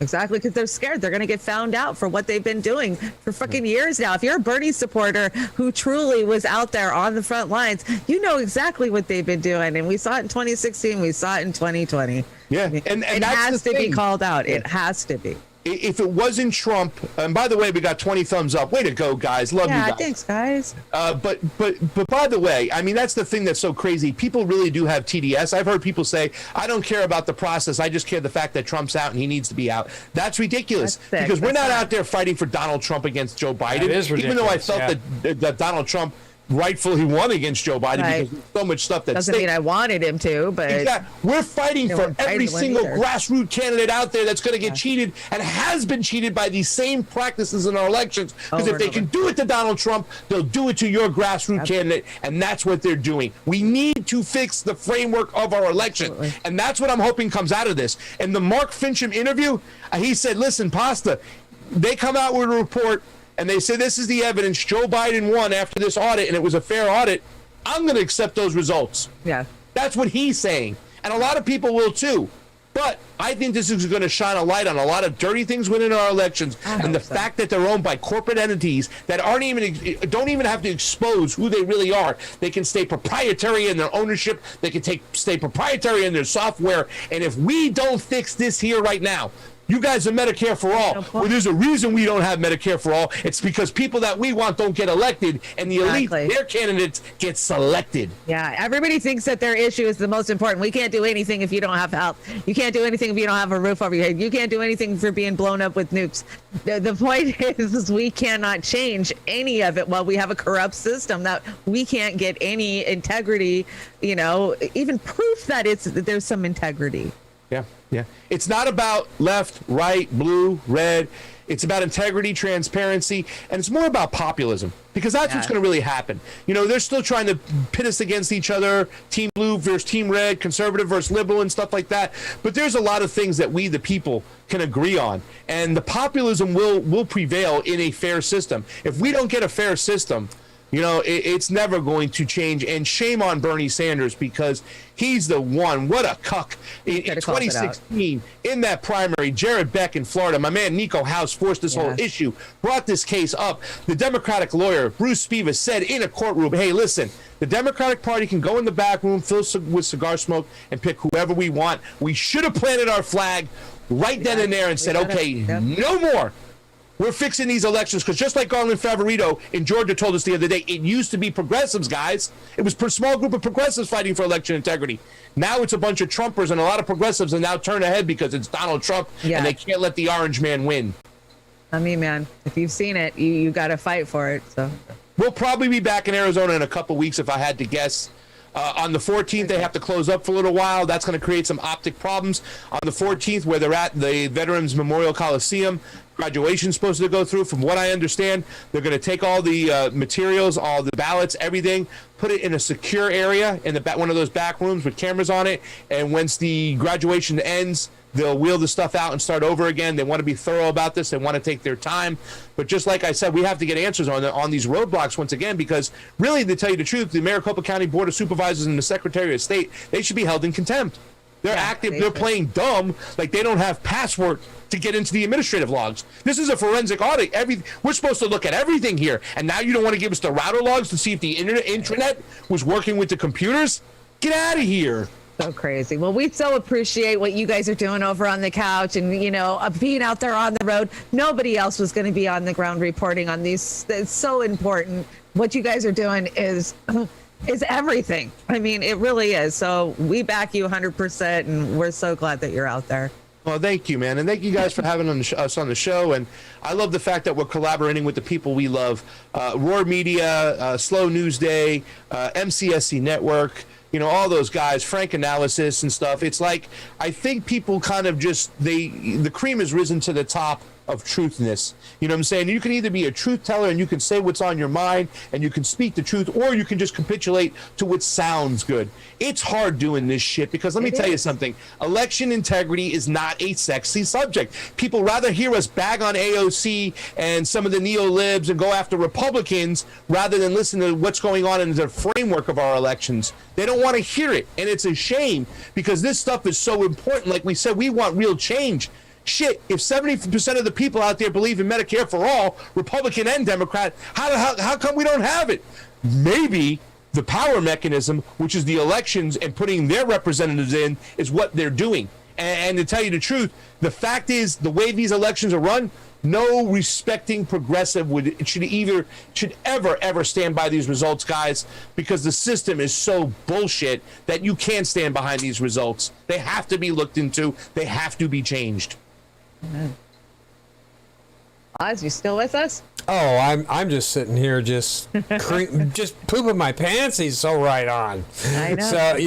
S2: Exactly, because they're scared they're going to get found out for what they've been doing for fucking years now. If you're a Bernie supporter who truly was out there on the front lines, you know exactly what they've been doing, and we saw it in 2016, we saw it in 2020.
S4: And
S2: it
S4: that's
S2: has
S4: the
S2: to be
S4: thing.
S2: called out. It has to be.
S4: If it wasn't Trump, and by the way, we got 20 thumbs up. Way to go, guys. Love you guys.
S2: Thanks, guys.
S4: But by the way, I mean, that's the thing that's so crazy. People really do have TDS. I've heard people say, I don't care about the process. I just care the fact that Trump's out and he needs to be out. That's ridiculous.
S2: That's sick.
S4: Because we're
S2: That's
S4: not out there fighting for Donald Trump against Joe Biden.
S3: That is
S4: even though I
S3: ridiculous,
S4: felt that Donald Trump rightfully won against Joe Biden because there's so much stuff that
S2: Doesn't mean I wanted him to, but
S4: we're fighting for every single grassroots candidate out there that's going to get cheated and has been cheated by these same practices in our elections. Because if they can do it to Donald Trump, they'll do it to your grassroots candidate, and that's what they're doing. We need to fix the framework of our election, and that's what I'm hoping comes out of this. In the Mark Fincham interview, he said, listen, Pasta, they come out with a report and they say this is the evidence, Joe Biden won after this audit and it was a fair audit, I'm going to accept those results.
S2: Yeah.
S4: That's what he's saying. And a lot of people will too. But I think this is going to shine a light on a lot of dirty things within our elections, and the fact that they're owned by corporate entities that don't even have to expose who they really are. They can stay proprietary in their ownership. They can stay proprietary in their software. And if we don't fix this here right now, You guys are Medicare for all. Well, there's a reason we don't have Medicare for all. It's because people that we want don't get elected, and the elite, their candidates, get selected.
S2: Yeah, everybody thinks that their issue is the most important. We can't do anything if you don't have health. You can't do anything if you don't have a roof over your head. You can't do anything for being blown up with nukes. The point is we cannot change any of it while we have a corrupt system that we can't get any integrity, even proof that there's some integrity.
S4: Yeah, yeah. It's not about left, right, blue, red. It's about integrity, transparency, and it's more about populism, because that's what's going to really happen. They're still trying to pit us against each other, team blue versus team red, conservative versus liberal, and stuff like that. But there's a lot of things that we, the people, can agree on, and the populism will prevail in a fair system. If we don't get a fair system, it's never going to change. And shame on Bernie Sanders, because he's the one. What a cuck. In 2016, in that primary, Jared Beck in Florida, my man Nico House forced this whole issue, brought this case up. The Democratic lawyer, Bruce Spivak, said in a courtroom, hey, listen, the Democratic Party can go in the back room, fill with cigar smoke, and pick whoever we want. We should have planted our flag right then and there and said, okay, no more. We're fixing these elections, because just like Garland Favorito in Georgia told us the other day, it used to be progressives, guys. It was a small group of progressives fighting for election integrity. Now it's a bunch of Trumpers, and a lot of progressives are now turned ahead because it's Donald Trump, and they can't let the orange man win.
S2: I mean, man, if you've seen it, you got to fight for it. So
S4: we'll probably be back in Arizona in a couple weeks, if I had to guess. On the 14th, they have to close up for a little while. That's going to create some optic problems. On the 14th, where they're at the Veterans Memorial Coliseum, graduation's supposed to go through. From what I understand, they're going to take all the materials, all the ballots, everything, put it in a secure area in one of those back rooms with cameras on it. And once the graduation ends, they'll wheel the stuff out and start over again. They want to be thorough about this. They want to take their time. But just like I said, we have to get answers on these roadblocks once again, because really, to tell you the truth, the Maricopa County Board of Supervisors and the Secretary of State, they should be held in contempt. They're active. They're playing dumb, like they don't have password to get into the administrative logs. This is a forensic audit. We're supposed to look at everything here, and now you don't want to give us the router logs to see if the intranet was working with the computers? Get out of here.
S2: So crazy. Well, we so appreciate what you guys are doing over on the couch, and being out there on the road. Nobody else was going to be on the ground reporting on these. It's so important. What you guys are doing is everything. I mean, it really is. So we back you 100%, and we're so glad that you're out there.
S4: Well, thank you, man. And thank you guys for having us on the show. And I love the fact that we're collaborating with the people we love. Roar Media, Slow News Day, MCSC Network, all those guys, Frank Analysis and stuff. It's like, I think people kind of the cream has risen to the top of truthness. You know what I'm saying? You can either be a truth teller and you can say what's on your mind and you can speak the truth, or you can just capitulate to what sounds good. It's hard doing this shit, because let me tell you something. Election integrity is not a sexy subject. People rather hear us bag on AOC and some of the neo-libs and go after Republicans rather than listen to what's going on in the framework of our elections. They don't want to hear it, and it's a shame, because this stuff is so important. Like we said, we want real change. Shit, if 70% of the people out there believe in Medicare for all, Republican and Democrat, how come we don't have it? Maybe the power mechanism, which is the elections and putting their representatives in, is what they're doing. And to tell you the truth, the fact is, the way these elections are run, no respecting progressive should ever stand by these results, guys, because the system is so bullshit that you can't stand behind these results. They have to be looked into. They have to be changed.
S2: Oz, you still with us?
S3: Oh, I'm just sitting here, just pooping my pants. He's so right on.
S2: I know.
S3: So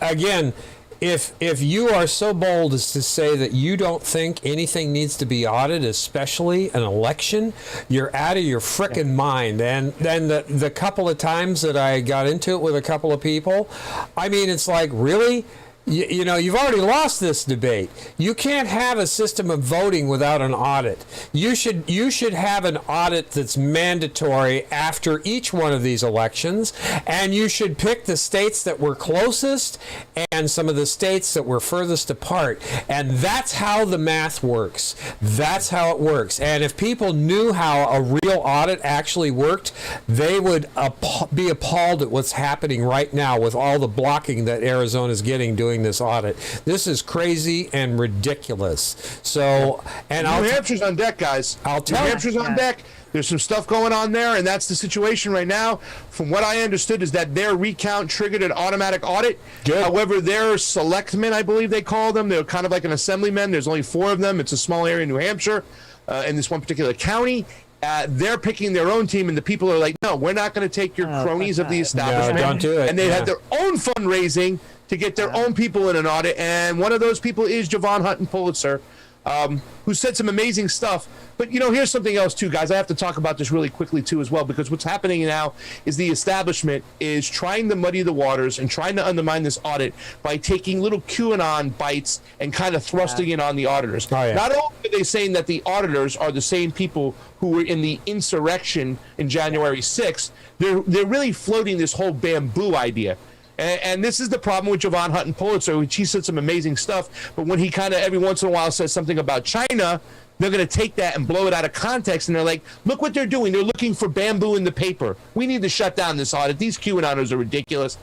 S3: again, if you are so bold as to say that you don't think anything needs to be audited, especially an election, you're out of your frickin' mind. And then the couple of times that I got into it with a couple of people, I mean, it's like, really? You've already lost this debate. You can't have a system of voting without an audit. You should have an audit that's mandatory after each one of these elections, and you should pick the states that were closest and some of the states that were furthest apart. And that's how the math works. That's how it works. And if people knew how a real audit actually worked, they would be appalled at what's happening right now with all the blocking that Arizona's getting doing doing this audit. This is crazy and ridiculous. So, and
S4: New Hampshire's on deck, guys.
S3: I'll tell
S4: New
S3: you.
S4: Hampshire's on deck. There's some stuff going on there, and that's the situation right now. From what I understood is that their recount triggered an automatic audit.
S3: Good.
S4: However, their selectmen, I believe they call them, they're kind of like an assemblyman. There's only 4 of them. It's a small area in New Hampshire, in this one particular county. They're picking their own team, and the people are like, no, we're not going to take your cronies of the establishment.
S3: No, don't do it.
S4: And they
S3: Yeah.
S4: had their own fundraising to get their own people in an audit, and one of those people is Javon Hutton Pulitzer, who said some amazing stuff. But, you know, here's something else, too, guys. I have to talk about this really quickly, too, as well, because what's happening now is the establishment is trying to muddy the waters and trying to undermine this audit by taking little QAnon bites and kind of thrusting it on the auditors.
S3: Oh, yeah.
S4: Not only are they saying that the auditors are the same people who were in the insurrection in January 6th, they're really floating this whole bamboo idea. And this is the problem with Javon Hutton Pulitzer, which he said some amazing stuff, but when he kind of every once in a while says something about China, they're going to take that and blow it out of context, and they're like, look what they're doing. They're looking for bamboo in the paper. We need to shut down this audit. These QAnoners are ridiculous.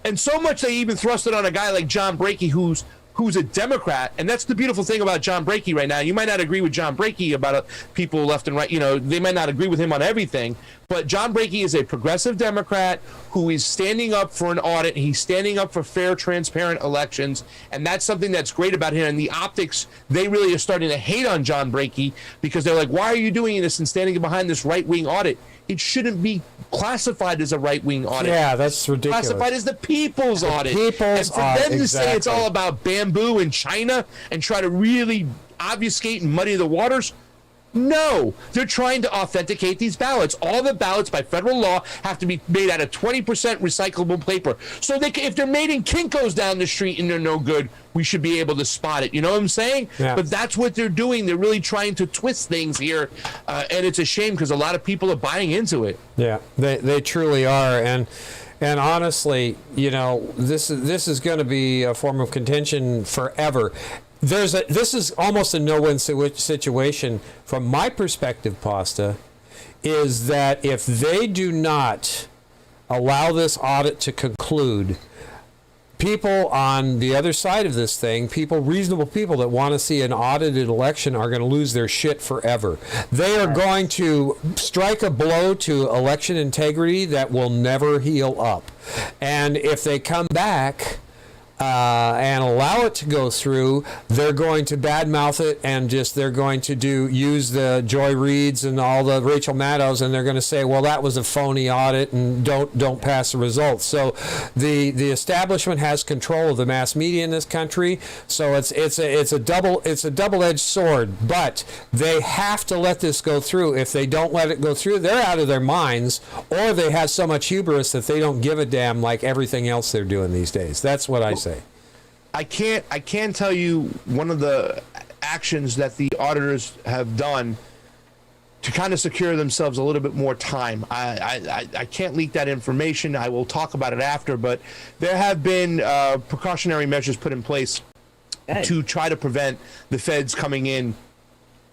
S4: And so much they even thrusted on a guy like John Brakey, who's a Democrat, and that's the beautiful thing about John Brakey right now. You might not agree with John Brakey about people left and right. You know, they might not agree with him on everything, but John Brakey is a progressive Democrat who is standing up for an audit. He's standing up for fair, transparent elections, and that's something that's great about him. And the optics, they really are starting to hate on John Brakey because they're like, why are you doing this and standing behind this right-wing audit? It shouldn't be classified as a right-wing audit.
S3: Yeah, that's ridiculous.
S4: Classified as the people's audit.
S3: People's
S4: and for
S3: audit,
S4: them to say it's
S3: exactly.
S4: all about bamboo in China and try to really obfuscate and muddy the waters, no, they're trying to authenticate these ballots. All the ballots by federal law have to be made out of 20% recyclable paper. So they can, if they're made in Kinko's down the street and they're no good, we should be able to spot it. You know what I'm saying?
S3: Yeah.
S4: But that's what they're doing. They're really trying to twist things here, and it's a shame because a lot of people are buying into it.
S3: Yeah, they truly are, and honestly, you know, this is going to be a form of contention forever. This is almost a no-win situation from my perspective, Pasta, is that if they do not allow this audit to conclude, people on the other side of this thing, reasonable people that want to see an audited election are going to lose their shit forever. They are going to strike a blow to election integrity that will never heal up. And if they come back and allow it to go through, they're going to badmouth it and they're going to use the Joy Reids and all the Rachel Maddows, and they're going to say, well, that was a phony audit and don't pass the results. So the establishment has control of the mass media in this country. So it's a double-edged sword, but they have to let this go through. If they don't let it go through, they're out of their minds, or they have so much hubris that they don't give a damn like everything else they're doing these days. That's what I say.
S4: I can't tell you one of the actions that the auditors have done to kind of secure themselves a little bit more time. I can't leak that information. I will talk about it after, but there have been precautionary measures put in place to try to prevent the feds coming in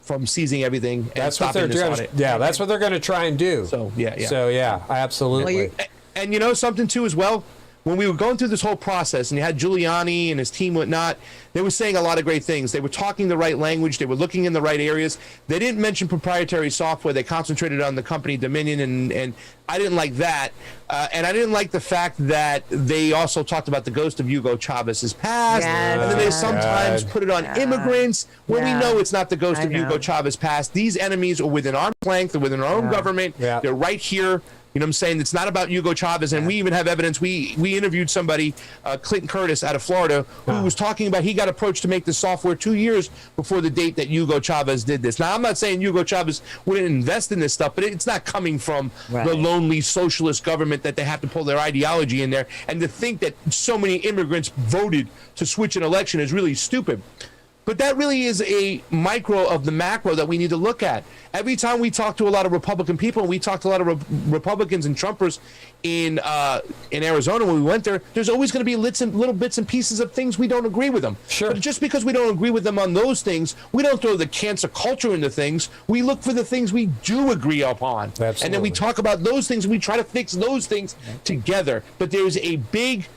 S4: from seizing everything and
S3: that's what
S4: stopping
S3: they're
S4: this
S3: doing.
S4: audit.
S3: Yeah, that's what they're going to try and do.
S4: So yeah.
S3: So yeah, absolutely.
S4: And you know something too as well? When we were going through this whole process and you had Giuliani and his team whatnot, they were saying a lot of great things. They were talking the right language. They were looking in the right areas. They didn't mention proprietary software. They concentrated on the company Dominion, and I didn't like that. And I didn't like the fact that they also talked about the ghost of Hugo Chavez's past.
S2: Yes.
S4: And then they sometimes put it on immigrants when we know it's not the ghost of
S2: know.
S4: Hugo Chavez past. These enemies are within arm's length. They're within our own government.
S3: Yeah.
S4: They're right here. You know what I'm saying? It's not about Hugo Chavez, and we even have evidence. We interviewed somebody, Clinton Curtis out of Florida, who was talking about he got approached to make this software 2 years before the date that Hugo Chavez did this. Now, I'm not saying Hugo Chavez wouldn't invest in this stuff, but it's not coming from the lonely socialist government that they have to pull their ideology in there. And to think that so many immigrants voted to switch an election is really stupid. But that really is a micro of the macro that we need to look at. Every time we talk to a lot of Republican people, and we talk to a lot of Republicans and Trumpers in Arizona when we went there, there's always going to be little bits and pieces of things we don't agree with them.
S3: Sure.
S4: But just because we don't agree with them on those things, we don't throw the cancer culture into things. We look for the things we do agree upon.
S3: Absolutely.
S4: And then we talk about those things, and we try to fix those things together. But there's a big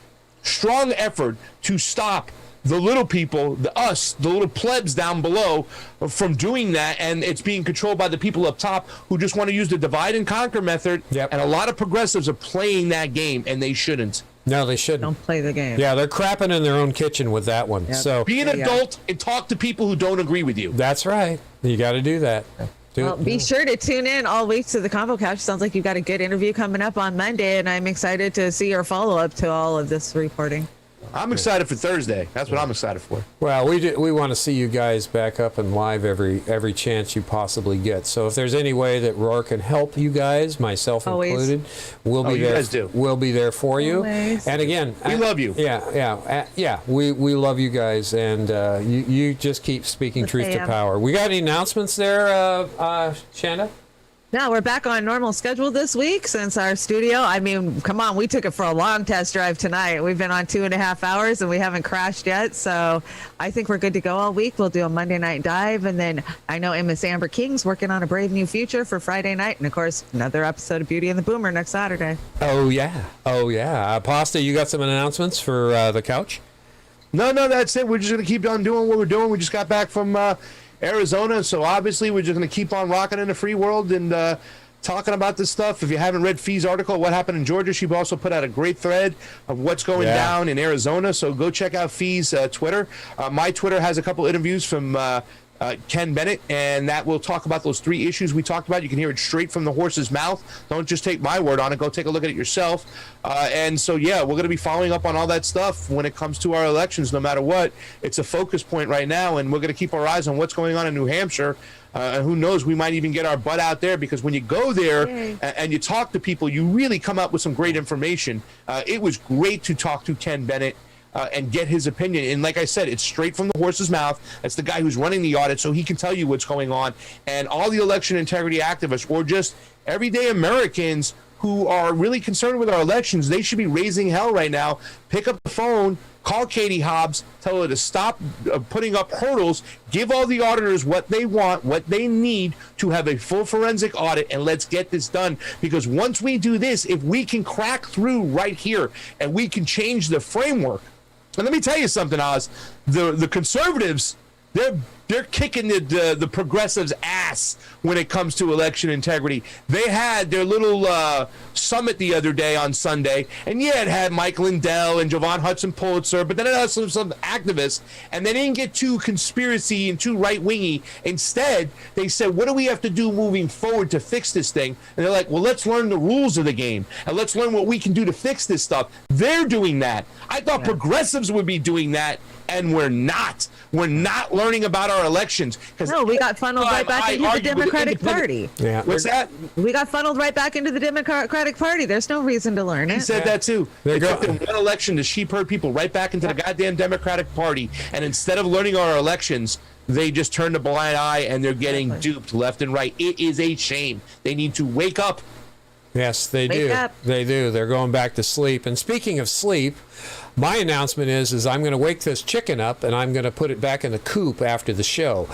S4: strong effort to stop the little people, the little plebs down below, from doing that, and it's being controlled by the people up top who just want to use the divide and conquer method.
S3: Yep.
S4: And a lot of progressives are playing that game, and they shouldn't.
S3: No, they shouldn't.
S2: Don't play the game.
S3: Yeah, they're crapping in their own kitchen with that one.
S2: Yep.
S3: So
S4: Be an adult and talk to people who don't agree with you.
S3: That's right. You got to do that.
S2: Well, be sure to tune in all week to the Convo Couch. Sounds like you've got a good interview coming up on Monday, and I'm excited to see your follow-up to all of this reporting.
S4: I'm excited for Thursday. That's what I'm excited for.
S3: Well, we want to see you guys back up and live every chance you possibly get. So if there's any way that Roar can help you guys, myself included, we'll be there.
S4: Guys do.
S3: We'll be there for you.
S2: Always.
S3: And again,
S4: we love you.
S3: Yeah. We love you guys, and you just keep speaking truth to power. We got any announcements there, Chanda?
S2: No, we're back on normal schedule this week since our studio. I mean, come on, we took it for a long test drive tonight. We've been on 2.5 hours and we haven't crashed yet. So I think we're good to go all week. We'll do a Monday night dive. And then I know Miss Amber King's working on a Brave New Future for Friday night. And of course, another episode of Beauty and the Boomer next Saturday.
S3: Oh, yeah. Pasta, you got some announcements for the couch?
S4: No, that's it. We're just going to keep on doing what we're doing. We just got back from Arizona, so obviously we're just going to keep on rocking in the free world and talking about this stuff. If you haven't read Fee's article, What Happened in Georgia, she also put out a great thread of what's going down in Arizona, so go check out Fee's Twitter. My Twitter has a couple interviews from Ken Bennett, and that will talk about those 3 issues we talked about. You can hear it straight from the horse's mouth. Don't just take my word on it. Go take a look at it yourself. And so, yeah, we're going to be following up on all that stuff when it comes to our elections, no matter what. It's a focus point right now, and we're going to keep our eyes on what's going on in New Hampshire. And who knows, we might even get our butt out there, because when you go there and you talk to people, you really come up with some great information. It was great to talk to Ken Bennett and get his opinion. And like I said, it's straight from the horse's mouth. It's the guy who's running the audit, so he can tell you what's going on. And all the election integrity activists, or just everyday Americans who are really concerned with our elections, they should be raising hell right now. Pick up the phone, call Katie Hobbs, tell her to stop putting up hurdles, give all the auditors what they want, what they need to have a full forensic audit, and let's get this done. Because once we do this, if we can crack through right here and we can change the framework. And let me tell you something, Oz. The conservatives, they're kicking the progressives' ass when it comes to election integrity. They had their little summit the other day on Sunday, and yeah, it had Mike Lindell and Jovan Hudson Pulitzer, but then it had some activists, and they didn't get too conspiracy and too right-wingy. Instead, they said, what do we have to do moving forward to fix this thing? And they're like, well, let's learn the rules of the game, and let's learn what we can do to fix this stuff. They're doing that. I thought progressives would be doing that, and we're not. We're not learning about our elections.
S2: No, we got funneled right back into the Democratic Party.
S3: Yeah.
S4: What's that?
S2: We got funneled right back into the Democratic Party. There's no reason to learn it.
S4: He said that too. They took in one election to sheep herd people right back into the goddamn Democratic Party. And instead of learning our elections, they just turned a blind eye, and they're getting duped left and right. It is a shame. They need to wake up.
S3: Yes, they
S2: Wake
S3: do.
S2: up.
S3: They do. They're going back to sleep. And speaking of sleep, my announcement is I'm going to wake this chicken up, and I'm going to put it back in the coop after the show.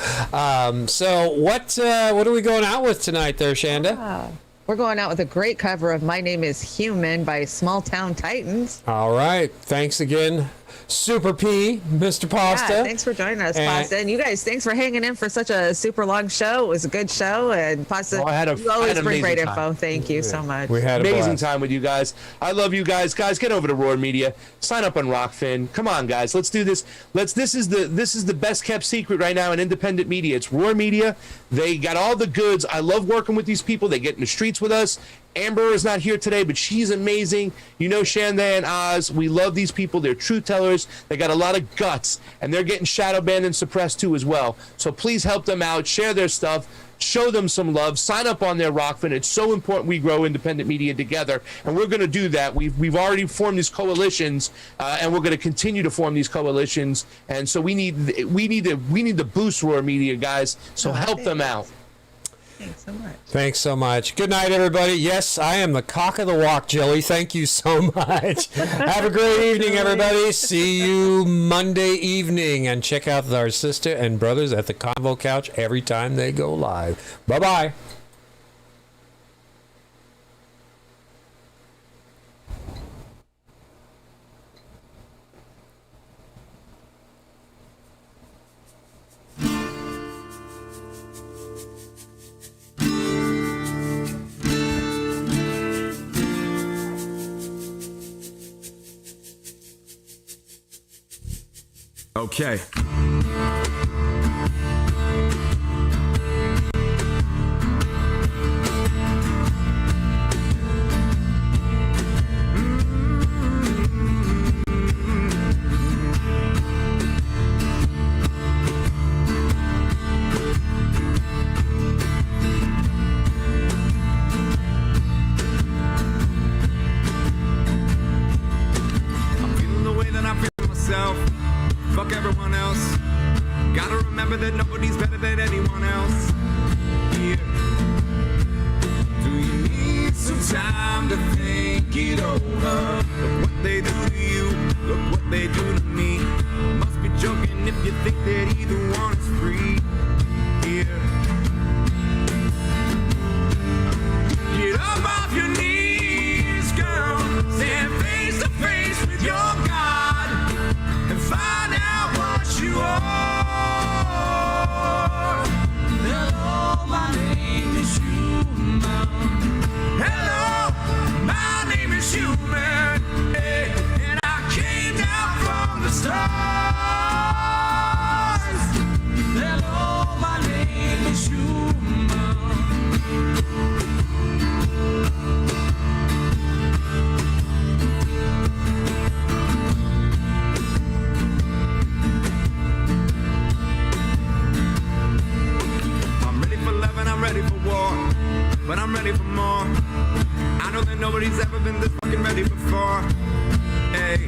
S3: So what are we going out with tonight there, Chanda?
S2: We're going out with a great cover of My Name is Human by Small Town Titans.
S3: All right. Thanks again, Super P, Mr. Pasta.
S2: Yeah, thanks for joining us, Pasta. And you guys, thanks for hanging in for such a super long show. It was a good show. And Pasta, you always bring great info. Thank you so much.
S3: We had
S4: amazing time with you guys. I love you guys. Guys, get over to Roar Media. Sign up on Rockfin. Come on, guys. Let's do this. This is the best kept secret right now in independent media. It's Roar Media. They got all the goods. I love working with these people. They get in the streets with us. Amber is not here today, but she's amazing. You know, Chanda and Oz, we love these people. They're truth tellers. They got a lot of guts, and they're getting shadow banned and suppressed too as well. So please help them out. Share their stuff. Show them some love. Sign up on their Rockfin. It's so important we grow independent media together, and we're going to do that. We've already formed these coalitions, and we're going to continue to form these coalitions. And so we need to boost Roar Media, guys. So help them out.
S2: Thanks so much.
S3: Thanks so much. Good night, everybody. Yes, I am the cock of the walk, Jelly. Thank you so much. Have a great evening, everybody. See you Monday evening. And check out our sister and brothers at the Convo Couch every time they go live. Bye-bye.
S17: Okay. Fuck everyone else. Gotta remember that nobody's better than anyone else. Yeah. Do you need some time to think it over? Look what they do to you. Look what they do to me. Must be joking if you think that either one is free. Yeah. Get up off your knees, girl. Stand face to face with your God and find out what you are. Hello, my name is Human. Hello, my name is Human. Hey, and I came down from the stars. Hello, my name is Human. I'm ready for war, but I'm ready for more. I know that nobody's ever been this fucking ready before. Hey,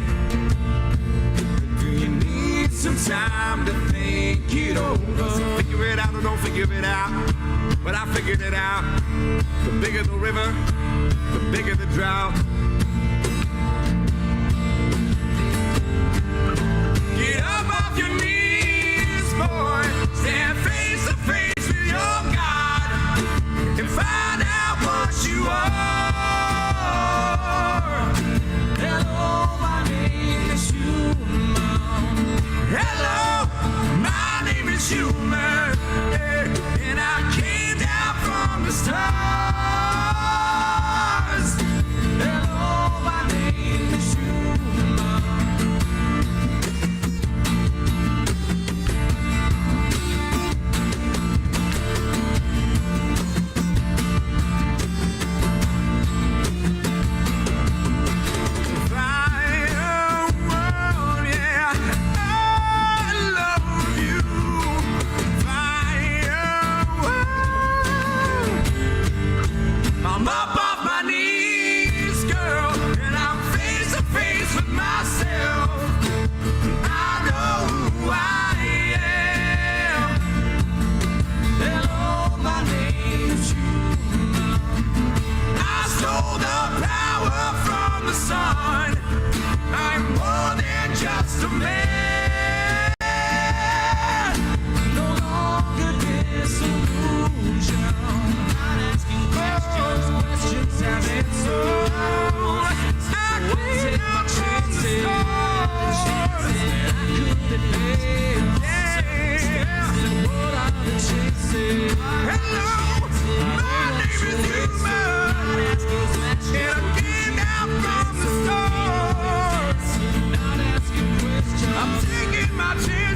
S17: do you need some time to think it over? So figure it out or don't figure it out, but I figured it out. The bigger the river, the bigger the drought. Get up off your knees, boy. Stand face to face with your God and find out what you are. Hello, my name is Human. Hello, my name is Human. And I came down from the stars. Hello, my name is Human. I'm up off my knees, girl, and I'm face to face with myself. I know who I am. Hello, my name's Human. I stole the power from the sun. I'm more than just a man. No longer disillusion. Not asking questions have answered. I came out from the stars. I couldn't live. What I'm chasing. Hello, my name is Human. And I came out from the stars. Not asking questions. I'm taking my chance.